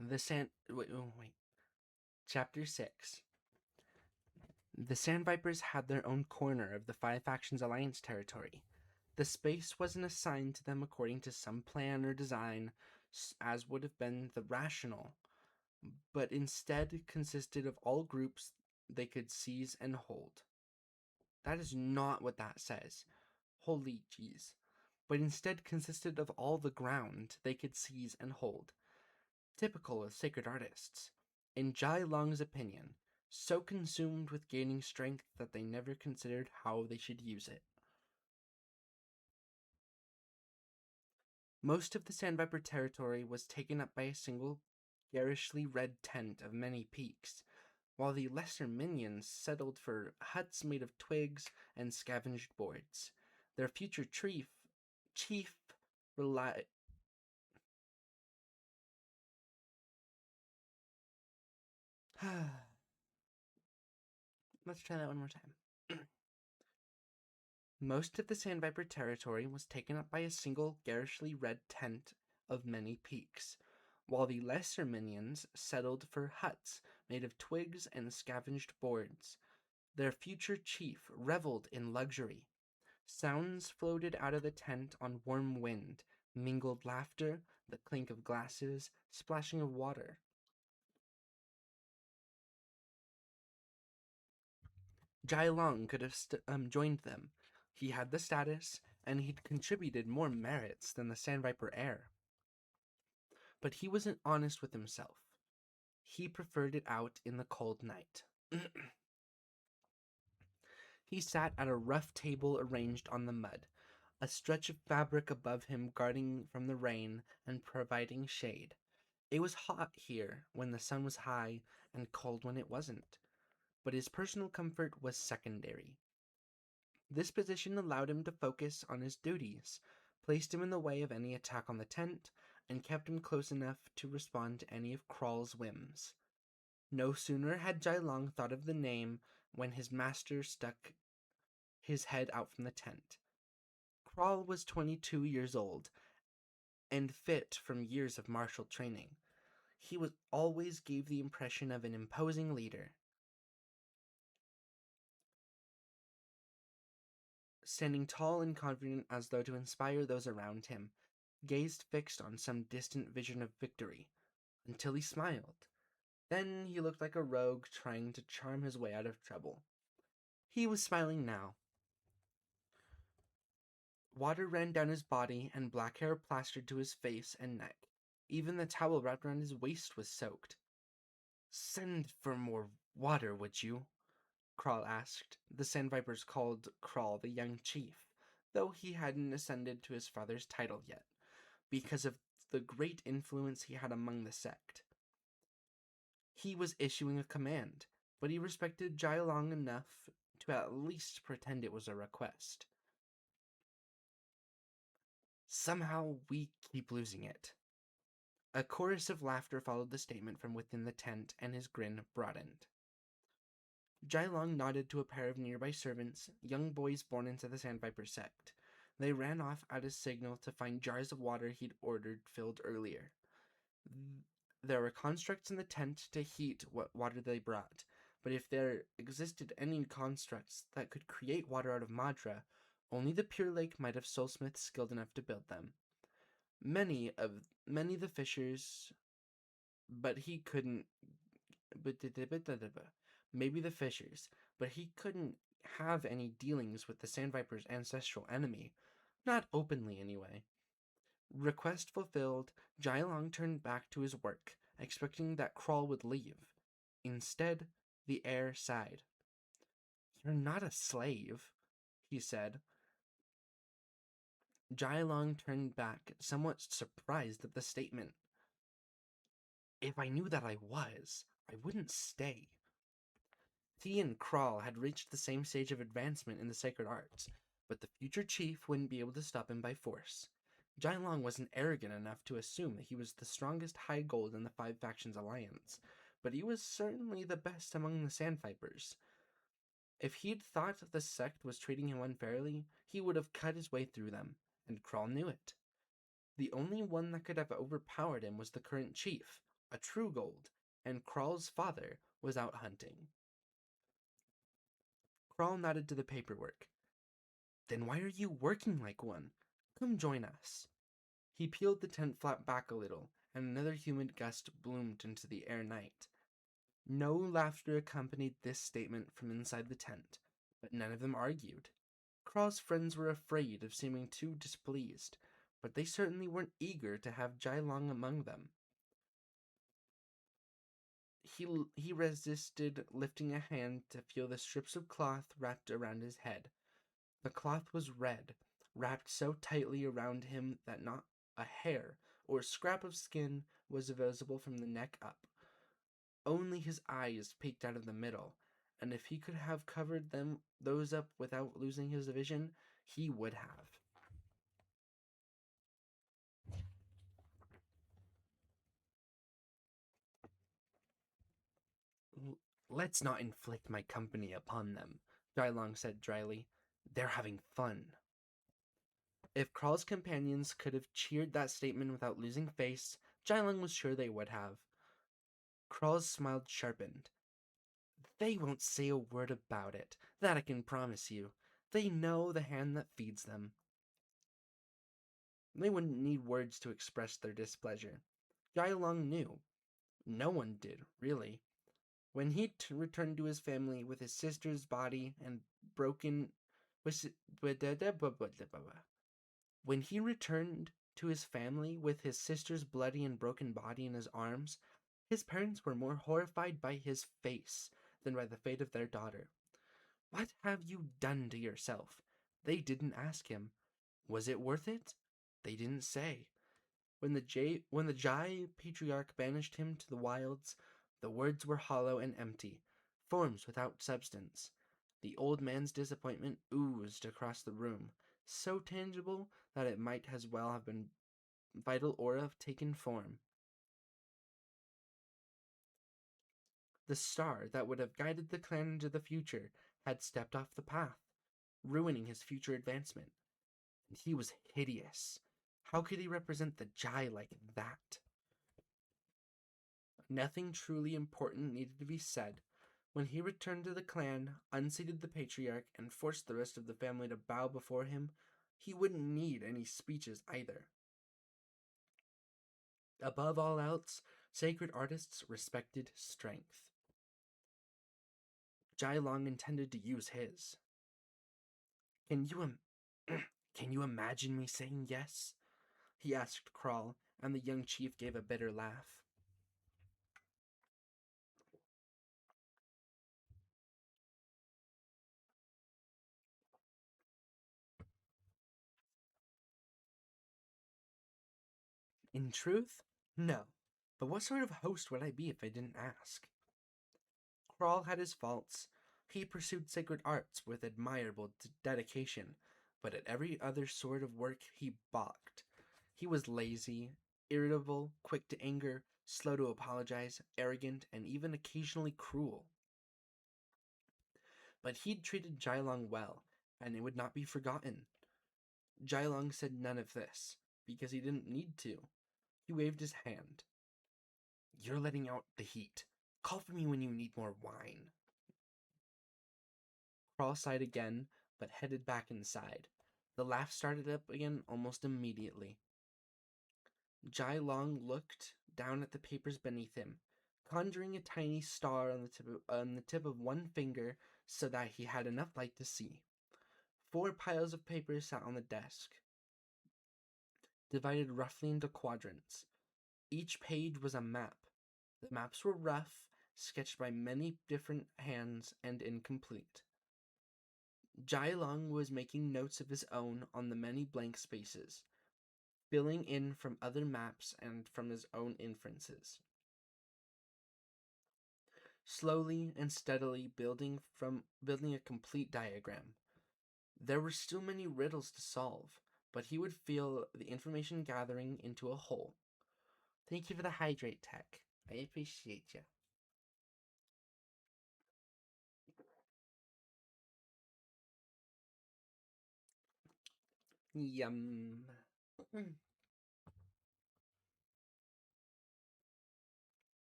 The sand. Wait, oh, wait. Chapter 6. The Sand Vipers had their own corner of the Five Factions Alliance territory. The space wasn't assigned to them according to some plan or design, as would have been the rational, but instead consisted of all groups they could seize and hold. That is not what that says. Holy jeez. But instead consisted of all the ground they could seize and hold. Typical of sacred artists. In Jai Long's opinion, so consumed with gaining strength that they never considered how they should use it. Most of the Sandviper territory was taken up by a single garishly red tent of many peaks, while the lesser minions settled for huts made of twigs and scavenged boards. Their future chief relied. Let's try that one more time. Most of the Sandviper territory was taken up by a single garishly red tent of many peaks, while the lesser minions settled for huts made of twigs and scavenged boards. Their future chief reveled in luxury. Sounds floated out of the tent on warm wind, mingled laughter, the clink of glasses, splashing of water. Jai Long could have joined them. He had the status, and he'd contributed more merits than the Sandviper heir. But he wasn't honest with himself. He preferred it out in the cold night. He sat at a rough table arranged on the mud, a stretch of fabric above him guarding from the rain and providing shade. It was hot here when the sun was high and cold when it wasn't, but his personal comfort was secondary. This position allowed him to focus on his duties, placed him in the way of any attack on the tent, and kept him close enough to respond to any of Crawl's whims. No sooner had Jai Long thought of the name when his master stuck his head out from the tent. Crawl was 22 years old and fit from years of martial training. He was always gave the impression of an imposing leader, standing tall and confident as though to inspire those around him, gazed fixed on some distant vision of victory, until he smiled. Then he looked like a rogue trying to charm his way out of trouble. He was smiling now. Water ran down his body, and black hair plastered to his face and neck. Even the towel wrapped around his waist was soaked. "Send for more water, would you?" Crawl asked. The Sandvipers called Crawl the young chief, though he hadn't ascended to his father's title yet, because of the great influence he had among the sect. He was issuing a command, but he respected Jai Long enough to at least pretend it was a request. "Somehow we keep losing it." A chorus of laughter followed the statement from within the tent, and his grin broadened. Jai Long nodded to a pair of nearby servants, young boys born into the Sandviper sect. They ran off at his signal to find jars of water he'd ordered filled earlier. There were constructs in the tent to heat what water they brought, but if there existed any constructs that could create water out of Madra, only the Pure Lake might have Soulsmith skilled enough to build them. Many the fishers, but he couldn't. Maybe the fishers, but he couldn't have any dealings with the Sandviper's ancestral enemy, not openly anyway. Request fulfilled, Jai Long turned back to his work, expecting that Crawl would leave. Instead, the heir sighed. "You're not a slave," he said. Jai Long turned back, somewhat surprised at the statement. "If I knew that I was, I wouldn't stay." He and Crawl had reached the same stage of advancement in the sacred arts, but the future chief wouldn't be able to stop him by force. Jai Long wasn't arrogant enough to assume that he was the strongest high gold in the Five Factions Alliance, but he was certainly the best among the Sandvipers. If he'd thought the sect was treating him unfairly, he would have cut his way through them, and Crawl knew it. The only one that could have overpowered him was the current chief, a true gold, and Crawl's father was out hunting. Crawl nodded to the paperwork. "Then why are you working like one? Come join us." He peeled the tent flap back a little, and another humid gust bloomed into the air night. No laughter accompanied this statement from inside the tent, but none of them argued. Craw's friends were afraid of seeming too displeased, but they certainly weren't eager to have Jai Long among them. He resisted lifting a hand to feel the strips of cloth wrapped around his head. The cloth was red, wrapped so tightly around him that not a hair or scrap of skin was visible from the neck up. Only his eyes peeked out of the middle, and if he could have covered those up without losing his vision, he would have. Let's not inflict my company upon them, Drylong said dryly. They're having fun. If Krawl's companions could have cheered that statement without losing face, Drylong was sure they would have. Krawl's smile sharpened. They won't say a word about it, that I can promise you. They know the hand that feeds them. They wouldn't need words to express their displeasure. Drylong knew. No one did, really. When he returned to his family with his sister's body and broken... When he returned to his family with his sister's bloody and broken body in his arms, his parents were more horrified by his face than by the fate of their daughter. What have you done to yourself? They didn't ask him. Was it worth it? They didn't say. When the Jai patriarch banished him to the wilds, the words were hollow and empty, forms without substance. The old man's disappointment oozed across the room, so tangible that it might as well have been vital aura taken form. The star that would have guided the clan into the future had stepped off the path, ruining his future advancement. And he was hideous. How could he represent the Jai like that? Nothing truly important needed to be said. When he returned to the clan, unseated the patriarch, and forced the rest of the family to bow before him, he wouldn't need any speeches either. Above all else, sacred artists respected strength. Jai Long intended to use his. Can you can you imagine me saying yes? He asked Crawl, and the young chief gave a bitter laugh. In truth, no. But what sort of host would I be if I didn't ask? Crawl had his faults. He pursued sacred arts with admirable dedication, but at every other sort of work he balked. He was lazy, irritable, quick to anger, slow to apologize, arrogant, and even occasionally cruel. But he'd treated Jailong well, and it would not be forgotten. Jailong said none of this, because he didn't need to. He waved his hand. You're letting out the heat. Call for me when you need more wine. Crawl sighed again, but headed back inside. The laugh started up again almost immediately. Jai Long looked down at the papers beneath him, conjuring a tiny star on the tip of one finger so that he had enough light to see. 4 piles of papers sat on the desk, divided roughly into quadrants. Each page was a map. The maps were rough, sketched by many different hands, and incomplete. Jai Long was making notes of his own on the many blank spaces, filling in from other maps and from his own inferences. Slowly and steadily building a complete diagram. There were still many riddles to solve, but he would feel the information gathering into a whole. Thank you for the hydrate tech. I appreciate you. Yum.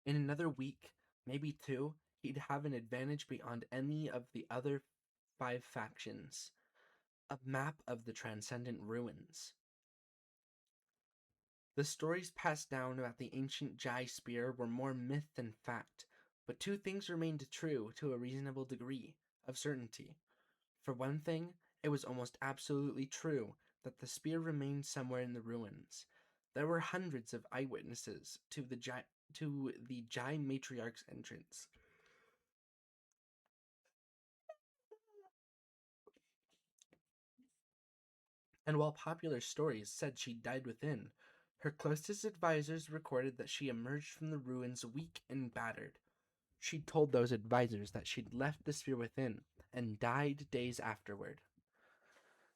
In another week, maybe 2, he'd have an advantage beyond any of the other 5 factions. A map of the transcendent ruins. The stories passed down about the ancient Jai spear were more myth than fact, but two things remained true to a reasonable degree of certainty. For one thing, it was almost absolutely true that the spear remained somewhere in the ruins. There were hundreds of eyewitnesses to the Jai matriarch's entrance. And while popular stories said she died within, her closest advisors recorded that she emerged from the ruins weak and battered. She told those advisors that she'd left the sphere within and died days afterward.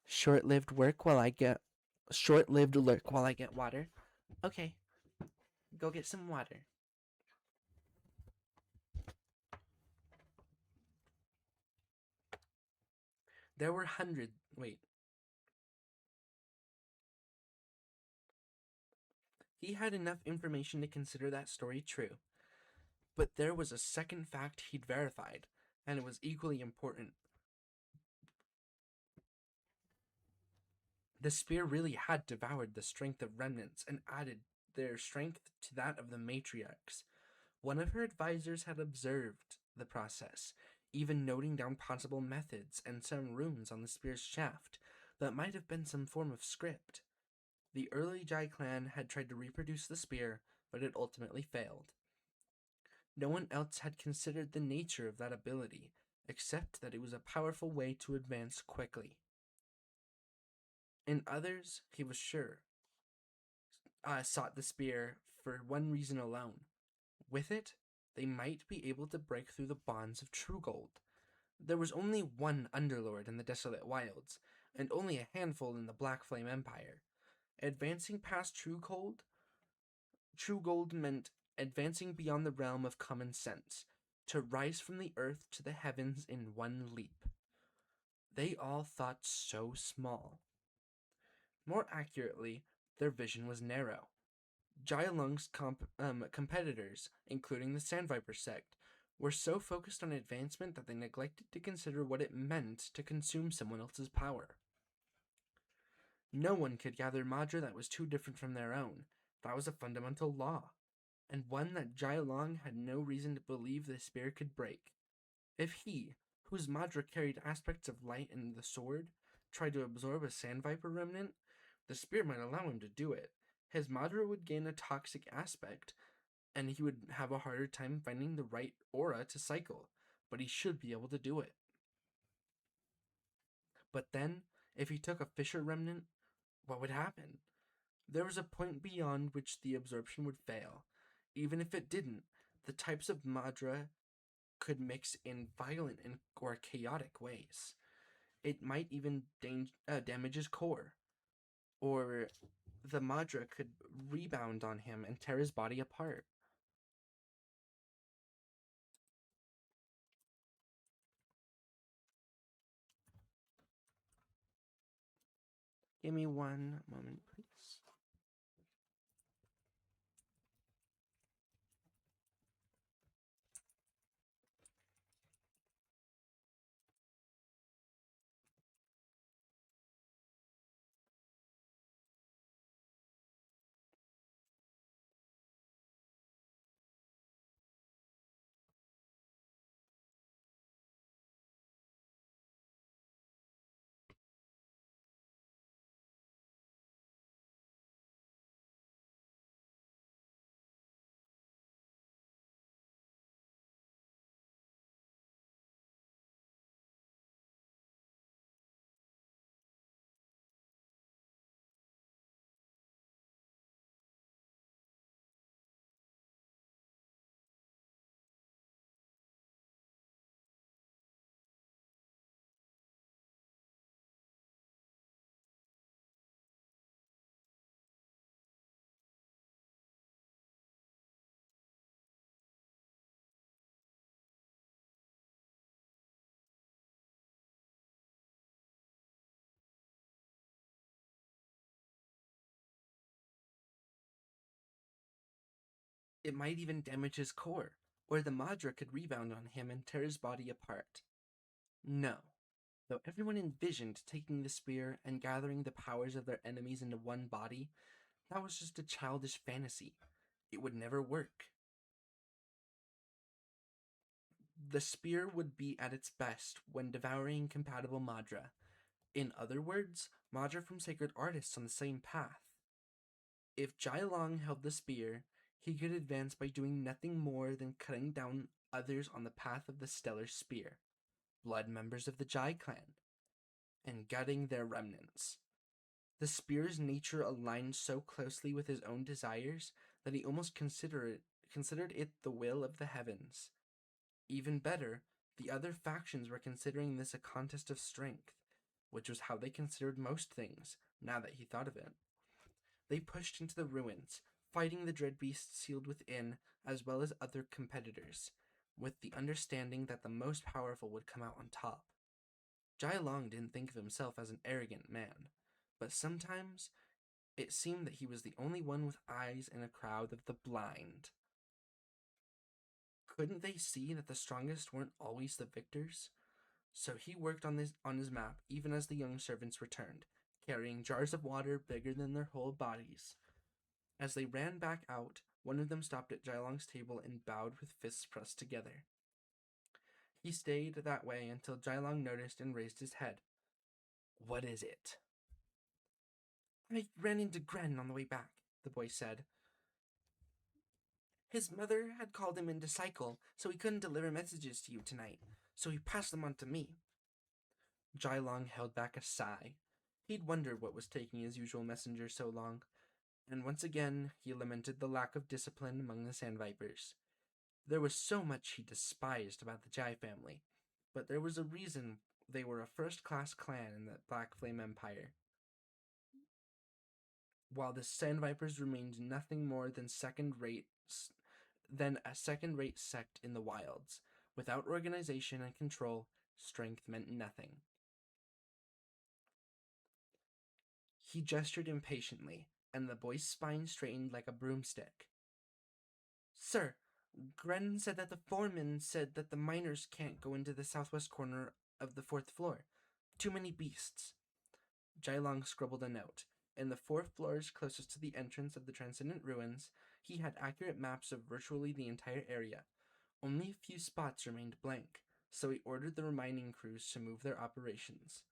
Short-lived work while I get Short-lived lurk while I get water. Okay, go get some water. There were hundreds. Wait. He had enough information to consider that story true. But there was a second fact he'd verified, and it was equally important. The spear really had devoured the strength of remnants and added their strength to that of the matriarchs. One of her advisors had observed the process, even noting down possible methods and some runes on the spear's shaft that might have been some form of script. The early Jai clan had tried to reproduce the spear, but it ultimately failed. No one else had considered the nature of that ability, except that it was a powerful way to advance quickly. In others, he was sure, sought the spear for one reason alone. With it, they might be able to break through the bonds of true gold. There was only one Underlord in the Desolate Wilds, and only a handful in the Black Flame Empire. Advancing past true gold meant advancing beyond the realm of common sense, to rise from the earth to the heavens in one leap. They all thought so small. More accurately, their vision was narrow. Jai Lung's competitors, including the Sandviper sect, were so focused on advancement that they neglected to consider what it meant to consume someone else's power. No one could gather Madra that was too different from their own. That was a fundamental law, and one that Jai Long had no reason to believe the spear could break. If he, whose Madra carried aspects of light and the sword, tried to absorb a Sandviper remnant, the spear might allow him to do it. His Madra would gain a toxic aspect, and he would have a harder time finding the right aura to cycle, but he should be able to do it. But then, if he took a Fisher remnant, what would happen? There was a point beyond which the absorption would fail. Even if it didn't, the types of Madra could mix in violent or chaotic ways. It might even damage his core, or the Madra could rebound on him and tear his body apart. Give me one moment, please. It might even damage his core, or the Madra could rebound on him and tear his body apart. No. Though everyone envisioned taking the spear and gathering the powers of their enemies into one body, that was just a childish fantasy. It would never work. The spear would be at its best when devouring compatible Madra. In other words, Madra from Sacred Artists on the same path. If Jai Long held the spear, he could advance by doing nothing more than cutting down others on the path of the Stellar Spear, blood members of the Jai clan, and gutting their remnants. The spear's nature aligned so closely with his own desires that he almost considered it the will of the heavens. Even better, the other factions were considering this a contest of strength, which was how they considered most things, now that he thought of it. They pushed into the ruins, fighting the dread beasts sealed within, as well as other competitors, with the understanding that the most powerful would come out on top. Jai Long didn't think of himself as an arrogant man, but sometimes it seemed that he was the only one with eyes in a crowd of the blind. Couldn't they see that the strongest weren't always the victors? So he worked on his map even as the young servants returned, carrying jars of water bigger than their whole bodies. As they ran back out, one of them stopped at Jailong's table and bowed with fists pressed together. He stayed that way until Jailong noticed and raised his head. "What is it?" "I ran into Gren on the way back," the boy said. "His mother had called him in to cycle, so he couldn't deliver messages to you tonight, so he passed them on to me." Jailong held back a sigh. He'd wondered what was taking his usual messenger so long, and once again he lamented the lack of discipline among the Sandvipers. There was so much he despised about the Jai family, but there was a reason they were a first-class clan in the Black Flame Empire. While the Sandvipers remained nothing more than a second-rate sect in the wilds. Without organization and control, strength meant nothing. He gestured impatiently, and the boy's spine straightened like a broomstick. "Sir, Gren said that the foreman said that the miners can't go into the southwest corner of the fourth floor. Too many beasts." Jailong scribbled a note. In the 4 floors closest to the entrance of the Transcendent Ruins, he had accurate maps of virtually the entire area. Only a few spots remained blank, so he ordered the remaining crews to move their operations.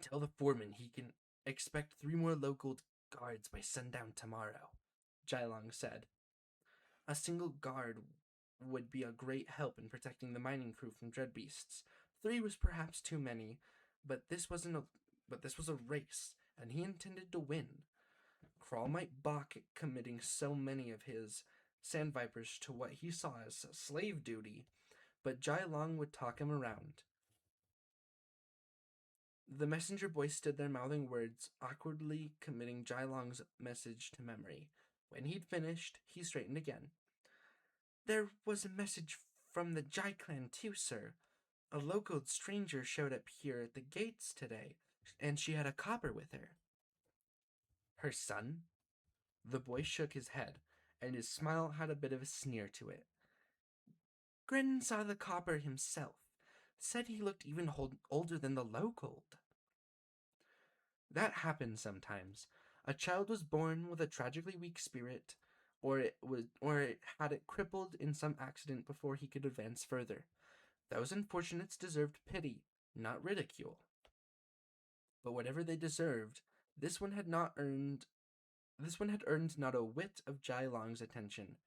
"Tell the foreman he can expect 3 more local guards by sundown tomorrow," Jailong said. A single guard would be a great help in protecting the mining crew from dread beasts. 3 was perhaps too many, but this was a race, and he intended to win. Crawl might balk at committing so many of his Sandvipers to what he saw as slave duty, but Jai Long would talk him around. The messenger boy stood there mouthing words, awkwardly committing Jai Long's message to memory. When he'd finished, he straightened again. "There was a message from the Jai clan too, sir. A local stranger showed up here at the gates today, and she had a copper with her." "Her son?" The boy shook his head, and his smile had a bit of a sneer to it. "Gren saw the copper himself. Said he looked even older than the local." That happened sometimes. A child was born with a tragically weak spirit, or it had it crippled in some accident before he could advance further. Those unfortunates deserved pity, not ridicule. But whatever they deserved, this one had earned not a whit of Jai Long's attention.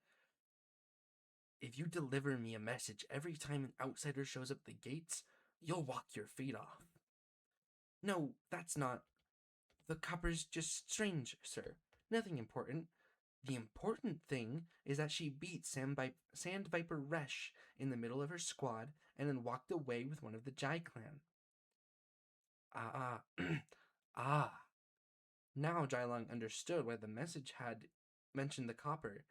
"If you deliver me a message every time an outsider shows up the gates, you'll walk your feet off." "No, that's not. The copper's just strange, sir. Nothing important. The important thing is that she beat Sandviper Resh in the middle of her squad and then walked away with one of the Jai clan." Ah, ah. Now Jailong understood why the message had mentioned the copper.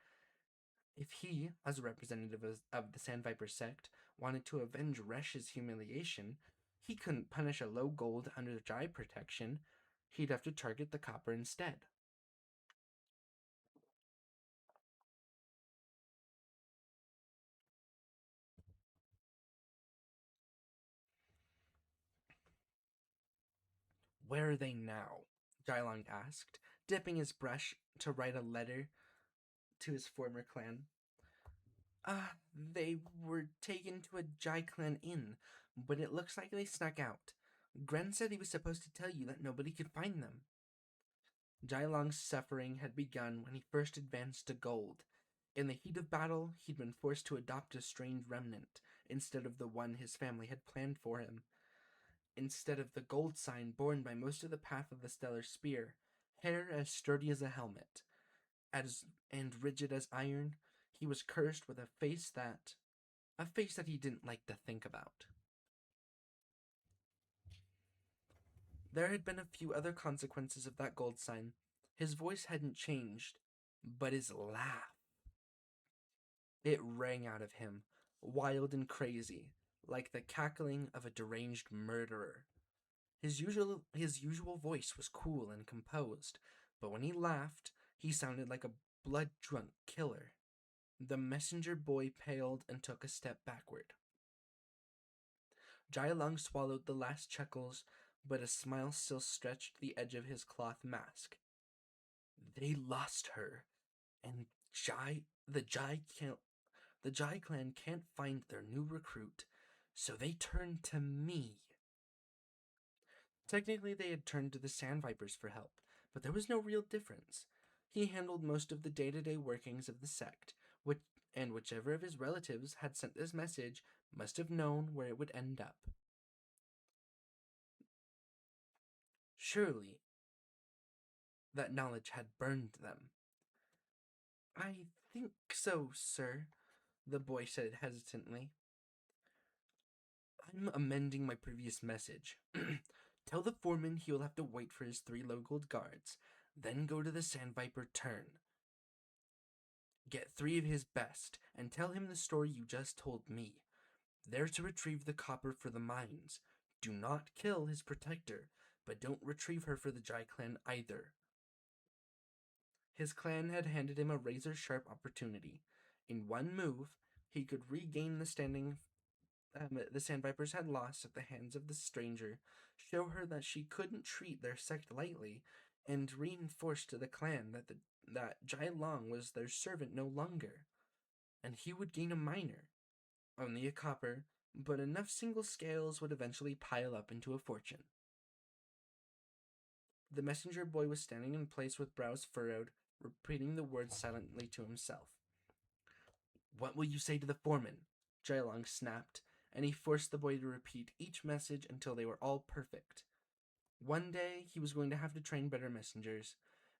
If he, as a representative of the Sandviper sect, wanted to avenge Resh's humiliation, he couldn't punish a low gold under Jai protection. He'd have to target the copper instead. Where are they now? Jailong asked, dipping his brush to write a letter to his former clan. They were taken to a Jai clan inn, but it looks like they snuck out. Gren said he was supposed to tell you that nobody could find them. Jailong's suffering had begun when he first advanced to gold. In the heat of battle, he'd been forced to adopt a strange remnant instead of the one his family had planned for him. Instead of the gold sign borne by most of the path of the stellar spear, hair as sturdy as a helmet, as and rigid as iron, he was cursed with a face that he didn't like to think about. There had been a few other consequences of that gold sign. His voice hadn't changed, but his laugh. It rang out of him, wild and crazy, like the cackling of a deranged murderer. His usual voice was cool and composed, but when he laughed, he sounded like a blood-drunk killer. The messenger boy paled and took a step backward. Jai Lung swallowed the last chuckles, but a smile still stretched the edge of his cloth mask. They lost her, and the Jai clan can't find their new recruit, so they turned to me. Technically, they had turned to the Sand Vipers for help, but there was no real difference. He handled most of the day-to-day workings of the sect, and whichever of his relatives had sent this message must have known where it would end up. Surely, that knowledge had burned them. I think so, sir, the boy said hesitantly. I'm amending my previous message. Tell the foreman he will have to wait for his 3 local guards, then go to the Sand Viper turn. Get 3 of his best, and tell him the story you just told me. They're to retrieve the copper for the mines. Do not kill his protector, but don't retrieve her for the Jai clan either. His clan had handed him a razor-sharp opportunity. In one move, he could regain the standing the Sandvipers had lost at the hands of the stranger, show her that she couldn't treat their sect lightly, and reinforce to the clan that Jai Long was their servant no longer. And he would gain a minor, only a copper, but enough single scales would eventually pile up into a fortune. The messenger boy was standing in place with brows furrowed, repeating the words silently to himself. What will you say to the foreman? Jailong snapped, and he forced the boy to repeat each message until they were all perfect. One day, he was going to have to train better messengers.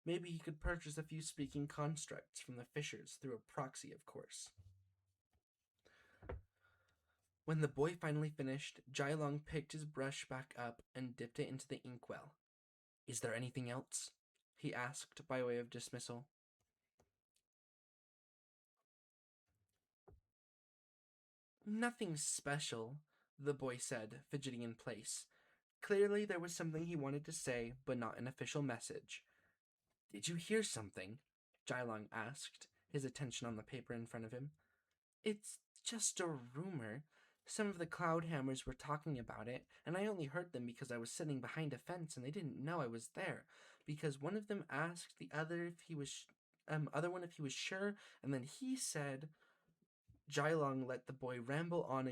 Maybe he could purchase a few speaking constructs from the fishers through a proxy, of course. When the boy finally finished, Jailong picked his brush back up and dipped it into the inkwell. Is there anything else? He asked by way of dismissal. Nothing special, the boy said, fidgeting in place. Clearly there was something he wanted to say, but not an official message. Did you hear something? Jailong asked, his attention on the paper in front of him. It's just a rumor. Some of the Cloudhammers were talking about it, and I only heard them because I was sitting behind a fence and they didn't know I was there. Because one of them asked the other if he was, other one if he was sure, and then he said. Jailong let the boy ramble on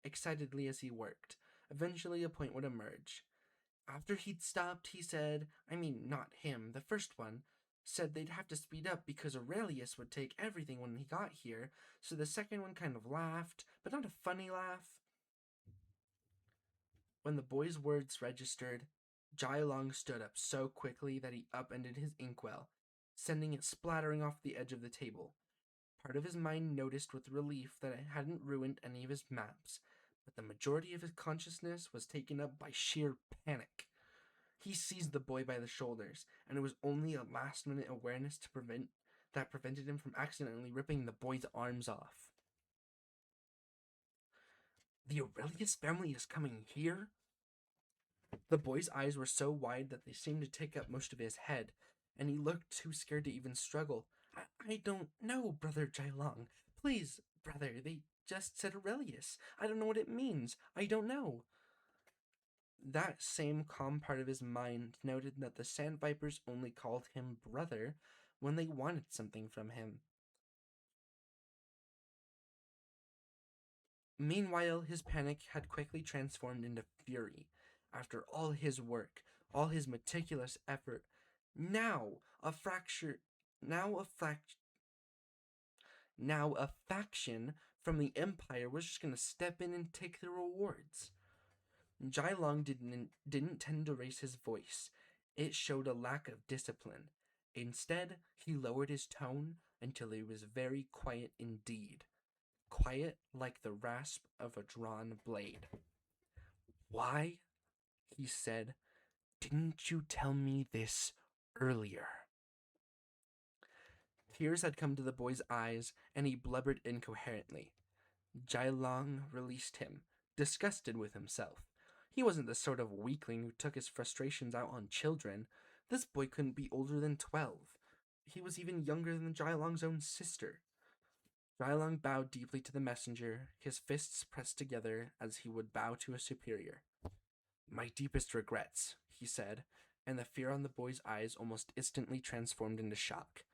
excitedly as he worked. Eventually, a point would emerge. After he'd stopped, he said, not him, the first one, said they'd have to speed up because Aurelius would take everything when he got here, so the second one kind of laughed, but not a funny laugh. When the boy's words registered, Jailong stood up so quickly that he upended his inkwell, sending it splattering off the edge of the table. Part of his mind noticed with relief that it hadn't ruined any of his maps, but the majority of his consciousness was taken up by sheer panic. He seized the boy by the shoulders, and it was only a last-minute awareness that prevented him from accidentally ripping the boy's arms off. The Aurelius family is coming here? The boy's eyes were so wide that they seemed to take up most of his head, and he looked too scared to even struggle. I don't know, Brother Jailong. Please, brother, they just said Aurelius. I don't know what it means. I don't know. That same calm part of his mind noted that the Sandvipers only called him brother when they wanted something from him. Meanwhile, his panic had quickly transformed into fury. After all his work, all his meticulous effort, now a fracture, now a frac, now a faction from the Empire was just going to step in and take the rewards. Jai Long didn't tend to raise his voice. It showed a lack of discipline. Instead, he lowered his tone until he was very quiet indeed. Quiet like the rasp of a drawn blade. Why, he said, didn't you tell me this earlier? Tears had come to the boy's eyes, and he blubbered incoherently. Jai Long released him, disgusted with himself. He wasn't the sort of weakling who took his frustrations out on children. This boy couldn't be older than 12. He was even younger than Jai Long's own sister. Jai Long bowed deeply to the messenger, his fists pressed together as he would bow to a superior. My deepest regrets, he said, and the fear on the boy's eyes almost instantly transformed into shock.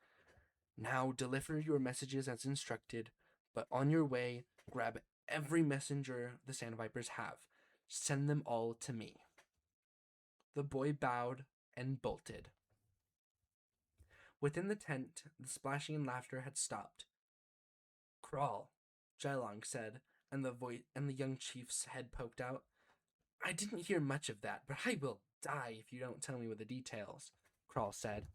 Now deliver your messages as instructed, but on your way, grab every messenger the Sandvipers have. Send them all to me. The boy bowed and bolted. Within the tent, the splashing and laughter had stopped. Crawl, Jai Long said, and the young chief's head poked out. I didn't hear much of that, but I will die if you don't tell me with the details, Crawl said.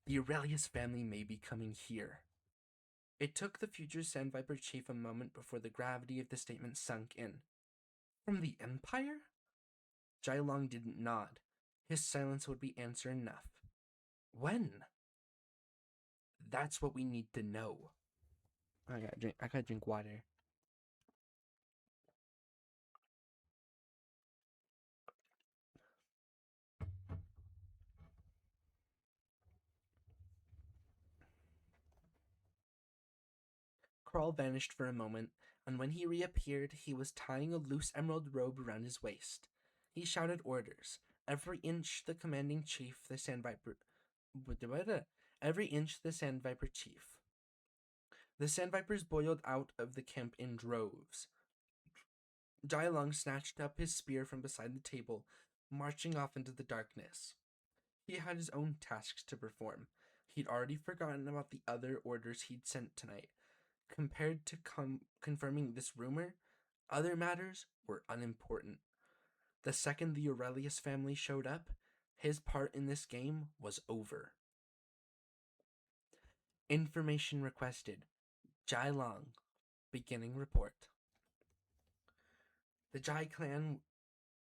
The Aurelius family may be coming here. It took the future Sandviper chief a moment before the gravity of the statement sunk in. From the Empire? Jai Long didn't nod. His silence would be answer enough. When? That's what we need to know. I gotta drink water. Crawl vanished for a moment, and when he reappeared, he was tying a loose emerald robe around his waist. He shouted orders. Every inch the commanding chief, the Sandviper... Every inch the Sandviper chief. The Sandvipers boiled out of the camp in droves. Jai Long snatched up his spear from beside the table, marching off into the darkness. He had his own tasks to perform. He'd already forgotten about the other orders he'd sent tonight. Compared to confirming this rumor, other matters were unimportant. The second the Aurelius family showed up, his part in this game was over. Information requested. Jai Long. Beginning report. The Jai clan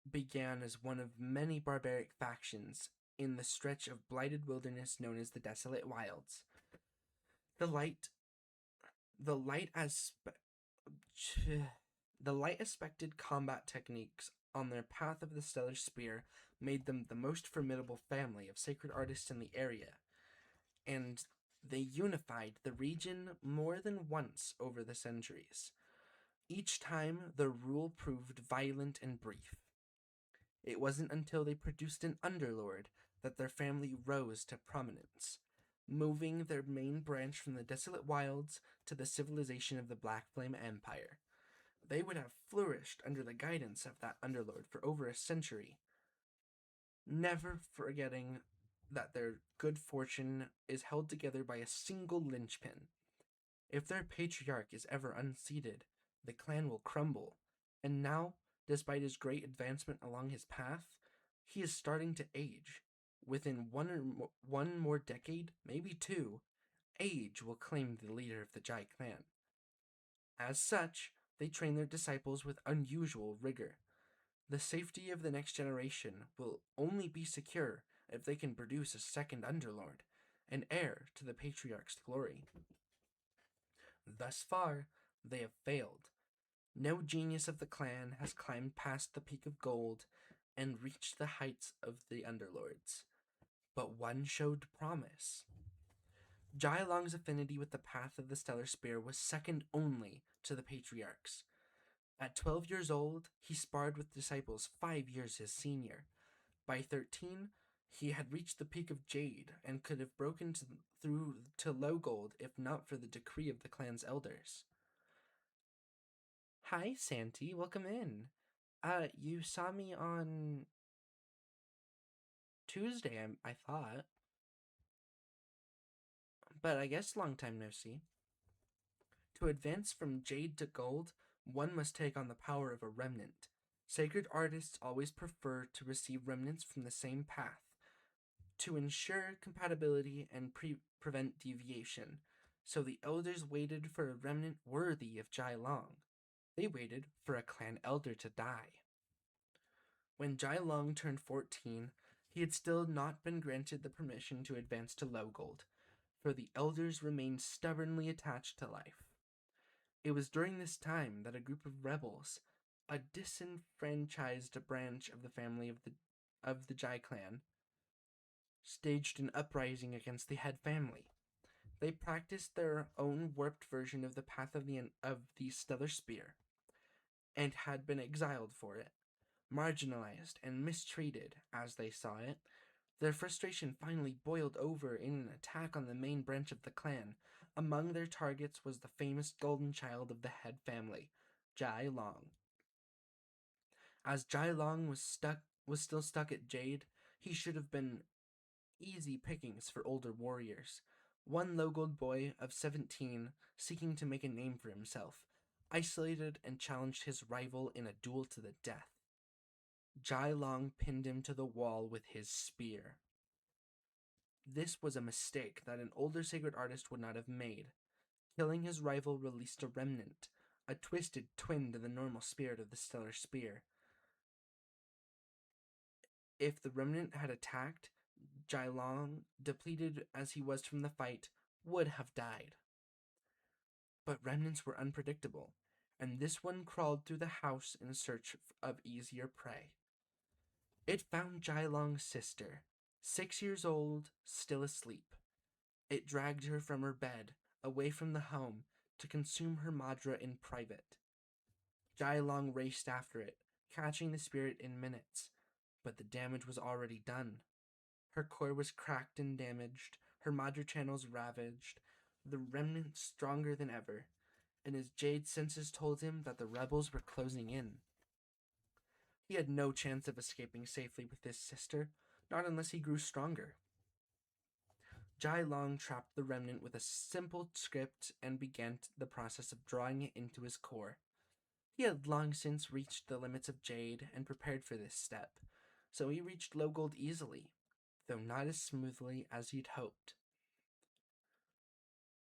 began as one of many barbaric factions in the stretch of blighted wilderness known as the Desolate Wilds. The light aspected combat techniques on their path of the Stellar Spear made them the most formidable family of sacred artists in the area, and they unified the region more than once over the centuries. Each time, the rule proved violent and brief. It wasn't until they produced an underlord that their family rose to prominence, moving their main branch from the Desolate Wilds to the civilization of the Black Flame Empire. They would have flourished under the guidance of that underlord for over a century, never forgetting that their good fortune is held together by a single linchpin. If their patriarch is ever unseated, the clan will crumble, and now, despite his great advancement along his path, he is starting to age. Within one more decade, maybe two, age will claim the leader of the Jai clan. As such, they train their disciples with unusual rigor. The safety of the next generation will only be secure if they can produce a second underlord, an heir to the patriarch's glory. Thus far, they have failed. No genius of the clan has climbed past the peak of gold and reached the heights of the underlords. But one showed promise. Jai Long's affinity with the path of the Stellar Spear was second only to the patriarch's. At 12 years old, he sparred with disciples 5 years his senior. By 13, he had reached the peak of Jade and could have broken through to Low Gold if not for the decree of the clan's elders. Hi, Santi. Welcome in. You saw me on Tuesday, I thought. But I guess long time no see. To advance from Jade to Gold, one must take on the power of a remnant. Sacred artists always prefer to receive remnants from the same path to ensure compatibility and prevent deviation. So the elders waited for a remnant worthy of Jai Long. They waited for a clan elder to die. When Jai Long turned 14, he had still not been granted the permission to advance to Low Gold, for the elders remained stubbornly attached to life. It was during this time that a group of rebels, a disenfranchised branch of the family of the Jai clan, staged an uprising against the head family. They practiced their own warped version of the path of the stellar spear, and had been exiled for it, marginalized and mistreated as they saw it. Their frustration finally boiled over in an attack on the main branch of the clan. Among their targets was the famous golden child of the head family, Jai Long. As Jai Long was still stuck at Jade, he should have been easy pickings for older warriors. One low-gold boy of 17, seeking to make a name for himself, isolated and challenged his rival in a duel to the death. Jai Long pinned him to the wall with his spear. This was a mistake that an older sacred artist would not have made. Killing his rival released a remnant, a twisted twin to the normal spirit of the stellar spear. If the remnant had attacked, Jai Long, depleted as he was from the fight, would have died. But remnants were unpredictable, and this one crawled through the house in search of easier prey. It found Jai Long's sister, 6 years old, still asleep. It dragged her from her bed, away from the home, to consume her madra in private. Jai Long raced after it, catching the spirit in minutes, but the damage was already done. Her core was cracked and damaged, her madra channels ravaged, the remnant stronger than ever, and his jade senses told him that the rebels were closing in. He had no chance of escaping safely with his sister, not unless he grew stronger. Jai Long trapped the remnant with a simple script and began the process of drawing it into his core. He had long since reached the limits of Jade and prepared for this step, so he reached Low Gold easily, though not as smoothly as he'd hoped.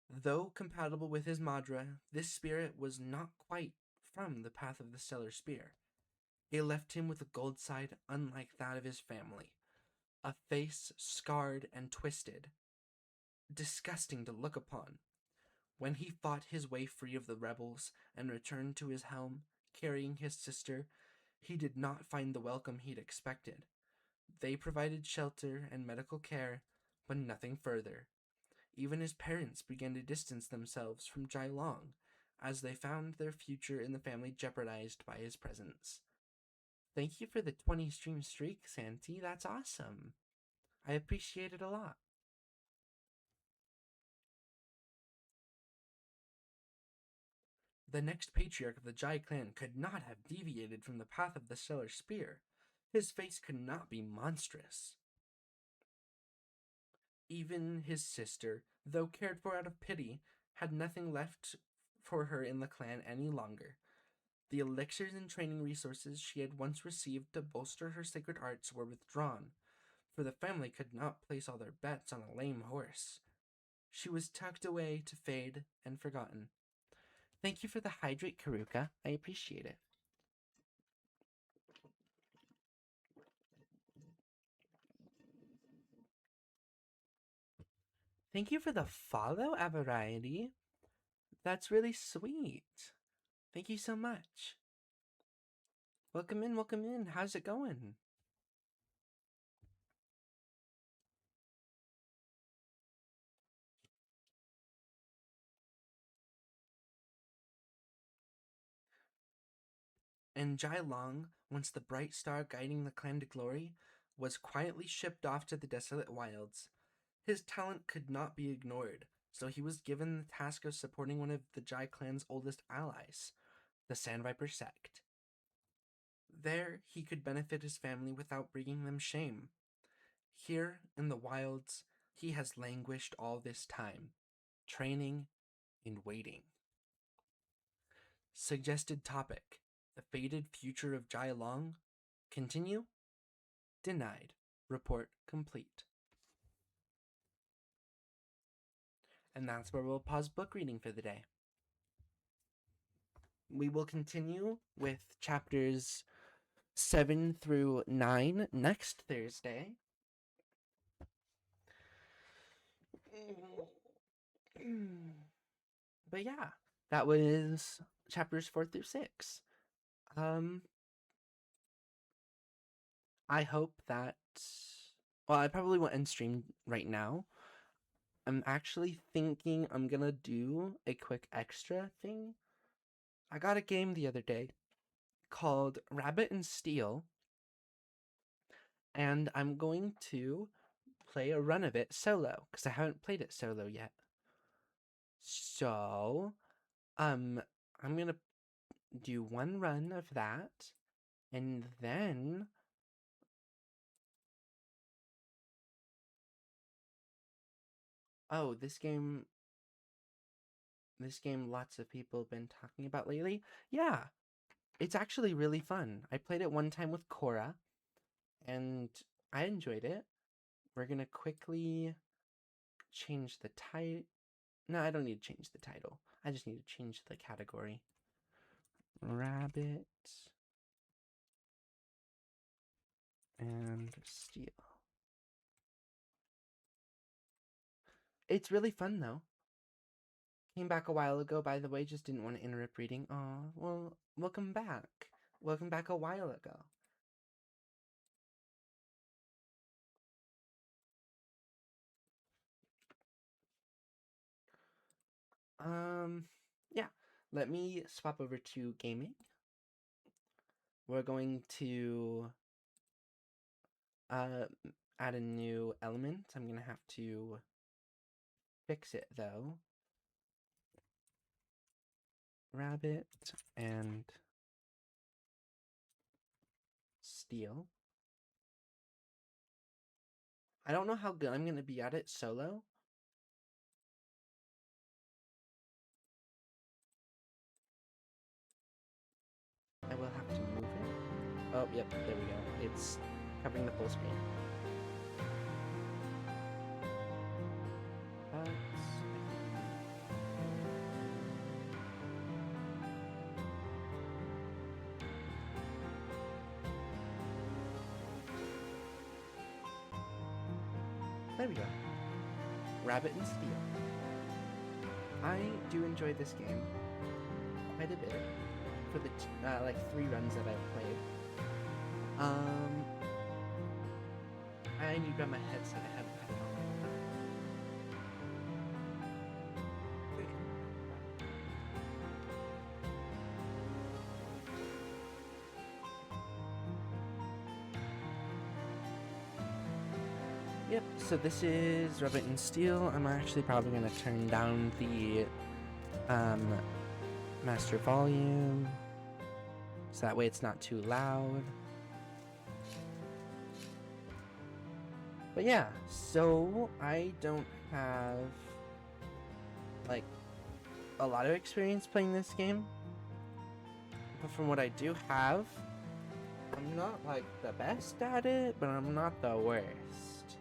Though compatible with his madra, this spirit was not quite from the path of the stellar spear. It left him with a gold side unlike that of his family, a face scarred and twisted, disgusting to look upon. When he fought his way free of the rebels and returned to his home, carrying his sister, he did not find the welcome he'd expected. They provided shelter and medical care, but nothing further. Even his parents began to distance themselves from Jai Long, as they found their future in the family jeopardized by his presence. Thank you for the 20 stream streak, Santi. That's awesome. I appreciate it a lot. The next patriarch of the Jai clan could not have deviated from the path of the stellar spear. His face could not be monstrous. Even his sister, though cared for out of pity, had nothing left for her in the clan any longer. The elixirs and training resources she had once received to bolster her sacred arts were withdrawn, for the family could not place all their bets on a lame horse. She was tucked away to fade and forgotten. Thank you for the hydrate, Karuka. I appreciate it. Thank you for the follow, Avariety. That's really sweet. Thank you so much. Welcome in, welcome in. How's it going? And Jai Long, once the bright star guiding the clan to glory, was quietly shipped off to the desolate wilds. His talent could not be ignored, so he was given the task of supporting one of the Jai clan's oldest allies, the Sandviper sect. There, he could benefit his family without bringing them shame. Here, in the wilds, he has languished all this time, training and waiting. Suggested topic: the fated future of Jai Long. Continue? Denied. Report complete. And that's where we'll pause book reading for the day. We will continue with chapters 7 through 9 next Thursday. But yeah, that was chapters 4 through 6. I hope that... Well, I probably won't end stream right now. I'm actually thinking I'm gonna do a quick extra thing. I got a game the other day called Rabbit and Steel, and I'm going to play a run of it solo, because I haven't played it solo yet. So, I'm gonna do one run of that, and then... Oh, this game lots of people have been talking about lately. Yeah, it's actually really fun. I played it one time with Cora, and I enjoyed it. We're gonna quickly change the title. No, I don't need to change the title. I just need to change the category. Rabbit and Steel. It's really fun, though. Came back a while ago, by the way, just didn't want to interrupt reading. Aw, well, welcome back. Welcome back a while ago. Yeah. Let me swap over to gaming. We're going to add a new element. I'm gonna have to fix it though. Rabbit and Steel. I don't know how good I'm gonna be at it solo. I will have to move it. Oh, yep, there we go. It's covering the full screen. There we go. Rabbit and Steel. I do enjoy this game quite a bit for the like 3 runs that I've played. I need to grab my headset. I haven't had it on. Yep, so this is Rabbit and Steel. I'm actually probably going to turn down the master volume, so that way it's not too loud. But yeah, so I don't have like a lot of experience playing this game, but from what I do have, I'm not like the best at it, but I'm not the worst.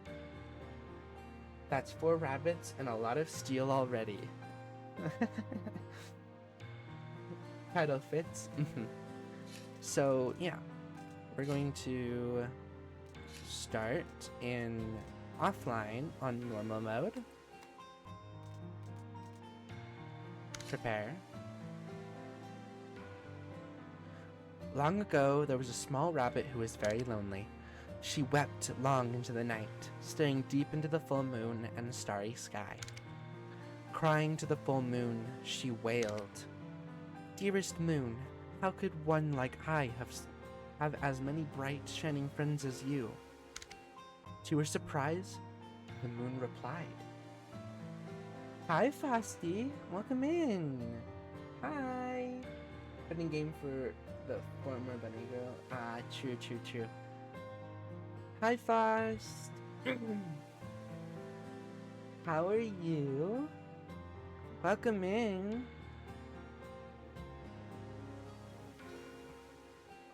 That's 4 rabbits and a lot of steel already. Title fits. So yeah, we're going to start in offline on normal mode. Prepare. Long ago, there was a small rabbit who was very lonely. She wept long into the night, staring deep into the full moon and the starry sky. Crying to the full moon, she wailed, "Dearest moon, How could one like I have as many bright, shining friends as you? To her surprise, the moon replied, "Hi, Frosty. Welcome in. Hi." Putting game for the former bunny girl. Ah, true, true, true. Hi, Frost. How are you? Welcome in.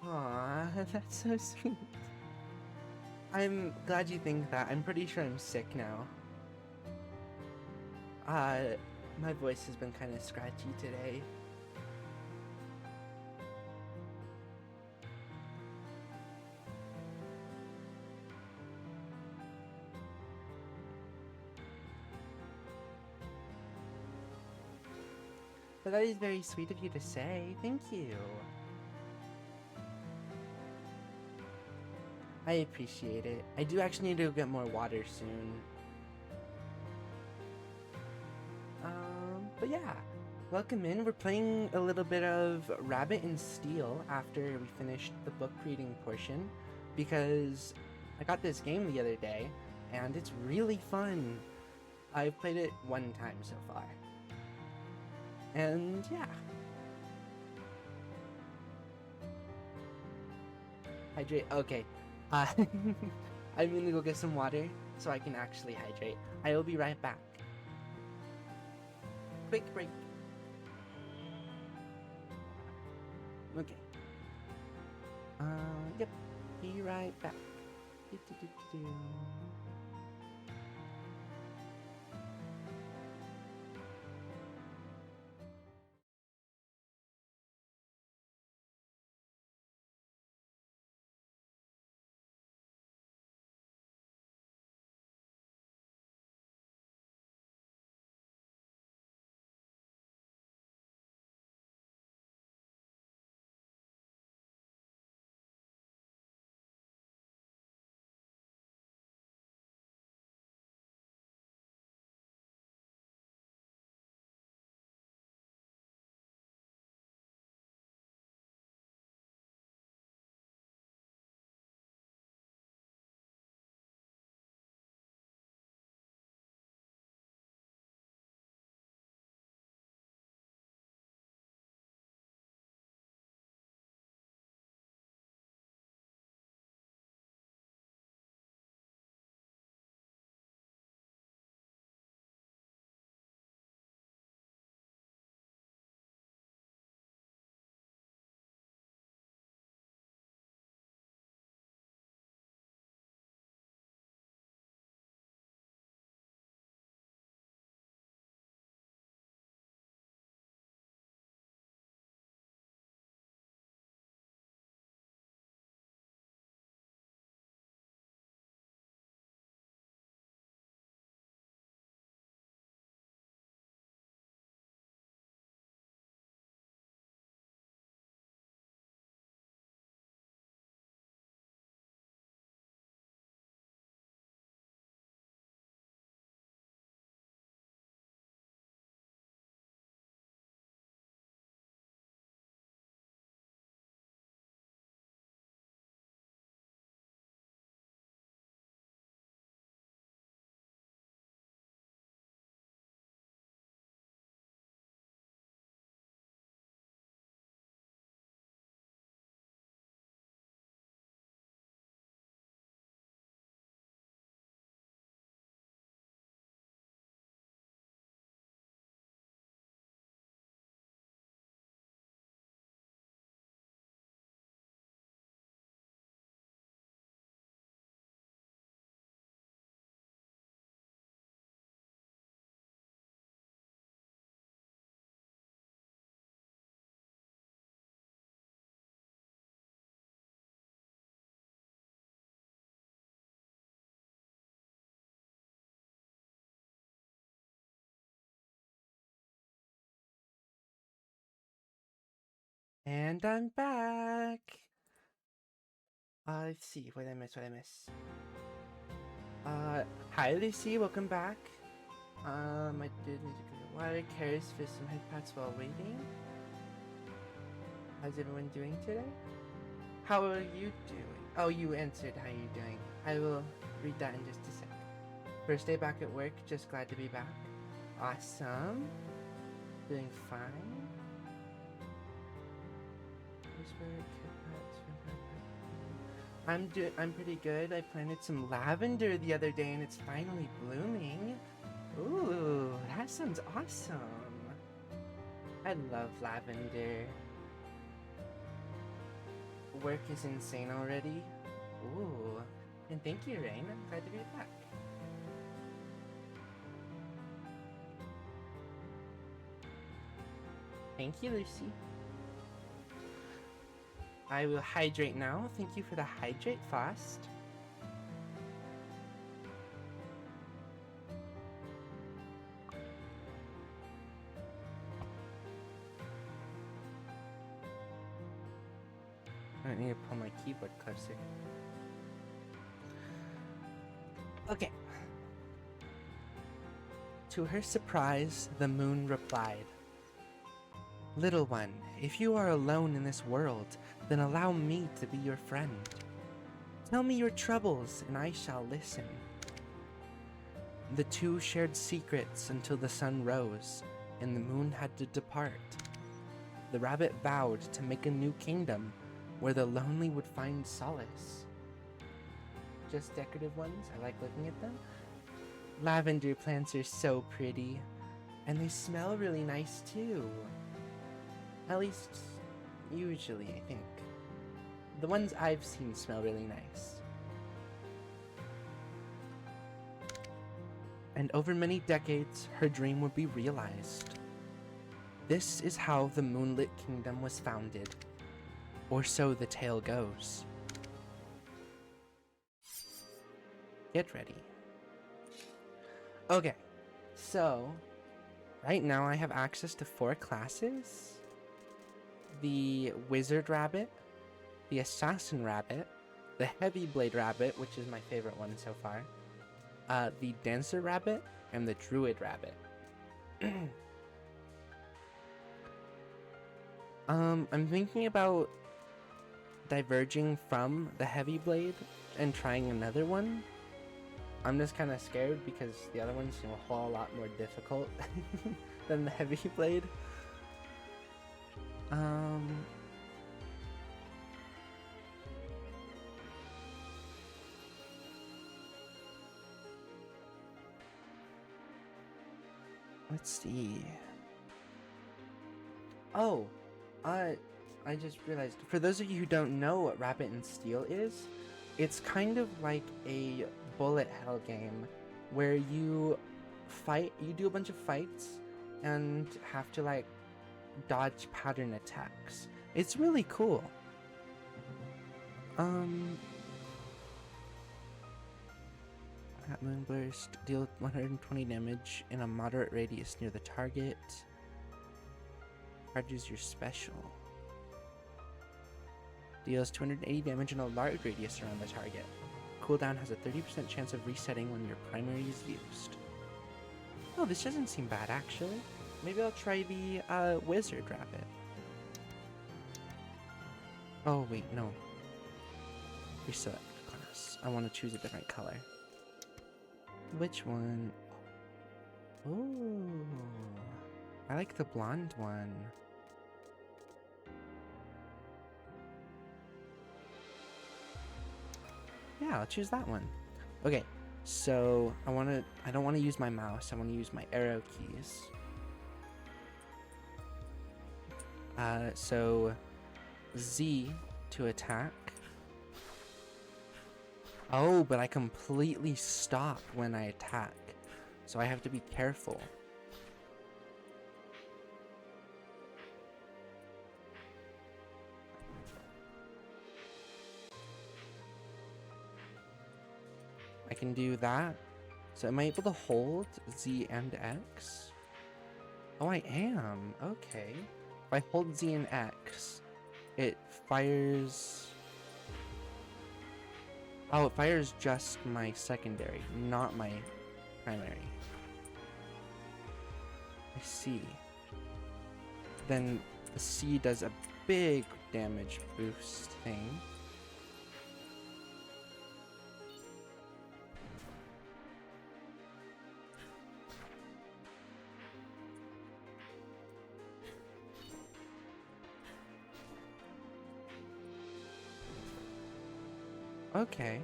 Aw, that's so sweet. I'm glad you think that. I'm pretty sure I'm sick now. My voice has been kind of scratchy today. But that is very sweet of you to say. Thank you. I appreciate it. I do actually need to go get more water soon. But yeah. Welcome in. We're playing a little bit of Rabbit and Steel after we finished the book reading portion, because I got this game the other day and it's really fun. I've played it one time so far. And yeah. Hydrate. Okay. I'm gonna go get some water so I can actually hydrate. I will be right back. Quick break. Okay. Yep. Be right back. Do-do-do-do-do. And I'm back. Let's see. What did I miss? What did I miss? Hi, Lucy. Welcome back. I did need to go to water. Carries for some head pats while waiting. How's everyone doing today? How are you doing? Oh, you answered how you're doing. I will read that in just a sec. First day back at work, just glad to be back. Awesome. Doing fine. I'm pretty good. I planted some lavender the other day and it's finally blooming. Ooh, that sounds awesome. I love lavender. Work is insane already. Ooh, and thank you, Rain. I'm glad to be back. Thank you, Lucy. I will hydrate now. Thank you for the hydrate fast. I need to pull my keyboard closer. Okay. To her surprise, the moon replied, "Little one, if you are alone in this world, then allow me to be your friend. Tell me your troubles, and I shall listen." The two shared secrets until the sun rose, and the moon had to depart. The rabbit vowed to make a new kingdom, where the lonely would find solace. Just decorative ones, I like looking at them. Lavender plants are so pretty, and they smell really nice too. At least, usually, I think. The ones I've seen smell really nice. And over many decades, her dream would be realized. This is how the Moonlit Kingdom was founded. Or so the tale goes. Get ready. Okay, so right now I have access to 4 classes. The Wizard Rabbit, the Assassin Rabbit, the Heavy Blade Rabbit, which is my favorite one so far, the Dancer Rabbit, and the Druid Rabbit. I'm thinking about diverging from the Heavy Blade and trying another one. I'm just kind of scared because the other ones seem a whole lot more difficult than the Heavy Blade. Let's see. Oh, I just realized, for those of you who don't know what Rabbit and Steel is, it's kind of like a bullet hell game where you do a bunch of fights and have to like dodge pattern attacks. It's really cool. At Moonburst, deal 120 damage in a moderate radius near the target. Charges your special. Deals 280 damage in a large radius around the target. Cooldown has a 30% chance of resetting when your primary is used. Oh, this doesn't seem bad actually. Maybe I'll try the Wizard Rabbit. Oh wait, no. Reselect class. I want to choose a different color. Which one? Oh, I like the blonde one. Yeah, I'll choose that one. Okay, so I don't want to use my mouse. I want to use my arrow keys. So Z to attack. Oh, but I completely stop when I attack, so I have to be careful. I can do that. So am I able to hold Z and X? Oh, I am. Okay. If I hold Z and X, it fires... Oh, it fires just my secondary, not my primary. I see. Then the C does a big damage boost thing. Okay.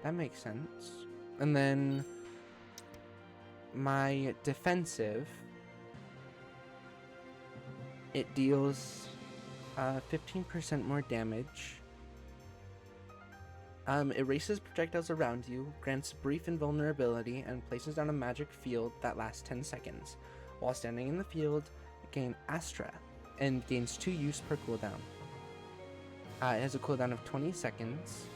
That makes sense. And then my defensive, it deals 15% more damage. Erases projectiles around you, grants brief invulnerability, and places down a magic field that lasts 10 seconds. While standing in the field, gain Astra, and gains 2 use per cooldown. It has a cooldown of 20 seconds,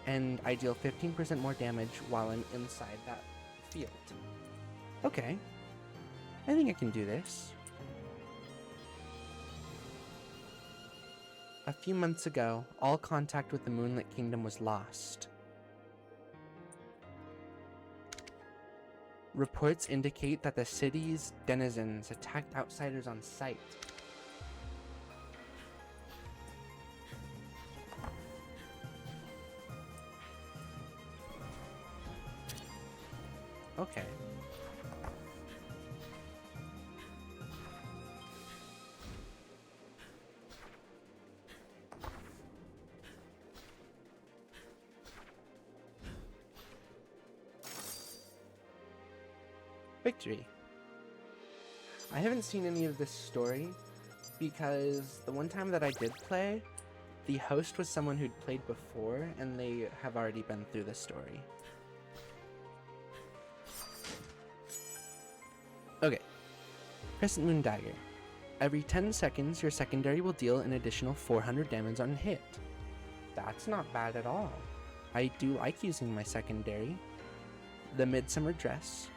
and I deal 15% more damage while I'm inside that field. Okay, I think I can do this. A few months ago, all contact with the Moonlit Kingdom was lost. Reports indicate that the city's denizens attacked outsiders on sight. Okay. Victory. I haven't seen any of this story because the one time that I did play, the host was someone who'd played before and they have already been through this story. Okay. Crescent Moon Dagger. Every 10 seconds, your secondary will deal an additional 400 damage on hit. That's not bad at all. I do like using my secondary. The Midsummer Dress.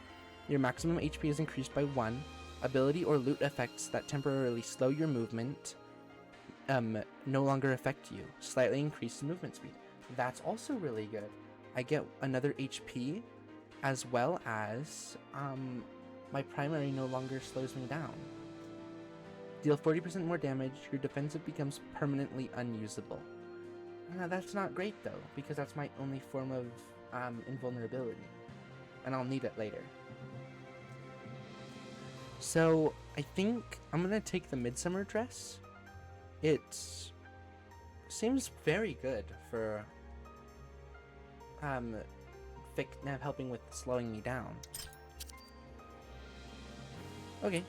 Your maximum HP is increased by 1. Ability or loot effects that temporarily slow your movement no longer affect you. Slightly increased movement speed. That's also really good. I get another HP as well as my primary no longer slows me down. Deal 40% more damage. Your defensive becomes permanently unusable. That's not great though, because that's my only form of invulnerability, and I'll need it later. So I think I'm gonna take the Midsummer Dress. It seems very good for helping with slowing me down. Okay.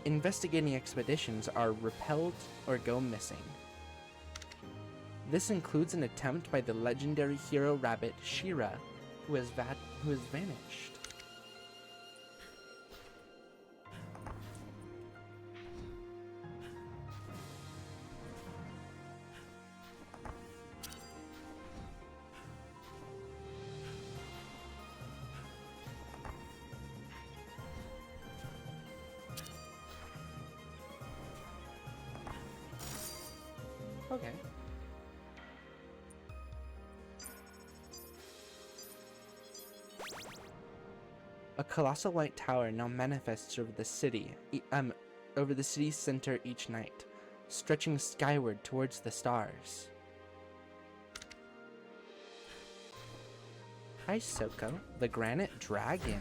Investigating expeditions are repelled or go missing. This includes an attempt by the legendary hero rabbit Shira, who has vanished. Okay. A colossal white tower now manifests over the city, over the city's center each night, stretching skyward towards the stars. Hi, Soko, the Granite Dragon.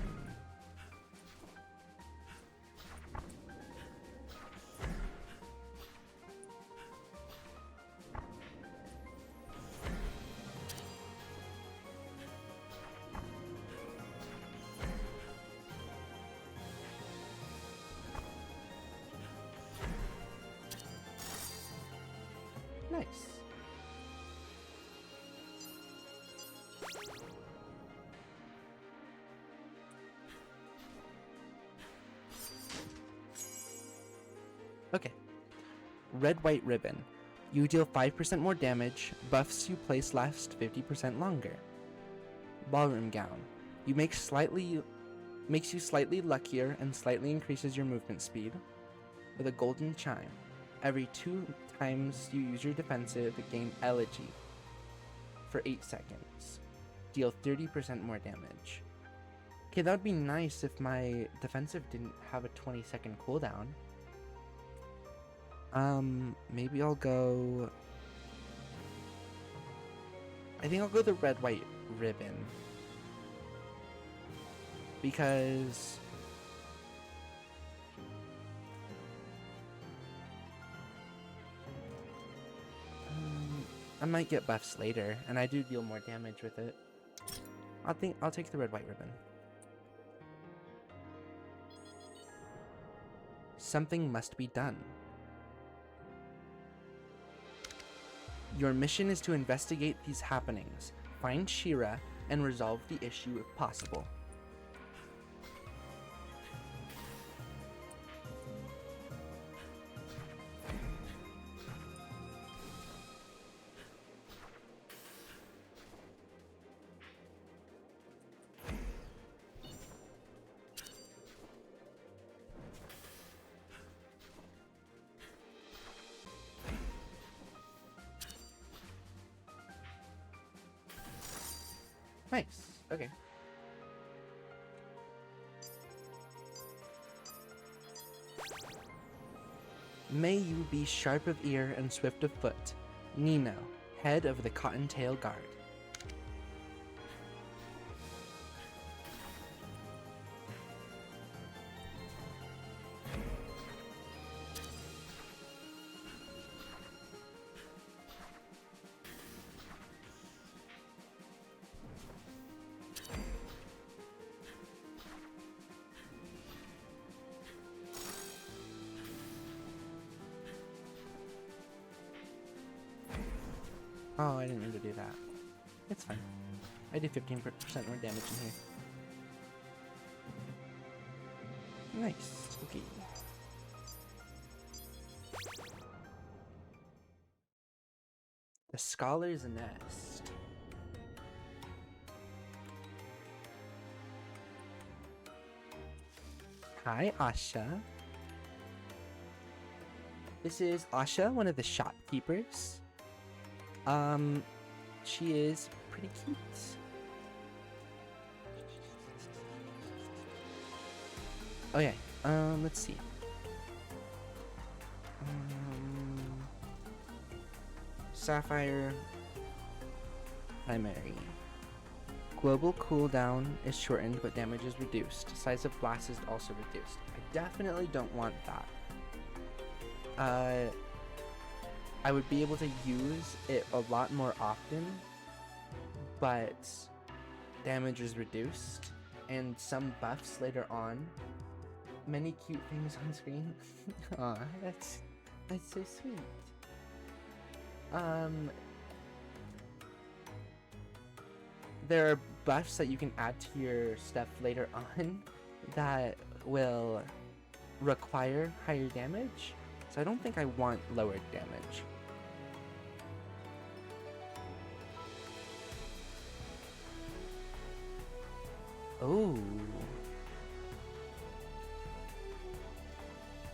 Nice. Okay. Red White Ribbon. You deal 5% more damage, buffs you place last 50% longer. Ballroom Gown. Makes you slightly luckier and slightly increases your movement speed. With a golden chime. Every 2 times you use your defensive, gain Elegy for 8 seconds. Deal 30% more damage. Okay, that would be nice if my defensive didn't have a 20-second cooldown. Maybe I'll go... I think I'll go the red-white ribbon. Because... I might get buffs later, and I do deal more damage with it. I'll take the red-white ribbon. Something must be done. Your mission is to investigate these happenings, find Shira, and resolve the issue if possible. Nice. Okay. May you be sharp of ear and swift of foot. Nino, head of the Cottontail Guard. Oh, I didn't mean to do that. It's fine. I did 15% more damage in here. Nice. Okay. The Scholar's Nest. Hi, Asha. This is Asha, one of the shopkeepers. She is pretty cute. Okay, let's see. Sapphire primary. Global cooldown is shortened, but damage is reduced. Size of blast is also reduced. I definitely don't want that. I would be able to use it a lot more often, but damage is reduced, and some buffs later on. Many cute things on screen. Aw, that's so sweet. There are buffs that you can add to your stuff later on that will require higher damage, so I don't think I want lowered damage. Oh.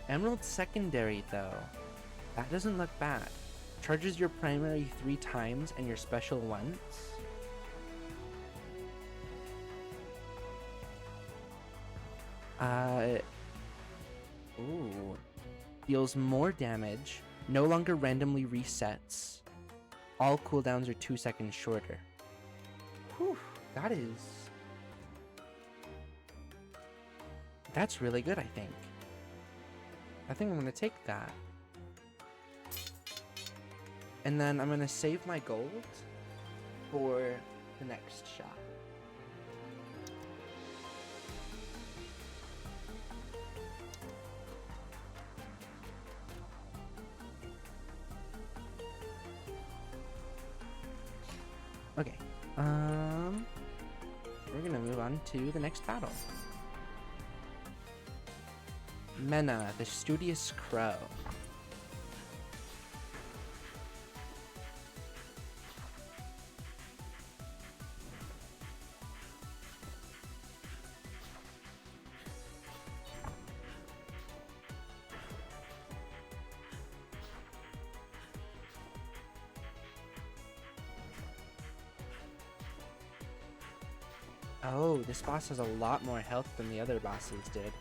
Emerald Secondary, though. That doesn't look bad. Charges your primary 3 times and your special once. Ooh. Deals more damage. No longer randomly resets. All cooldowns are 2 seconds shorter. Whew. That's really good, I think. I think I'm gonna take that. And then I'm gonna save my gold for the next shot. Okay, we're gonna move on to the next battle. Mena, the Studious Crow. Oh, this boss has a lot more health than the other bosses did.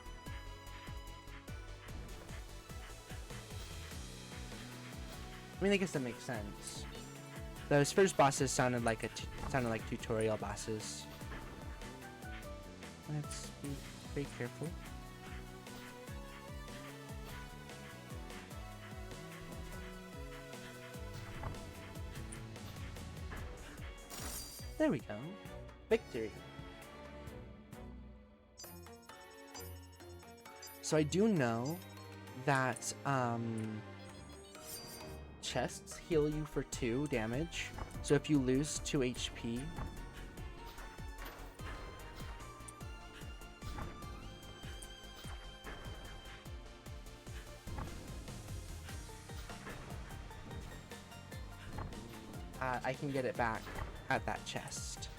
I mean, I guess that makes sense. Those first bosses sounded like tutorial bosses. Let's be very careful. There we go. Victory. So I do know that chests heal you for 2 damage. So if you lose 2 HP, I can get it back at that chest.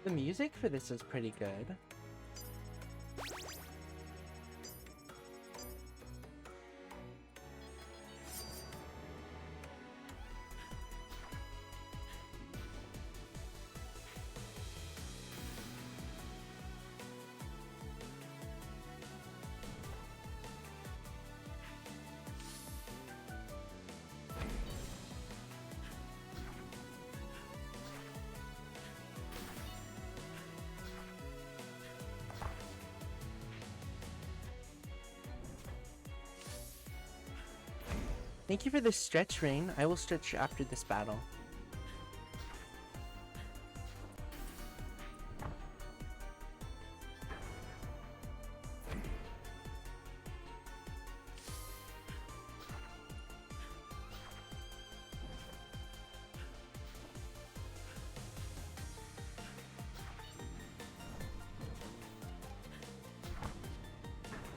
The music for this is pretty good. Thank you for this stretch, Rain. I will stretch after this battle.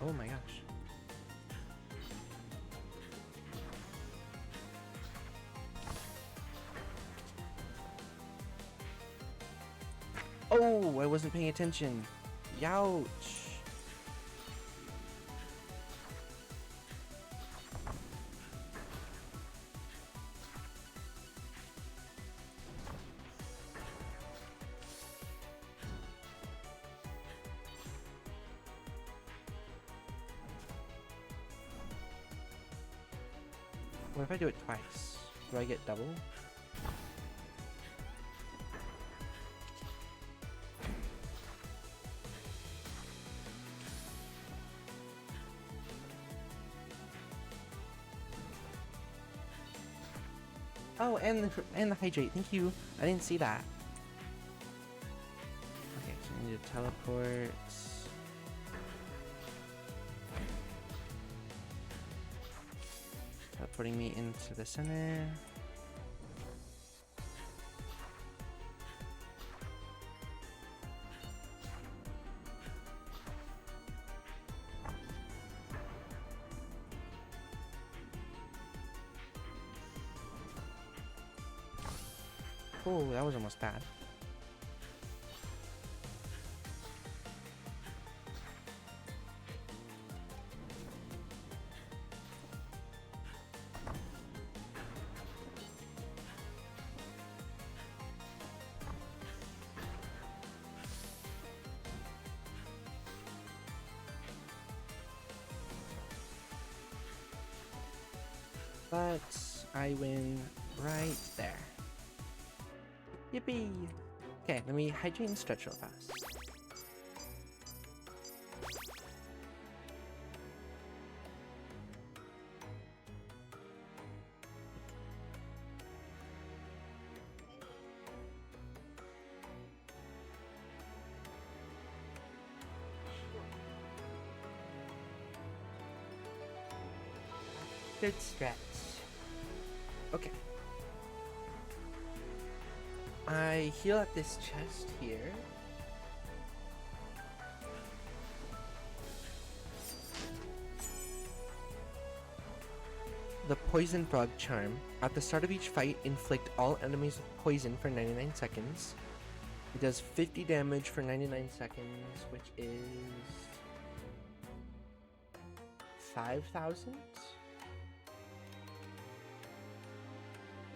Oh my gosh. Oh, I wasn't paying attention. Youch. What if I do it twice? Do I get double? Oh, and the hydrate. Thank you. I didn't see that. Okay, so I need to teleport. Teleporting me into the center. Oh, that was almost bad. But I win right there. Yippee! Okay, let me hydrate and stretch real fast. Good stretch. Okay. I heal at this chest here. the Poison Frog charm. At the start of each fight, inflict all enemies with poison for 99 seconds. It does 50 damage for 99 seconds, which is 5,000?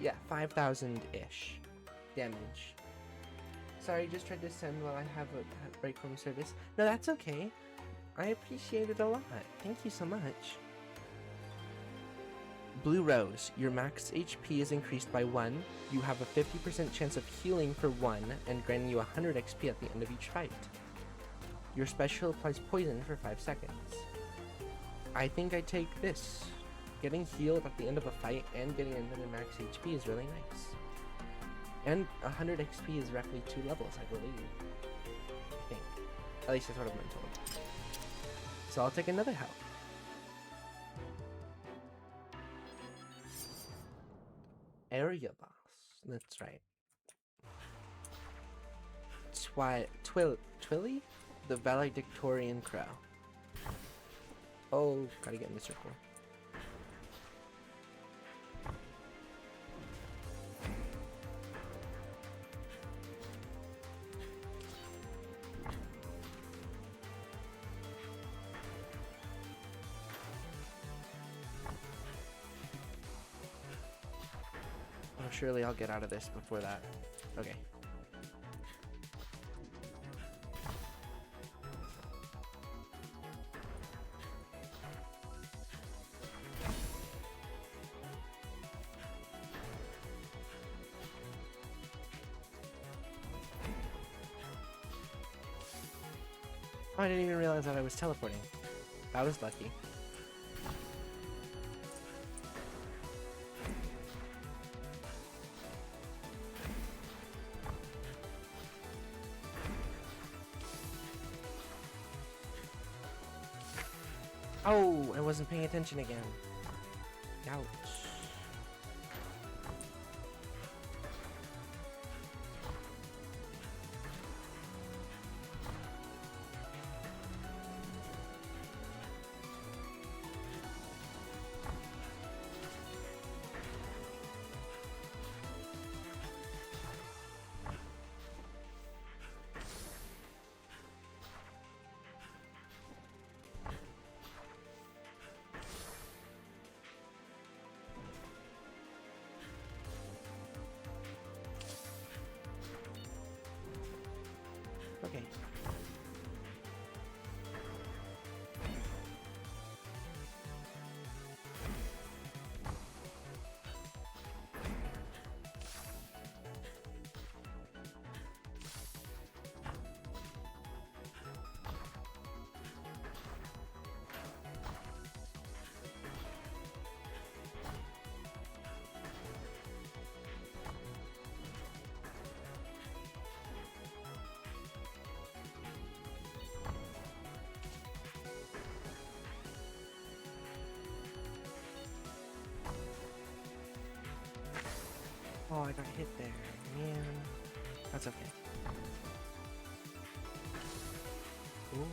Yeah, 5,000-ish damage. Sorry, just tried to send while I have a break from service. No, that's okay. I appreciate it a lot. Thank you so much. Blue Rose, your max HP is increased by 1. You have a 50% chance of healing for 1 and granting you 100 XP at the end of each fight. Your special applies poison for 5 seconds. I think I take this. Getting healed at the end of a fight and getting another max HP is really nice. And 100 XP is roughly 2 levels, I believe. I think. At least that's what I've been told. So I'll take another health. Area boss. That's right. Twilly? The valedictorian crow. Oh, gotta get in the circle. Oh, surely I'll get out of this before that. Okay. Oh, I didn't even realize that I was teleporting. That was lucky. Oh, I wasn't paying attention again. Ouch. Okay. Oh, I got hit there. Man. That's okay. Ooh.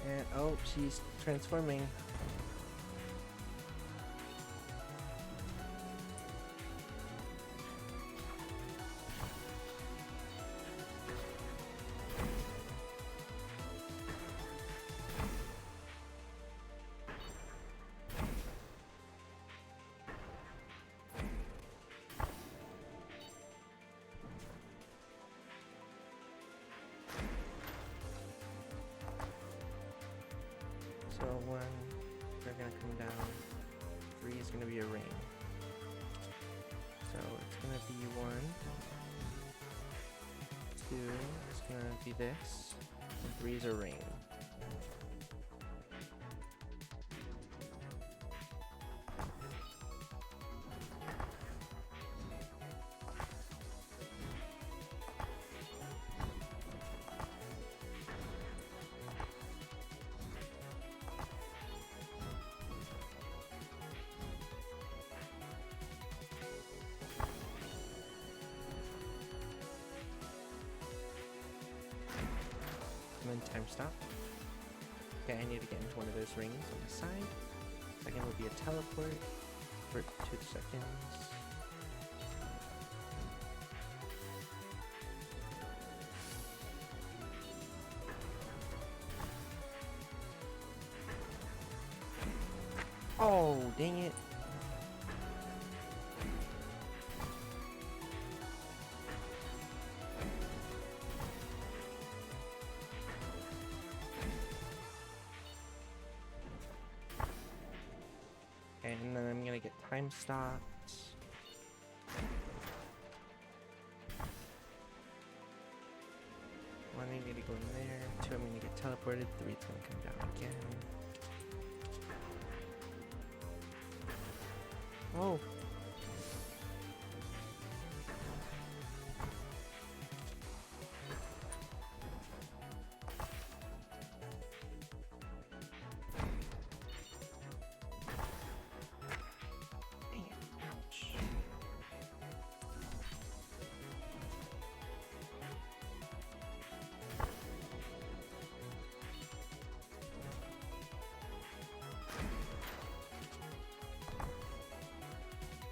And, oh, she's transforming. So 1, they're gonna come down. 3 is gonna be a ring. So it's gonna be 1, 2, it's gonna be this, and 3 is a ring. time stop. Okay, I need to get into one of those rings on the side. Second will be a teleport for 2 seconds. Oh, dang it. And then I'm gonna get time stopped. One, I need to go in there. Two, I'm gonna get teleported. Three, it's gonna come down again. Oh. Dang it. Ouch.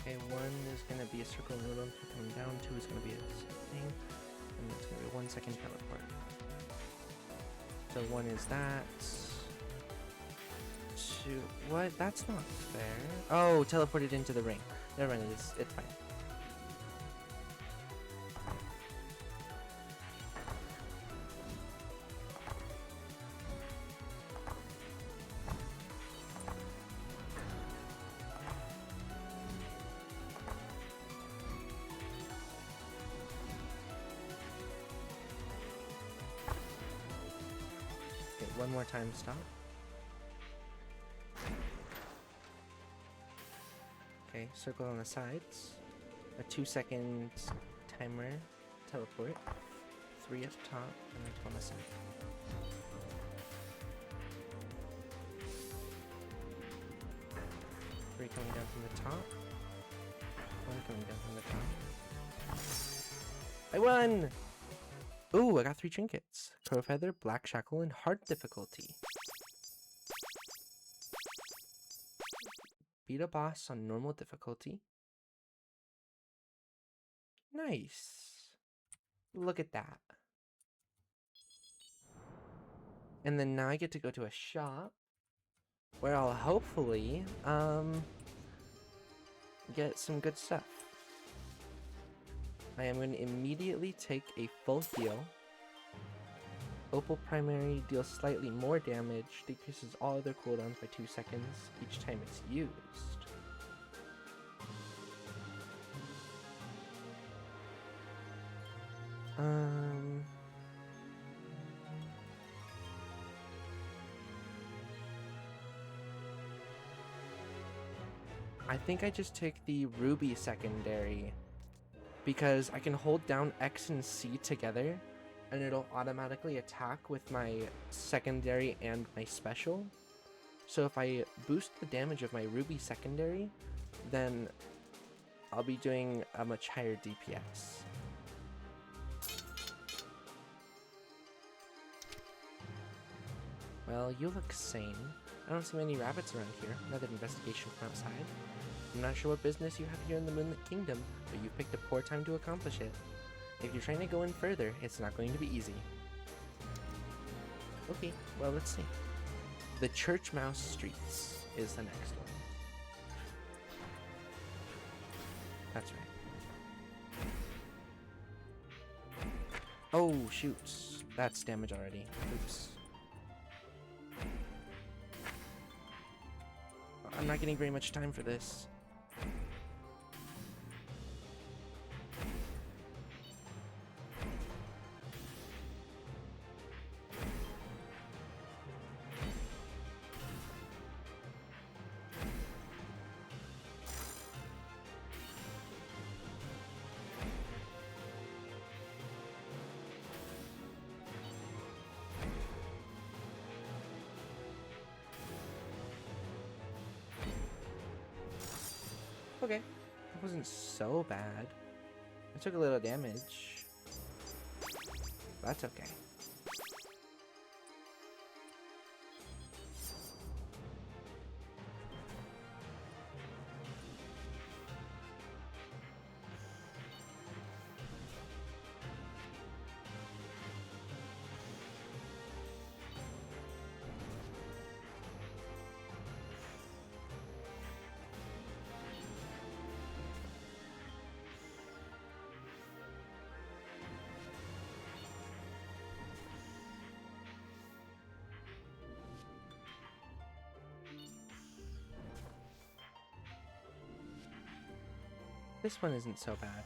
Okay, one is gonna be a circle noodle coming down, two is gonna be a thing, and it's gonna be 1 second teleport. So one is that. Two, what? That's not fair. Oh, teleported into the ring. Never mind, it's fine. One more time stop. Okay, circle on the sides. A 2 second timer teleport. 3 at the top and then 2 on the side. Three coming down from the top. One coming down from the top. I won! Ooh, I got 3 trinkets. Crow Feather, Black Shackle, and Hard Difficulty. Beat a boss on normal difficulty. Nice. Look at that. And then now I get to go to a shop where I'll hopefully get some good stuff. I am going to immediately take a full heal. Opal Primary deals slightly more damage, decreases all other cooldowns by 2 seconds each time it's used. I think I just take the Ruby secondary because I can hold down X and C together and it'll automatically attack with my secondary and my special. So if I boost the damage of my Ruby secondary, then I'll be doing a much higher DPS. Well, you look sane. I don't see many rabbits around here. Another investigation from outside. I'm not sure what business you have here in the Moonlit Kingdom, but you picked a poor time to accomplish it. If you're trying to go in further, it's not going to be easy. Okay, well, let's see. The Church Mouse Streets is the next one. That's right. Oh, shoot. That's damage already. Oops. I'm not getting very much time for this. Okay, that wasn't so bad. I took a little damage. That's okay. This one isn't so bad.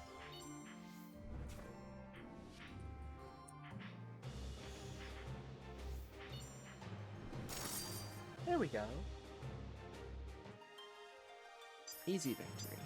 There we go. Easy victory.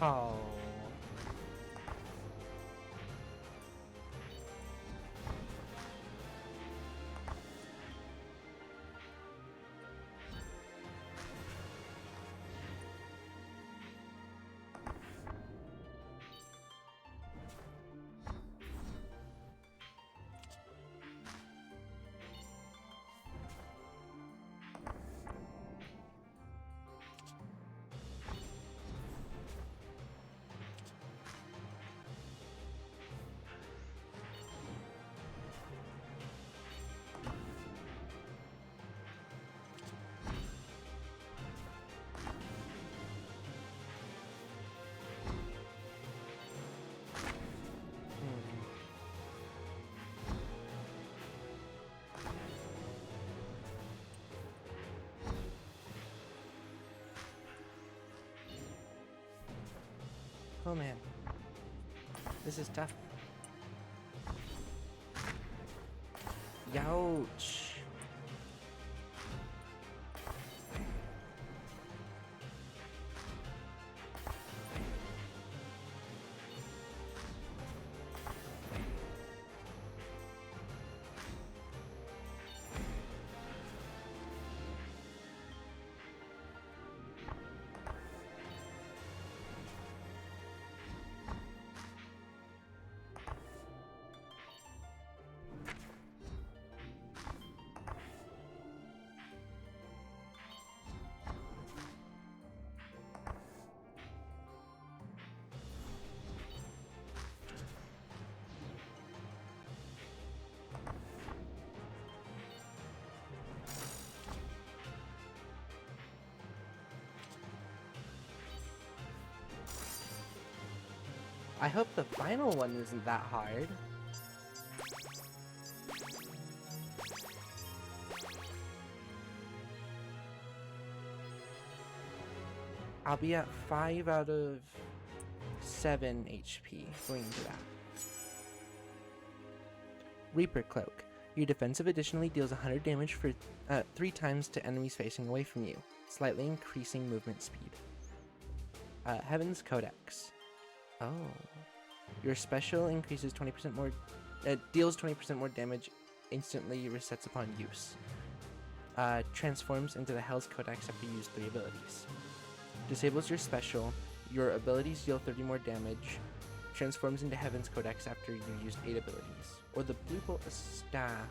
Oh. Oh man. This is tough. Youch. I hope the final one isn't that hard. I'll be at 5 out of 7 HP going into that. Reaper Cloak. Your defensive additionally deals 100 damage for 3 times to enemies facing away from you, slightly increasing movement speed. Heaven's Codex. Oh. Your special increases 20% more, deals 20% more damage, instantly resets upon use. Transforms into the Hell's Codex after you use 3 abilities. Disables your special, your abilities deal 30 more damage, transforms into Heaven's Codex after you used 8 abilities. Or the Blue Bolt Staff.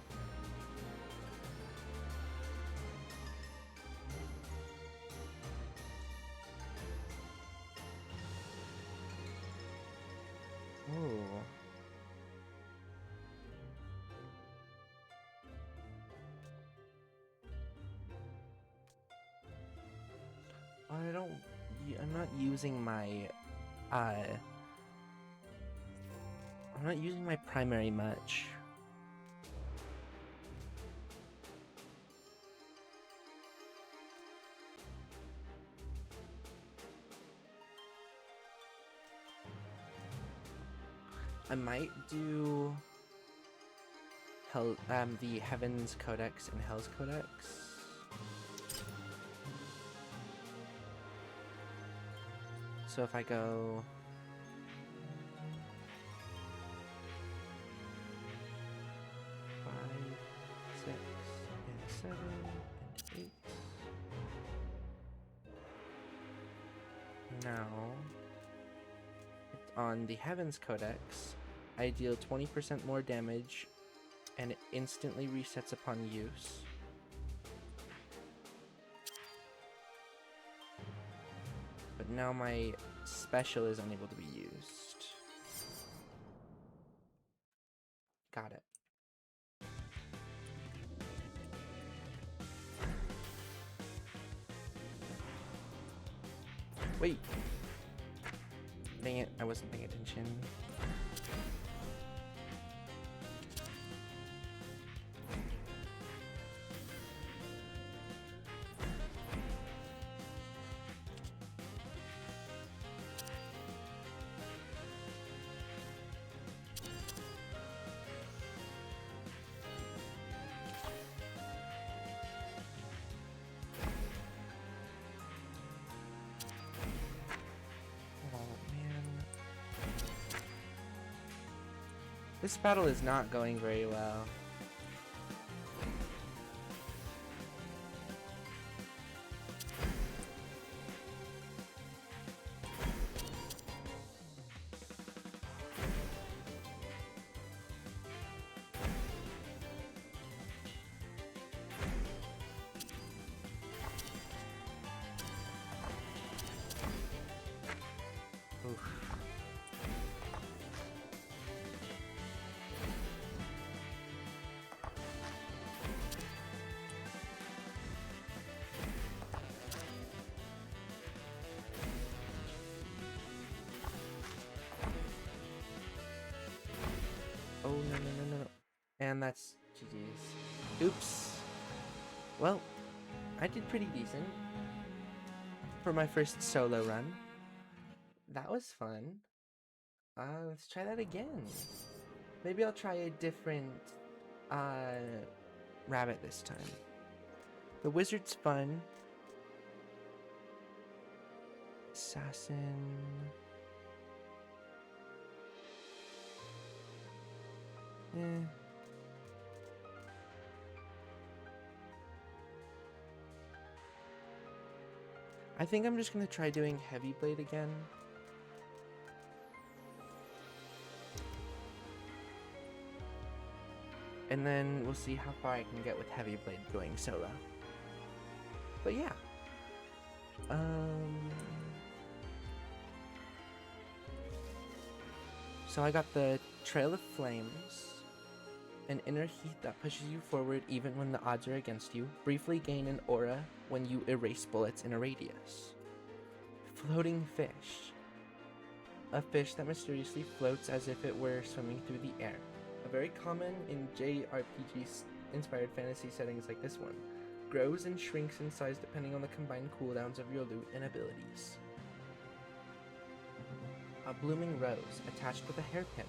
Ooh. I'm not using my, I'm not using my primary much. I might do the Heaven's Codex and Hell's Codex. So if I go 5, 6, and 7, and 8. Now, on the Heaven's Codex, I deal 20% more damage, and it instantly resets upon use. But now my special is unable to be used. Got it. Wait. Dang it, I wasn't paying attention. This battle is not going very well. Oof. Oh, no. And that's GG's. Oops. Well, I did pretty decent for my first solo run. That was fun. Let's try that again. Maybe I'll try a different rabbit this time. The wizard's fun. Assassin. I think I'm just gonna try doing Heavy Blade again. And then we'll see how far I can get with Heavy Blade going solo. But yeah. So I got the Trail of Flames. An inner heat that pushes you forward even when the odds are against you. Briefly gain an aura when you erase bullets in a radius. Floating Fish. A fish that mysteriously floats as if it were swimming through the air. A very common in JRPG-inspired fantasy settings like this one. Grows and shrinks in size depending on the combined cooldowns of your loot and abilities. A Blooming Rose, attached with a hairpin.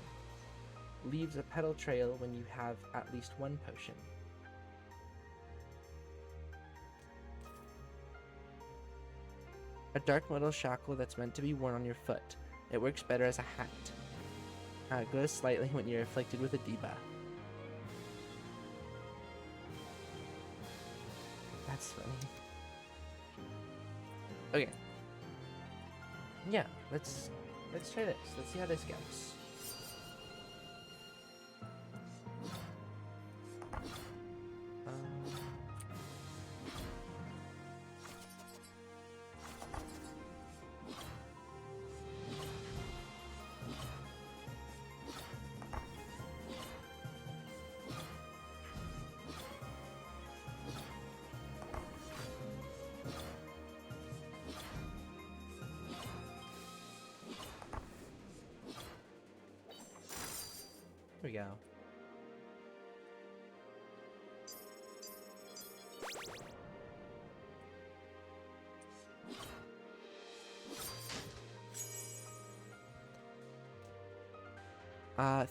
Leaves a petal trail when you have at least one potion. A dark metal shackle that's meant to be worn on your foot. It works better as a hat. Glows slightly when you're afflicted with a debuff. That's funny. Okay. Yeah, let's try this. Let's see how this goes. Here we go.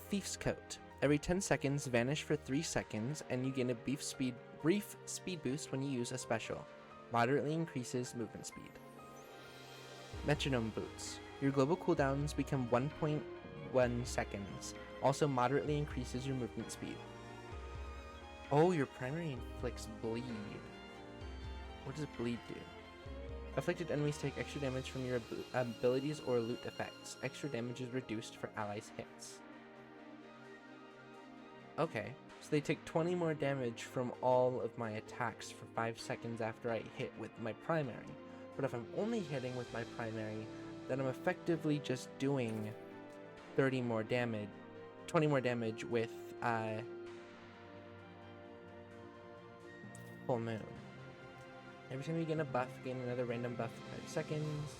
Thief's Coat. Every 10 seconds, vanish for 3 seconds, and you gain a brief speed boost when you use a special. Moderately increases movement speed. Metronome Boots. Your global cooldowns become 1.1 seconds. Also moderately increases your movement speed. Oh, your primary inflicts bleed. What does bleed do? Afflicted enemies take extra damage from your abilities or loot effects. Extra damage is reduced for allies' hits. Okay, so they take 20 more damage from all of my attacks for 5 seconds after I hit with my primary. But if I'm only hitting with my primary, then I'm effectively just doing 30 more damage, 20 more damage with Full Moon. Every time you gain a buff, gain another random buff for 5 seconds.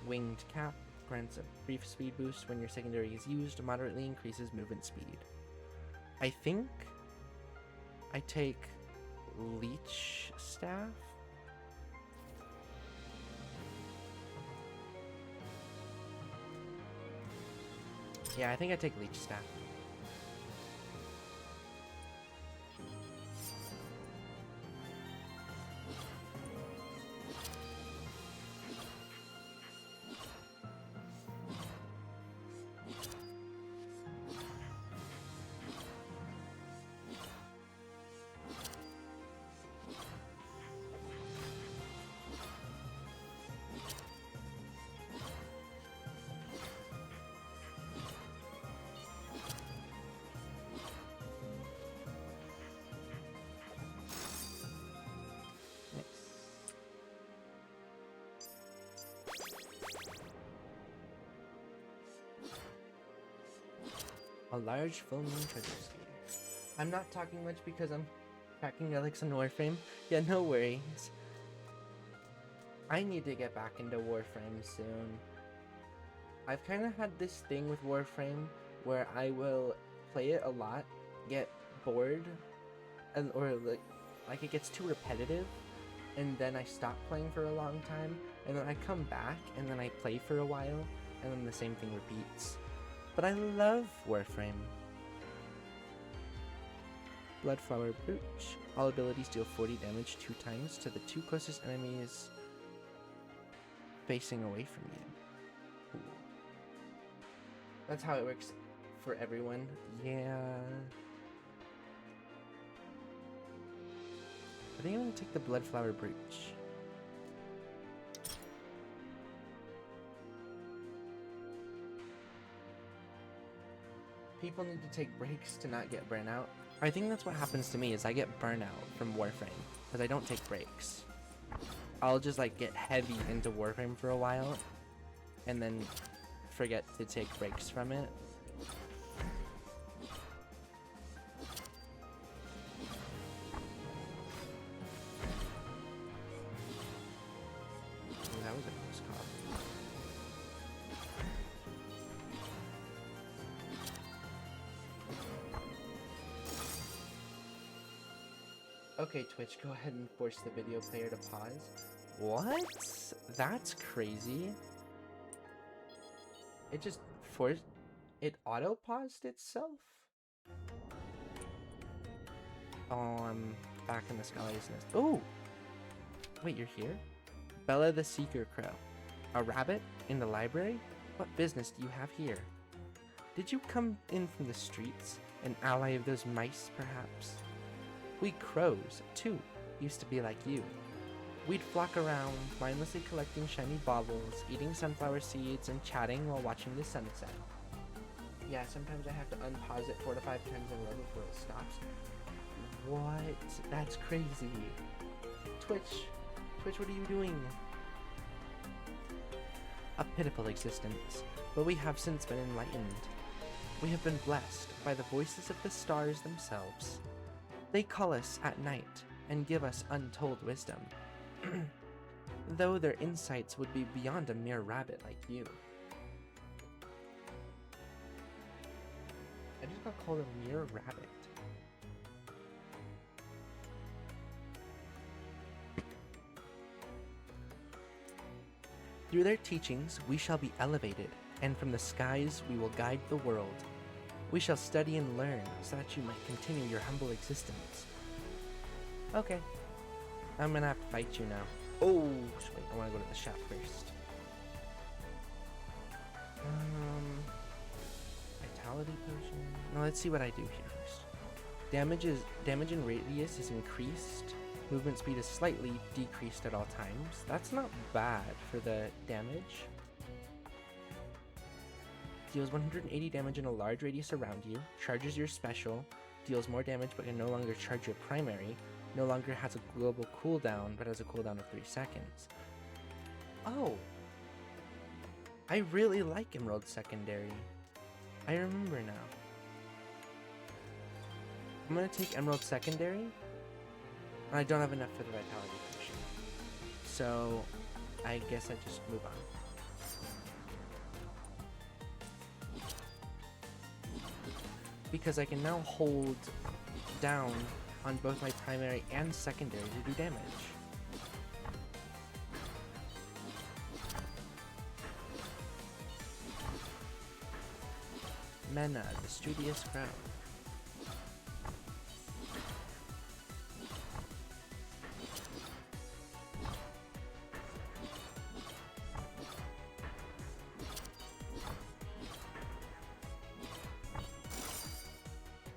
Winged Cap grants a brief speed boost when your secondary is used, moderately increases movement speed. I think I take Leech Staff. Yeah, I think I take Leech Staff. A large full moon treasure sphere. I'm not talking much because I'm cracking relics on Warframe. Yeah, no worries. I need to get back into Warframe soon. I've kind of had this thing with Warframe where I will play it a lot, get bored, and or like it gets too repetitive, and then I stop playing for a long time, and then I come back, and then I play for a while, and then the same thing repeats. But I love Warframe. Bloodflower Brooch. All abilities deal 40 damage 2 times to the 2 closest enemies facing away from you. Ooh. That's how it works for everyone. Yeah. I think I'm gonna take the Bloodflower Brooch. People need to take breaks to not get burnout. I think that's what happens to me, is I get burnout from Warframe, because I don't take breaks. I'll just like get heavy into Warframe for a while, and then forget to take breaks from it. Ooh, that was a close call. Okay, Twitch, go ahead and force the video player to pause. What? That's crazy. It just forced... It auto-paused itself? Oh, I'm back in the Scholar's Nest. Oh! Wait, you're here? Bella the Seeker Crow. A rabbit? In the library? What business do you have here? Did you come in from the streets? An ally of those mice, perhaps? We crows, too, used to be like you. We'd flock around, mindlessly collecting shiny baubles, eating sunflower seeds, and chatting while watching the sunset. Yeah, sometimes I have to unpause it 4 to 5 times in a row before it stops. What? That's crazy. Twitch, what are you doing? A pitiful existence, but we have since been enlightened. We have been blessed by the voices of the stars themselves. They call us at night and give us untold wisdom, though their insights would be beyond a mere rabbit like you. I just got called a mere rabbit. Through their teachings we shall be elevated, and from the skies we will guide the world. We shall study and learn, so that you might continue your humble existence. Okay. I'm gonna have to fight you now. Oh, wait, I wanna go to the shop first. Vitality potion. No, let's see what I do here first. Damage and radius is increased. Movement speed is slightly decreased at all times. That's not bad for the damage. Deals 180 damage in a large radius around you. Charges your special. Deals more damage but can no longer charge your primary. No longer has a global cooldown but has a cooldown of 3 seconds. Oh! I really like Emerald Secondary. I remember now. I'm gonna take Emerald Secondary. And I don't have enough for the Vitality Potion. So, I guess I just move on. Because I can now hold down on both my primary and secondary to do damage. Mena, the studious crowd.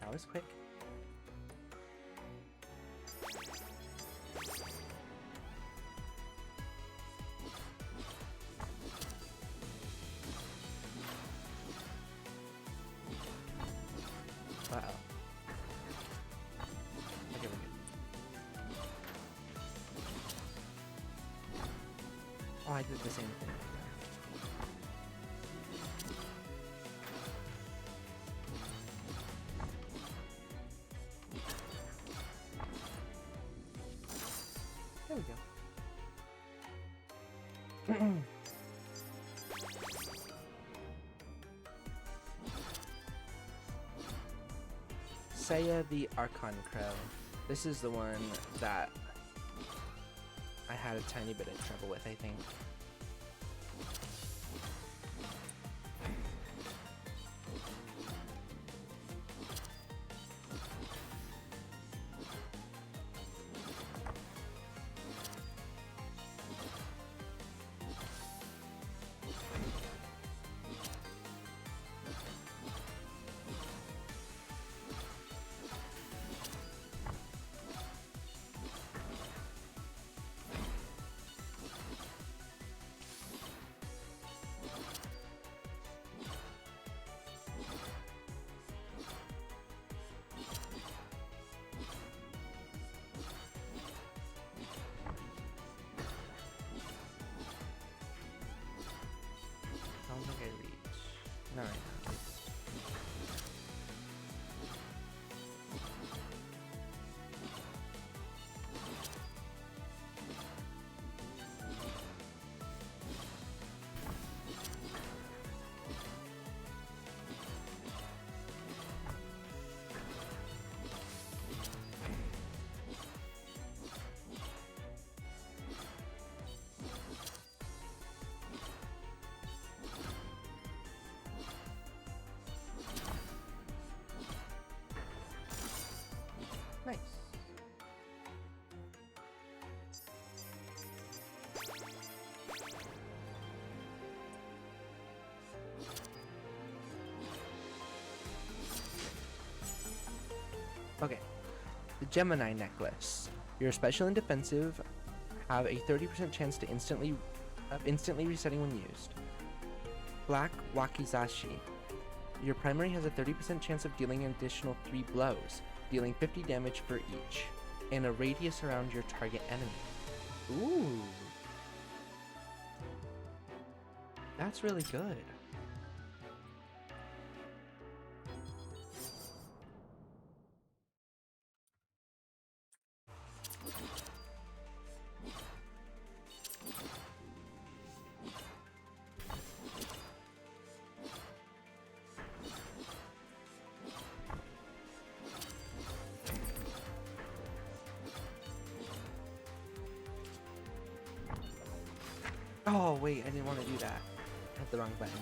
That was quick. Uh-oh. Okay, we're good. Oh, I did the same thing. There we go. Saya the Archon Crow. This is the one that I had a tiny bit of trouble with, I think. I don't think I reach. No, I know. Nice. Okay. The Gemini necklace. You're special and defensive. Have a 30% chance to instantly resetting when used. Black Wakizashi. Your primary has a 30% chance of dealing an additional 3 blows, dealing 50 damage for each, in a radius around your target enemy. Ooh. That's really good. Oh, wait, I didn't want to do that. I hit the wrong button.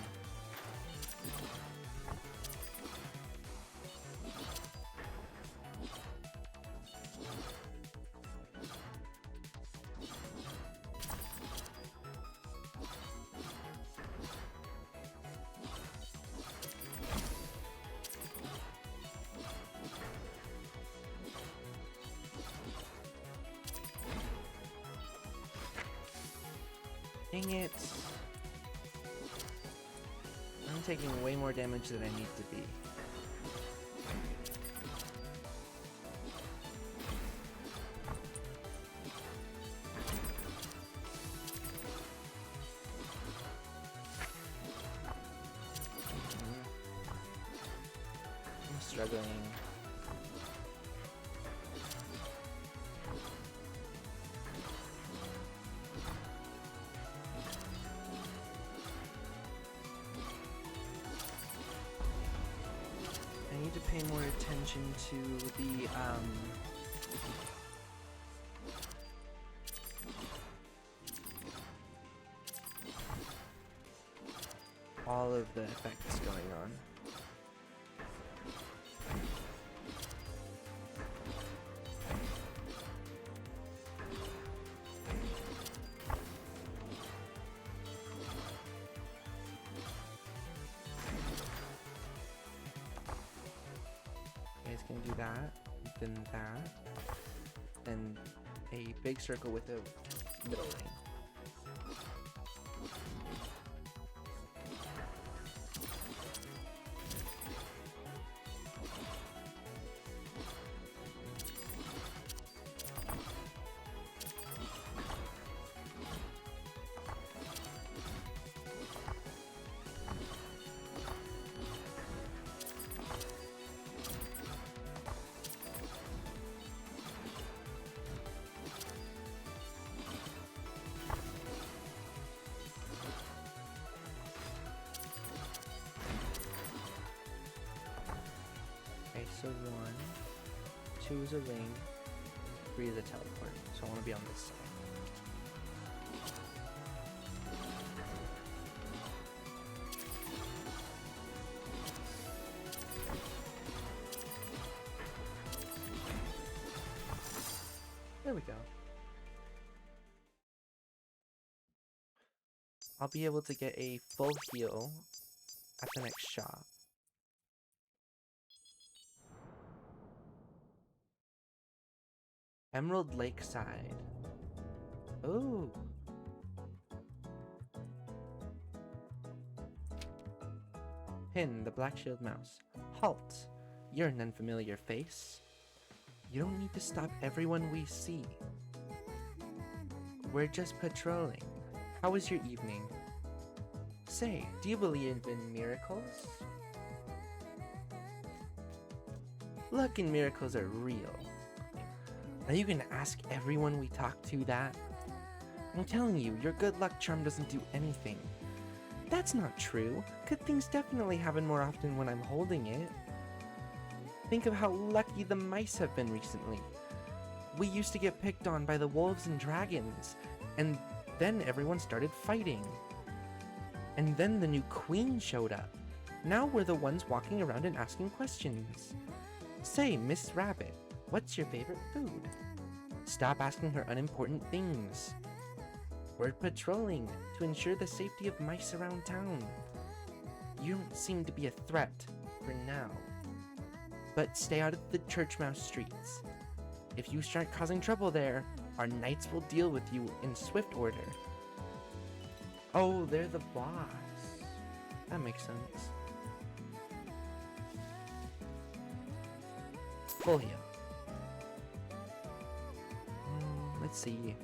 Dang it. I'm taking way more damage than I need to be. I'm struggling. I need to pay more attention to the, all of the effects going on. Guys can do that, then that, then a big circle with a middle lane. Okay, so 1, 2 is a ring, 3 is a teleport, so I want to be on this side. There we go. I'll be able to get a full heal at the next shop. Emerald Lakeside. Ooh. Pin, the Black Shield Mouse. Halt! You're an unfamiliar face. You don't need to stop everyone we see. We're just patrolling. How was your evening? Say, do you believe in miracles? Luck and miracles are real. Are you gonna ask everyone we talk to that? I'm telling you, your good luck charm doesn't do anything. That's not true. Good things definitely happen more often when I'm holding it. Think of how lucky the mice have been recently. We used to get picked on by the wolves and dragons, and then everyone started fighting. And then the new queen showed up. Now we're the ones walking around and asking questions. Say, Miss Rabbit, what's your favorite food? Stop asking her unimportant things. We're patrolling to ensure the safety of mice around town. You don't seem to be a threat for now. But stay out of the church mouse streets. If you start causing trouble there, our knights will deal with you in swift order. Oh, they're the boss. That makes sense. Full heal. Let's see.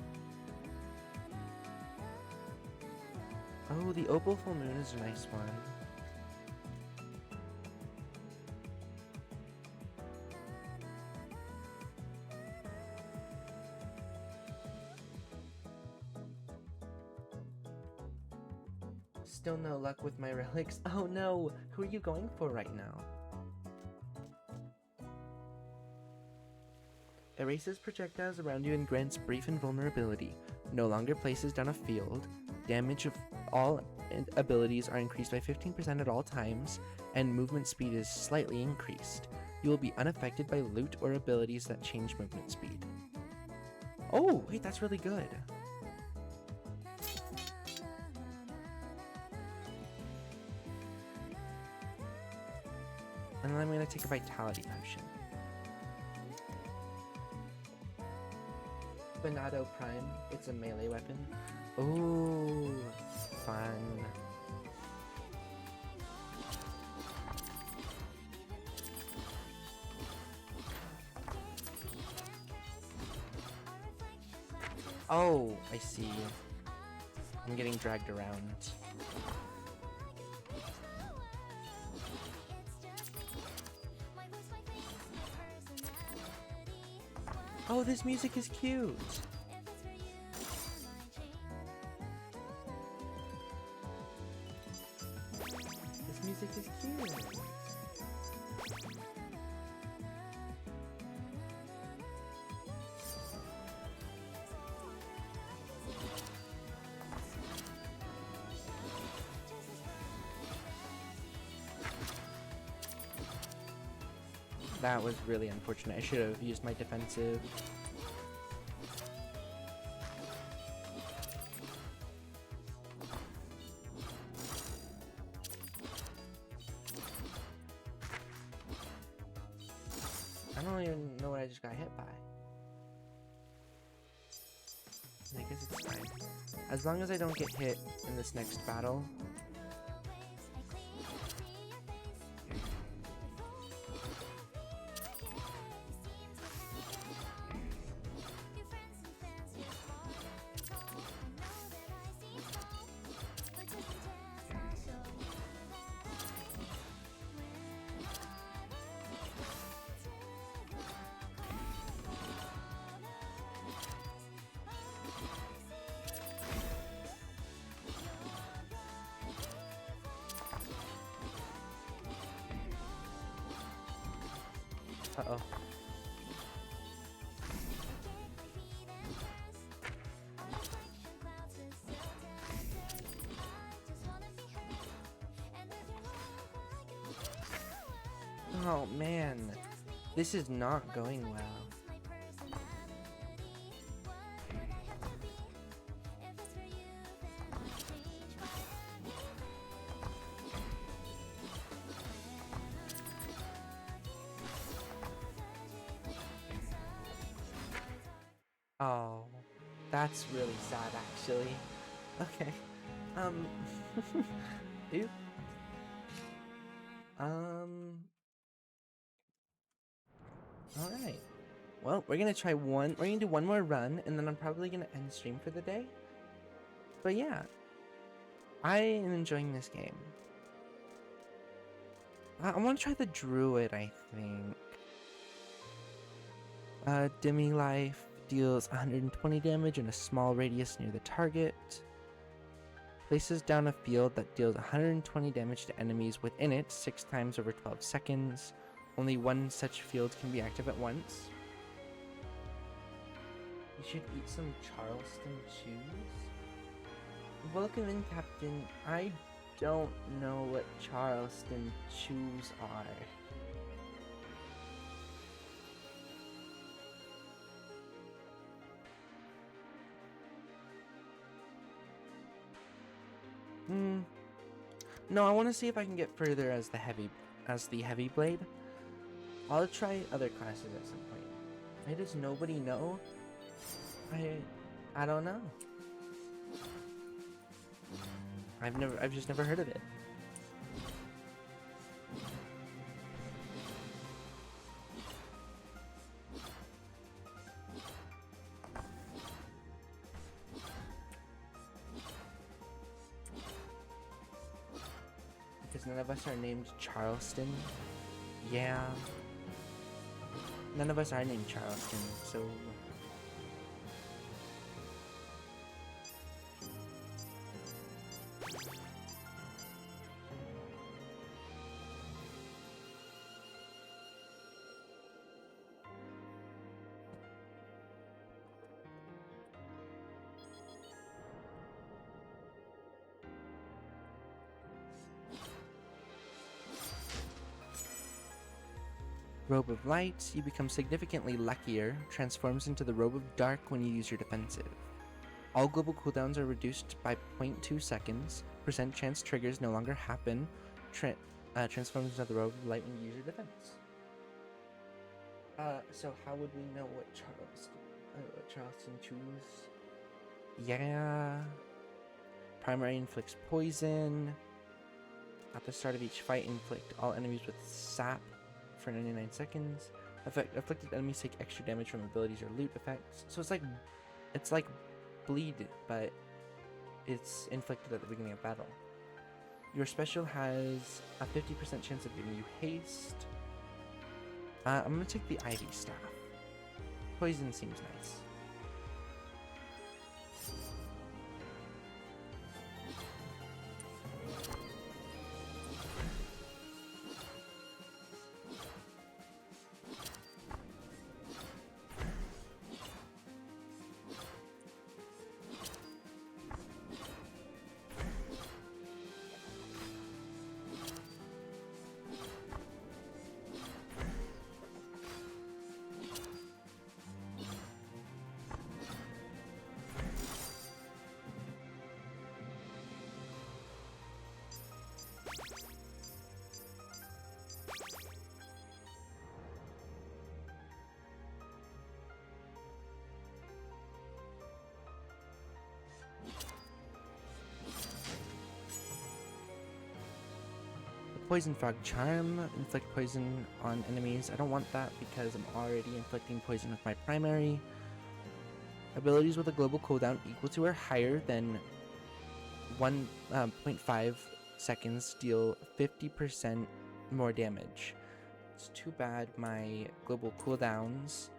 Oh, the opal full moon is a nice one. Still no luck with my relics. Oh no! Who are you going for right now? Erases projectiles around you and grants brief invulnerability. No longer places down a field. Damage of all abilities are increased by 15% at all times, and movement speed is slightly increased. You will be unaffected by loot or abilities that change movement speed. Oh, wait, that's really good. And then I'm going to take a Vitality Potion. Venado Prime, it's a melee weapon. Ooh, fun. Oh, I see. I'm getting dragged around. Oh, this music is cute. This music is cute. That was really unfortunate. I should have used my defensive. I don't even know what I just got hit by. I guess it's fine. As long as I don't get hit in this next battle. Uh-oh. Oh man, this is not going well. Oh, that's really sad actually. Okay. Ew. Alright. Well, we're gonna do one more run, and then I'm probably gonna end stream for the day. But yeah, I am enjoying this game. I want to try the Druid, I think. Dimming Life deals 120 damage in a small radius near the target. Places down a field that deals 120 damage to enemies within it 6 times over 12 seconds. Only one such field can be active at once. You should eat some Charleston chews. Welcome in, Captain. I don't know what Charleston chews are. No, I want to see if I can get further as the heavy blade. I'll try other classes at some point. Why does nobody know? I don't know. I've just never heard of it. Because none of us are named Charleston. Yeah. None of us are named Charleston, so... Robe of Light, you become significantly luckier, transforms into the Robe of Dark when you use your defensive. All global cooldowns are reduced by 0.2 seconds, percent chance triggers no longer happen, transforms into the Robe of Light when you use your defense. So how would we know what Charleston choose? Yeah. Primary inflicts poison. At the start of each fight, inflict all enemies with sap for 99 seconds. Afflicted enemies take extra damage from abilities or loot effects. So it's like bleed, but it's inflicted at the beginning of battle. Your special has a 50% chance of giving you haste. I'm gonna take the Ivy Staff. Poison seems nice. Poison Frog Charm, inflict poison on enemies. I don't want that because I'm already inflicting poison with my primary. Abilities with a global cooldown equal to or higher than 1.5 seconds deal 50% more damage. It's too bad my global cooldowns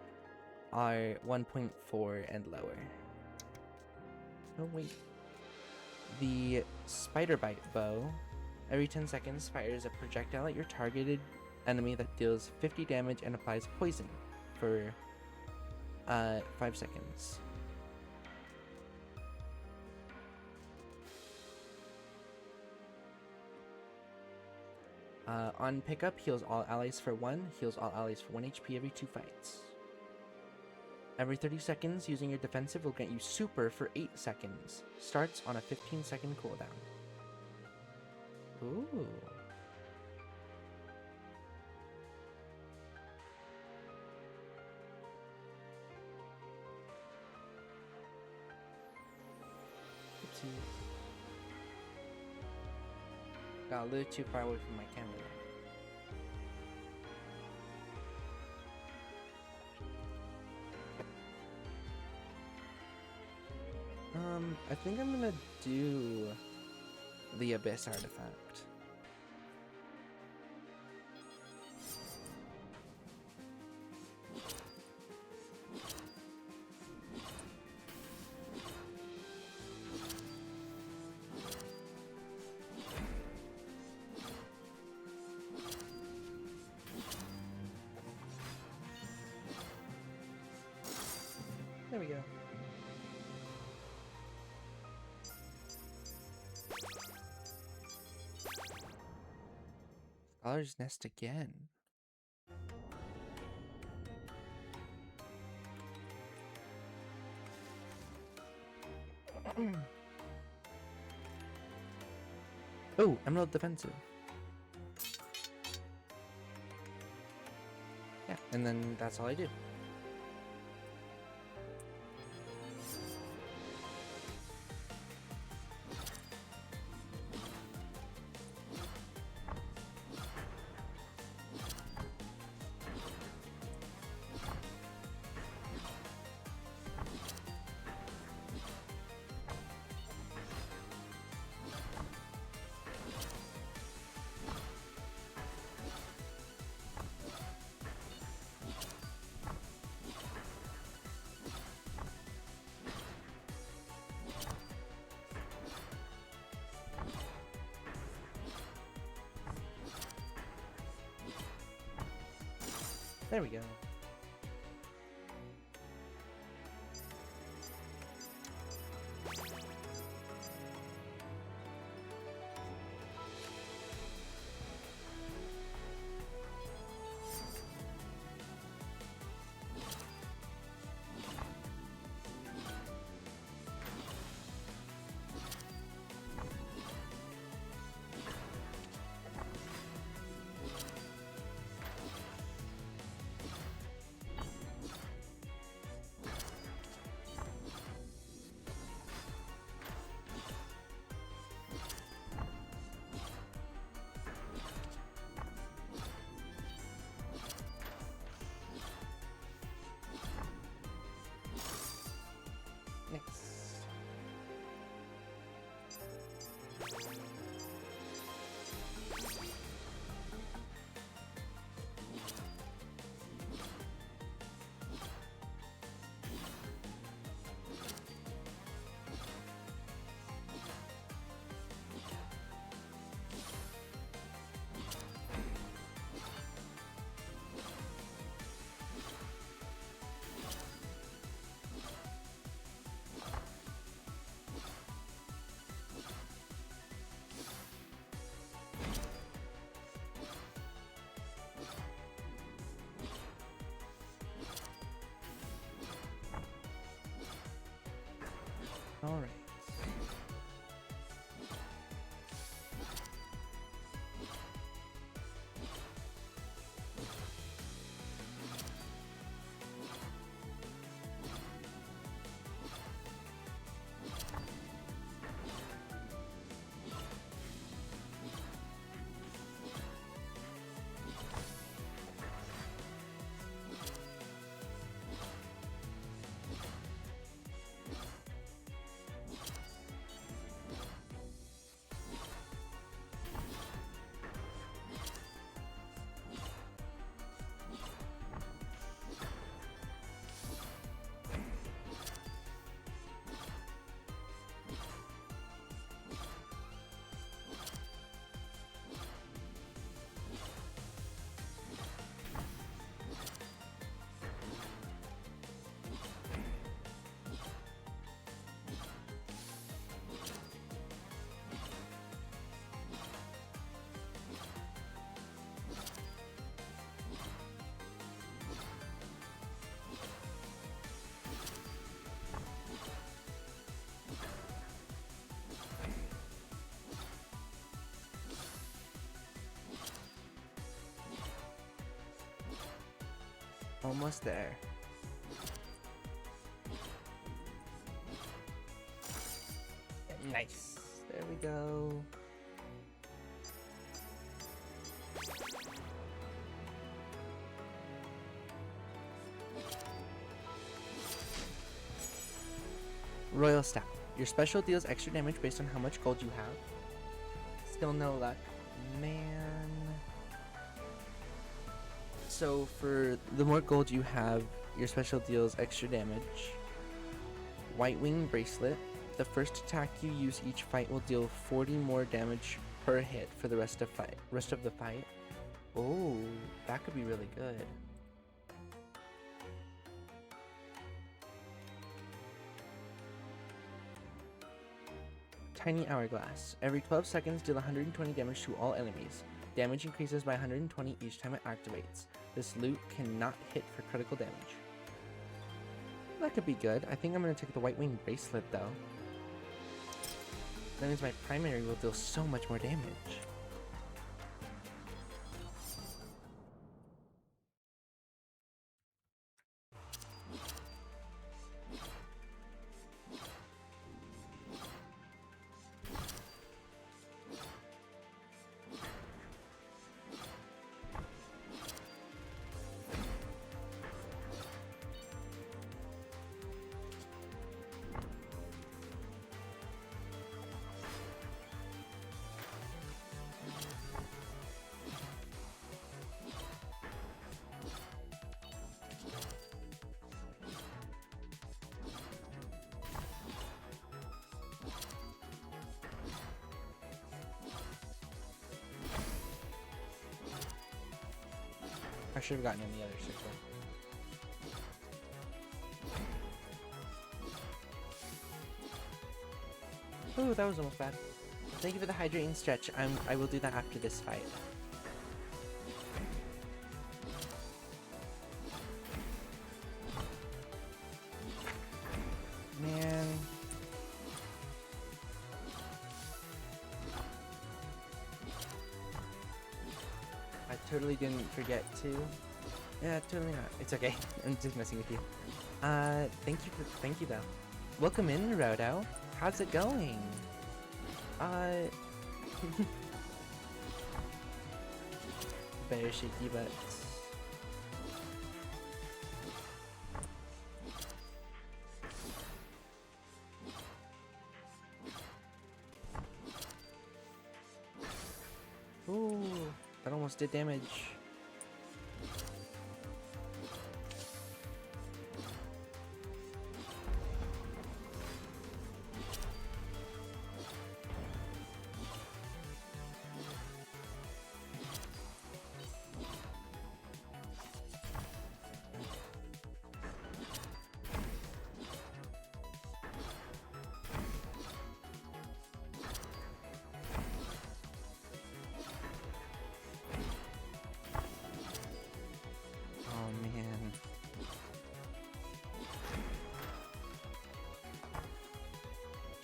are 1.4 and lower. Oh wait. The Spider Bite Bow. Every 10 seconds, fires a projectile at your targeted enemy that deals 50 damage and applies poison for 5 seconds. On pickup, heals all allies for 1, heals all allies for 1 HP every 2 fights. Every 30 seconds, using your defensive will grant you super for 8 seconds. Starts on a 15-second cooldown. Ooh. Oopsies. Got a little too far away from my camera. I think I'm gonna do the Abyss artifact. There we go. Scholar's Nest again. Oh, Emerald Defensive. Yeah, and then that's all I do. There we go. Almost there. Nice. There we go. Royal Staff. Your special deals extra damage based on how much gold you have. Still no luck. Man. So for the more gold you have, your special deals extra damage. White Wing Bracelet. The first attack you use each fight will deal 40 more damage per hit for the rest of the fight. Oh, that could be really good. Tiny Hourglass. Every 12 seconds, deal 120 damage to all enemies. Damage increases by 120 each time it activates. This loot cannot hit for critical damage. That could be good. I think I'm going to take the White Wing Bracelet though. That means my primary will deal so much more damage. I should have gotten in the other circle. Ooh, that was almost bad. Thank you for the hydrating stretch. I will do that after this fight. Man. I totally didn't forget to. Yeah, totally not. It's okay. I'm just messing with you. Thank you though. Welcome in, Rodo. How's it going? Bear shaky butts. Ooh, that almost did damage.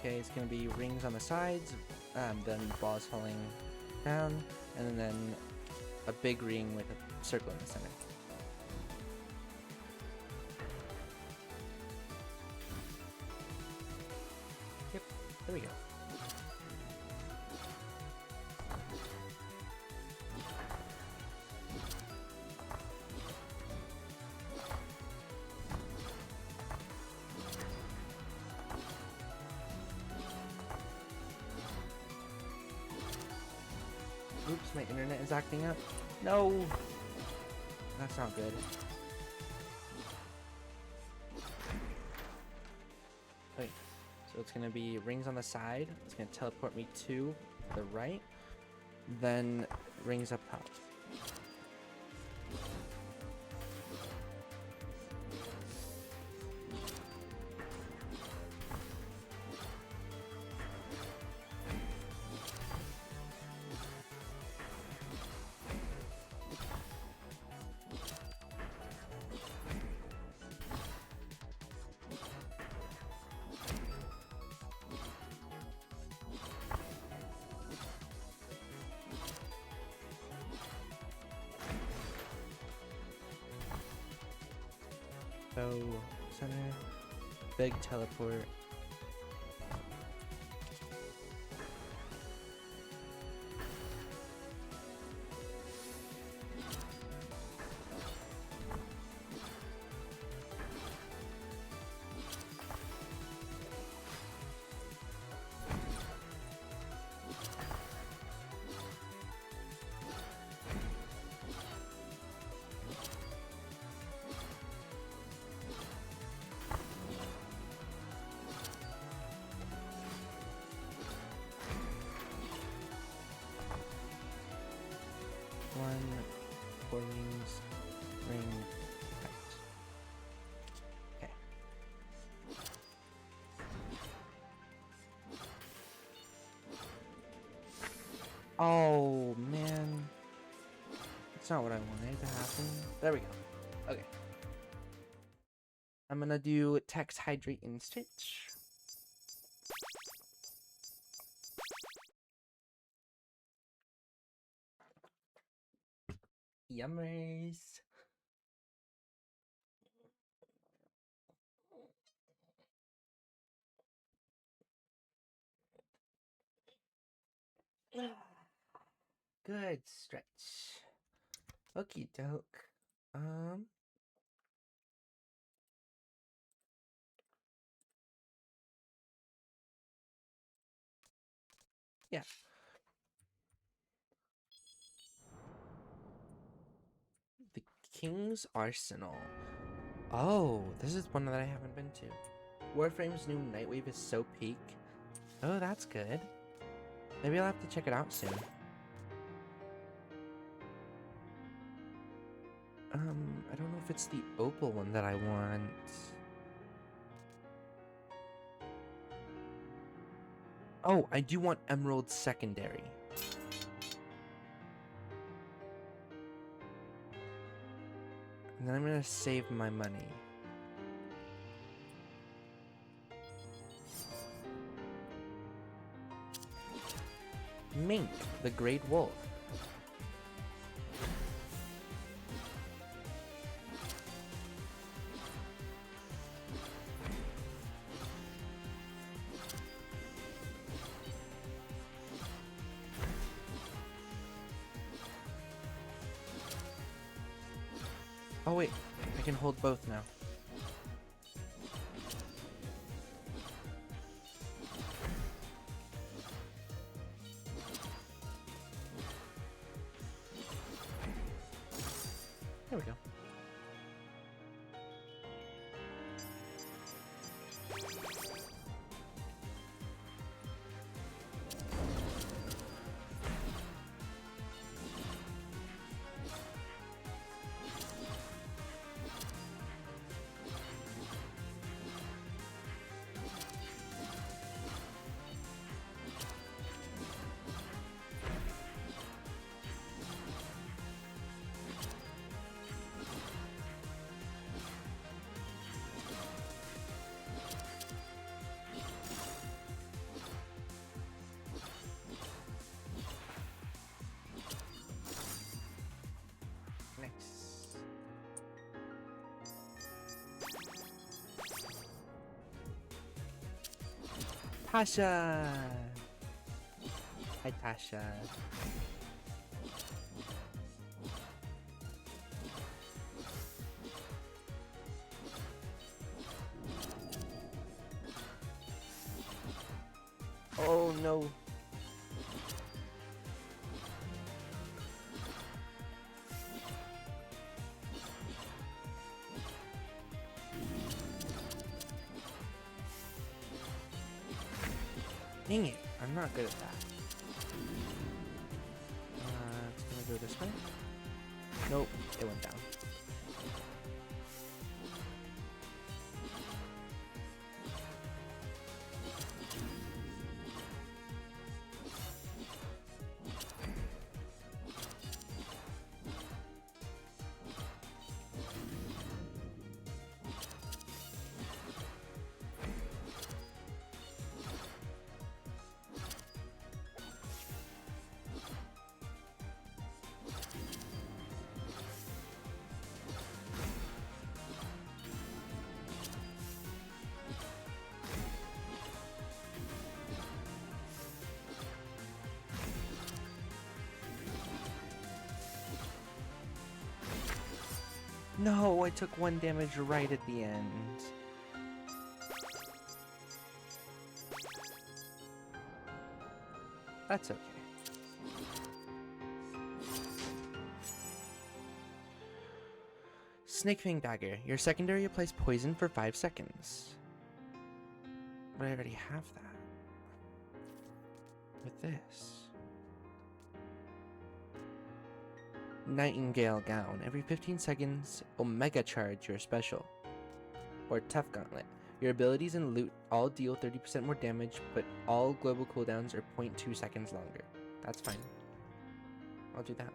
Okay, it's gonna be rings on the sides, then balls falling down, and then a big ring with a circle in the center. Yep, there we go. Oops, my internet is acting up. No! That's not good. Wait, so it's gonna be rings on the side. It's gonna teleport me to the right. Then rings up top. Echo Center. Big teleport. One, 4 rings, ring, kite. Okay. Oh, man. That's not what I wanted to happen. There we go. Okay. I'm gonna do Text, Hydrate, and Stitch. Yummers. Good stretch. Okie doke. Yeah. The King's Arsenal. Oh, this is one that I haven't been to. Warframe's new Nightwave is so peak. Oh, that's good. Maybe I'll have to check it out soon. I don't know if it's the Opal one that I want. Oh, I do want Emerald Secondary. And then I'm gonna save my money. Mink, the Great Wolf. Oh wait, I can hold both now. There we go. Tasha! Hi, Tasha. Oh no. Dang it, I'm not good at that. It's gonna go this way. Nope, it went down. No, I took 1 damage right at the end. That's okay. Snake Fang Dagger. Your secondary applies poison for 5 seconds. But I already have that. With this. Nightingale Gown. Every 15 seconds, Omega Charge your special. Or Tough Gauntlet. Your abilities and loot all deal 30% more damage, but all global cooldowns are 0.2 seconds longer. That's fine. I'll do that.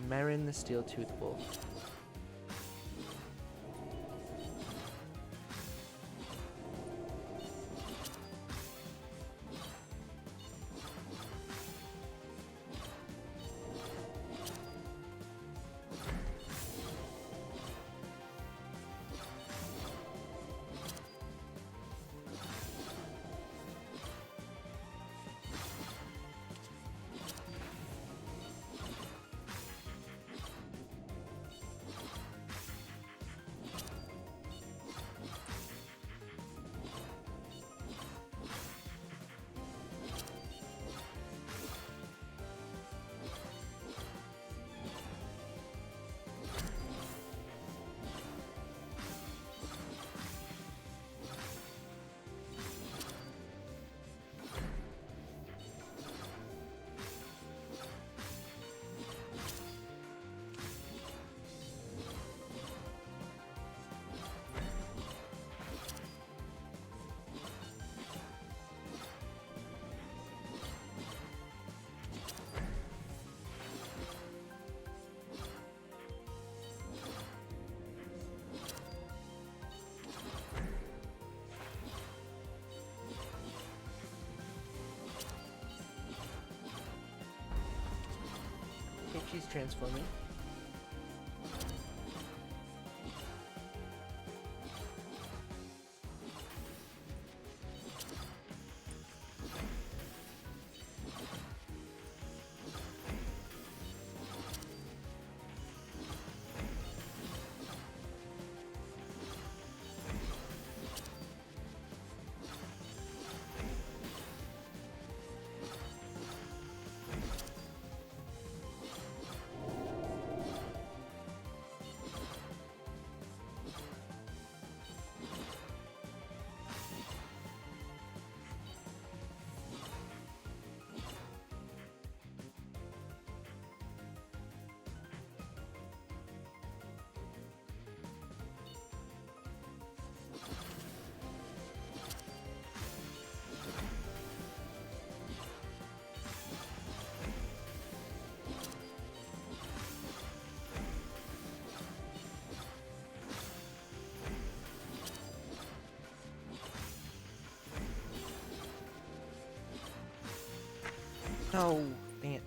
Marin the Steel-Toothed Wolf. Okay, she's transforming. No, dang it.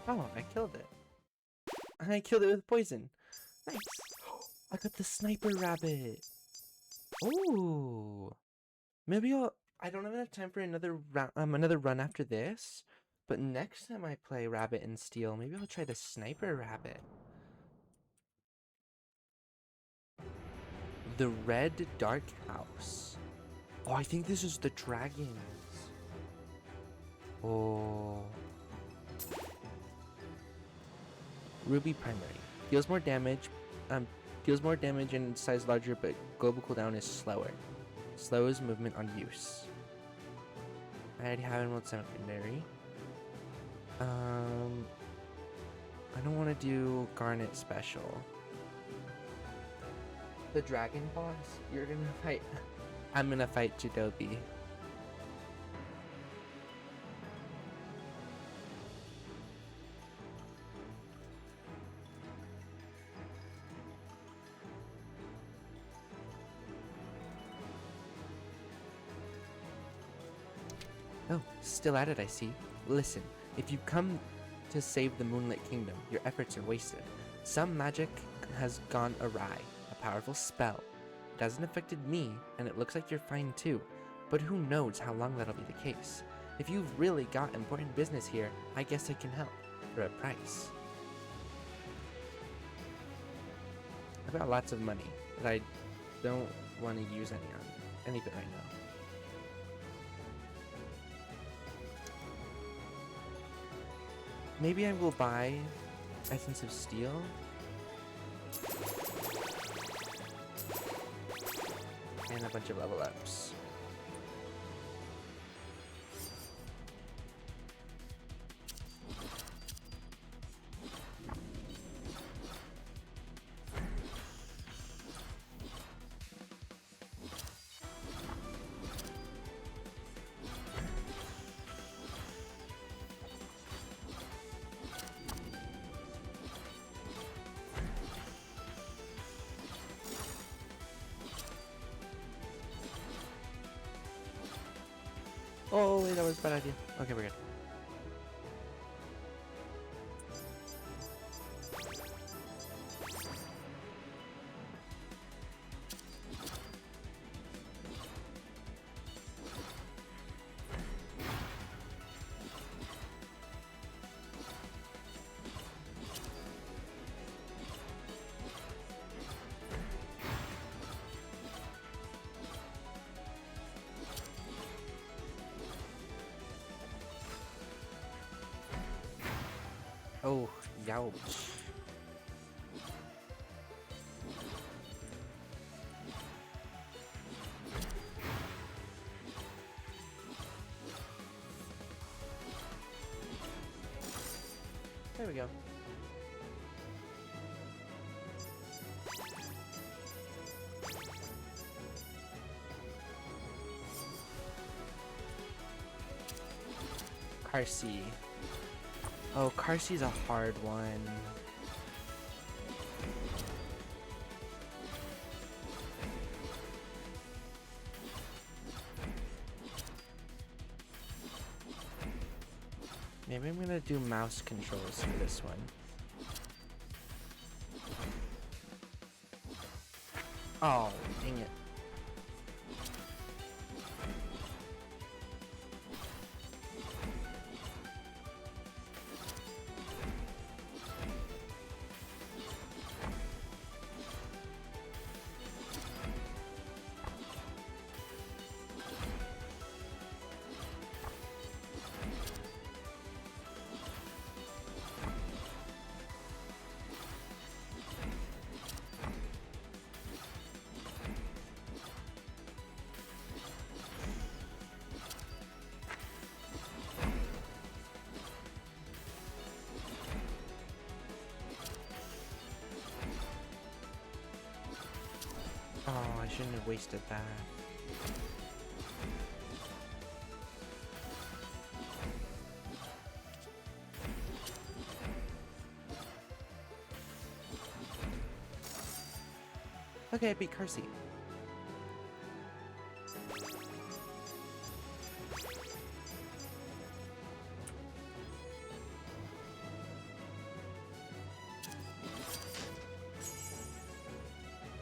Oh, I killed it. I killed it with poison. Nice. I got the sniper rabbit. Ooh. Maybe I don't have enough time for another run after this. But next time I play Rabbit and Steel, maybe I'll try the sniper rabbit. The Red Dark House. Oh, I think this is the dragons. Oh. Ruby primary. Deals more damage. Deals more damage and size larger, but global cooldown is slower. Slows movement on use. I already have Emerald Secondary. I don't want to do Garnet Special. The dragon boss? You're gonna fight. I'm gonna fight Jidobi. Oh, still at it, I see. Listen, if you come to save the Moonlit Kingdom, your efforts are wasted. Some magic has gone awry. A powerful spell. It hasn't affected me, and it looks like you're fine too. But who knows how long that'll be the case. If you've really got important business here, I guess I can help. For a price. I've got lots of money, but I don't want to use any of it right now. Maybe I will buy Essence of Steel. And a bunch of level ups. Oh, wait, that was a bad idea. Okay, we're good. Oh, youch. There we go. Carsey. Oh, Carsey's a hard one. Maybe I'm gonna do mouse controls for this one. Oh, dang it. Oh, I shouldn't have wasted that. Okay, I beat Carsey.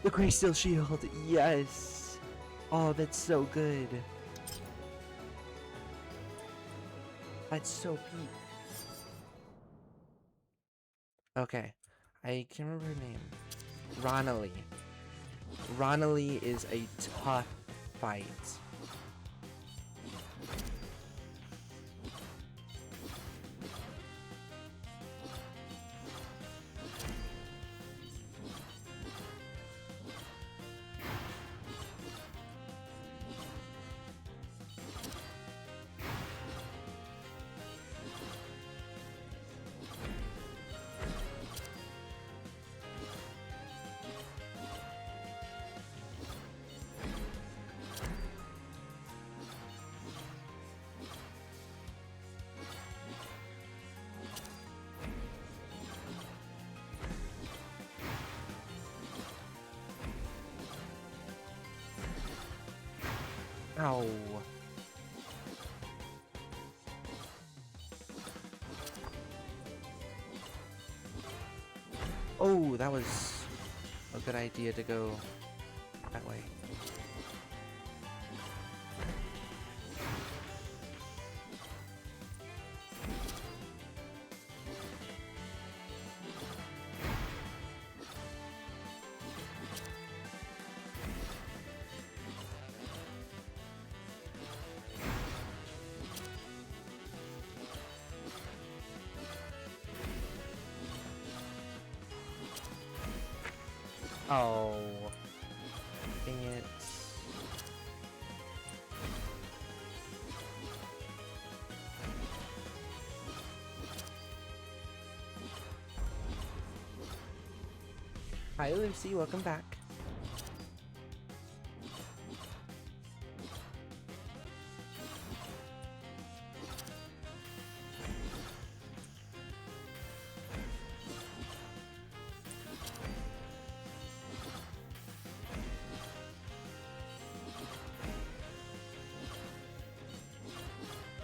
The Grey Steel Shield, yes! Oh, that's so good. That's so peak. Okay, I can't remember her name. Ronali. Ronali is a tough fight. Ow. Oh, that was a good idea to go that way. Oh, dang it. Hi, Lucy, welcome back.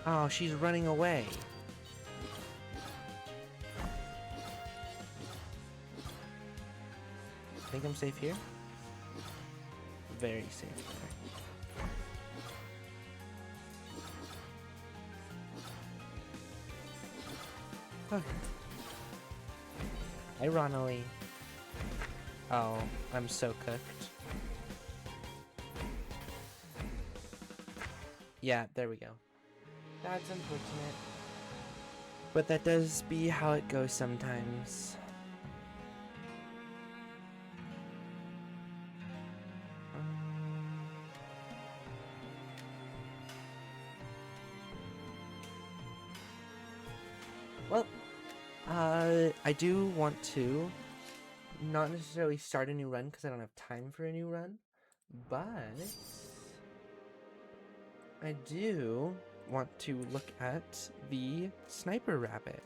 Oh, she's running away. I think I'm safe here. Very safe there. Okay. Hi, Ronally. Oh, I'm so cooked. Yeah, there we go. That's unfortunate. But that does be how it goes sometimes. Well, I do want to not necessarily start a new run because I don't have time for a new run, but I do want to look at the sniper rabbit.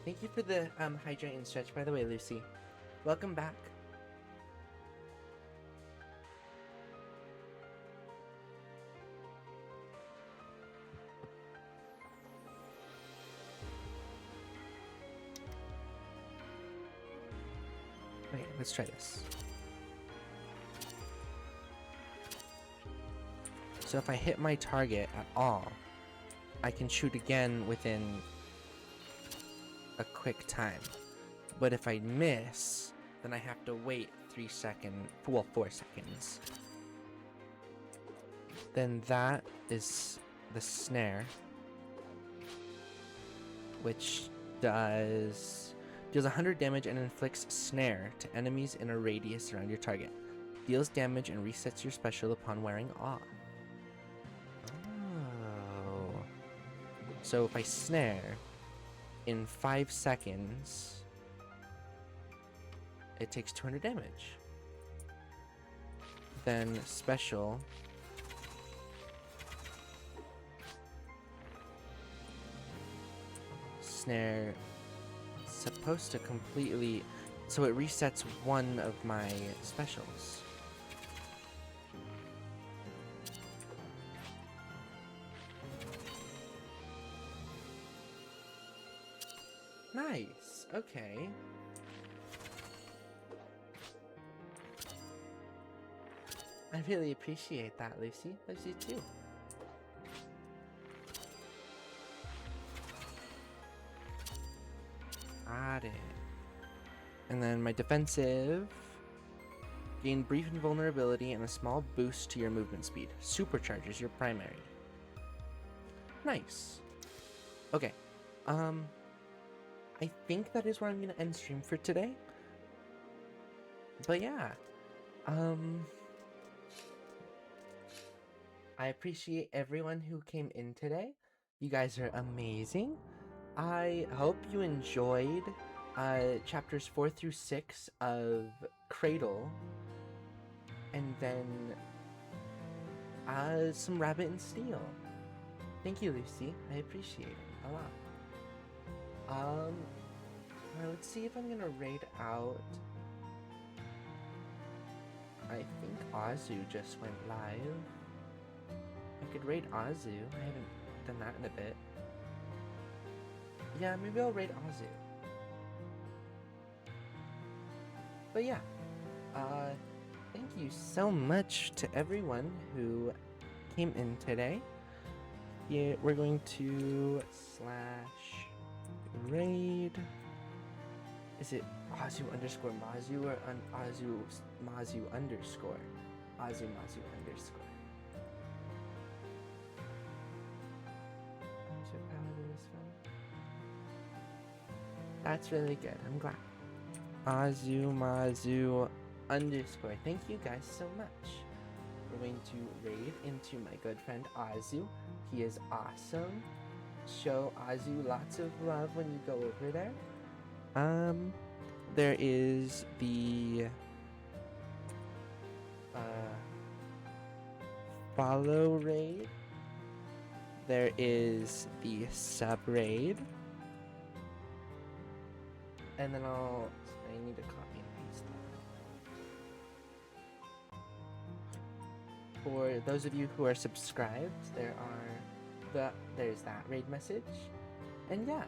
Thank you for the hydrate and stretch, by the way, Lucy. Welcome back. Okay, let's try this. So if I hit my target at all, I can shoot again within a quick time. But if I miss, then I have to wait 4 seconds. Then that is the snare, which deals 100 damage and inflicts snare to enemies in a radius around your target. Deals damage and resets your special upon wearing off. Oh. So if I snare, in 5 seconds, it takes 200 damage. Then special snare supposed to completely, so it resets one of my specials. Nice. Okay. I really appreciate that, Lucy. Loves you too. Got it. And then my defensive. Gain brief invulnerability and a small boost to your movement speed. Supercharges your primary. Nice. Okay. I think that is where I'm gonna end stream for today. But yeah. I appreciate everyone who came in today. You guys are amazing. I hope you enjoyed chapters 4 through 6 of Cradle. And then some Rabbit and Steel. Thank you, Lucy. I appreciate it a lot. Let's see if I'm gonna raid out. I think Azu just went live. I could raid Azu. I haven't done that in a bit. Yeah, maybe I'll raid Azu. But yeah, thank you so much to everyone who came in today. Yeah, we're going to / raid. Is it Azu underscore Mazu or Azu Mazu underscore? Azu Mazu underscore. That's really good. I'm glad. Azu Mazu underscore. Thank you guys so much. We're going to raid into my good friend Azu. He is awesome. Show Azu lots of love when you go over there. There is the follow raid. There is the sub raid. And then I need to copy and paste that. For those of you who are subscribed, there's that raid message. And yeah,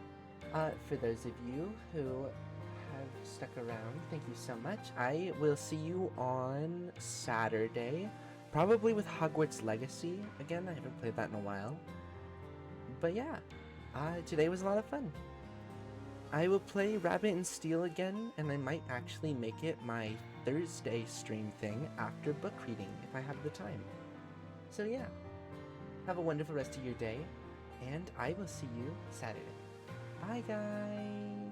for those of you who have stuck around, thank you so much. I will see you on Saturday, probably with Hogwarts Legacy. Again, I haven't played that in a while. But yeah, today was a lot of fun. I will play Rabbit and Steel again, and I might actually make it my Thursday stream thing after book reading if I have the time. So yeah, have a wonderful rest of your day, and I will see you Saturday. Bye guys!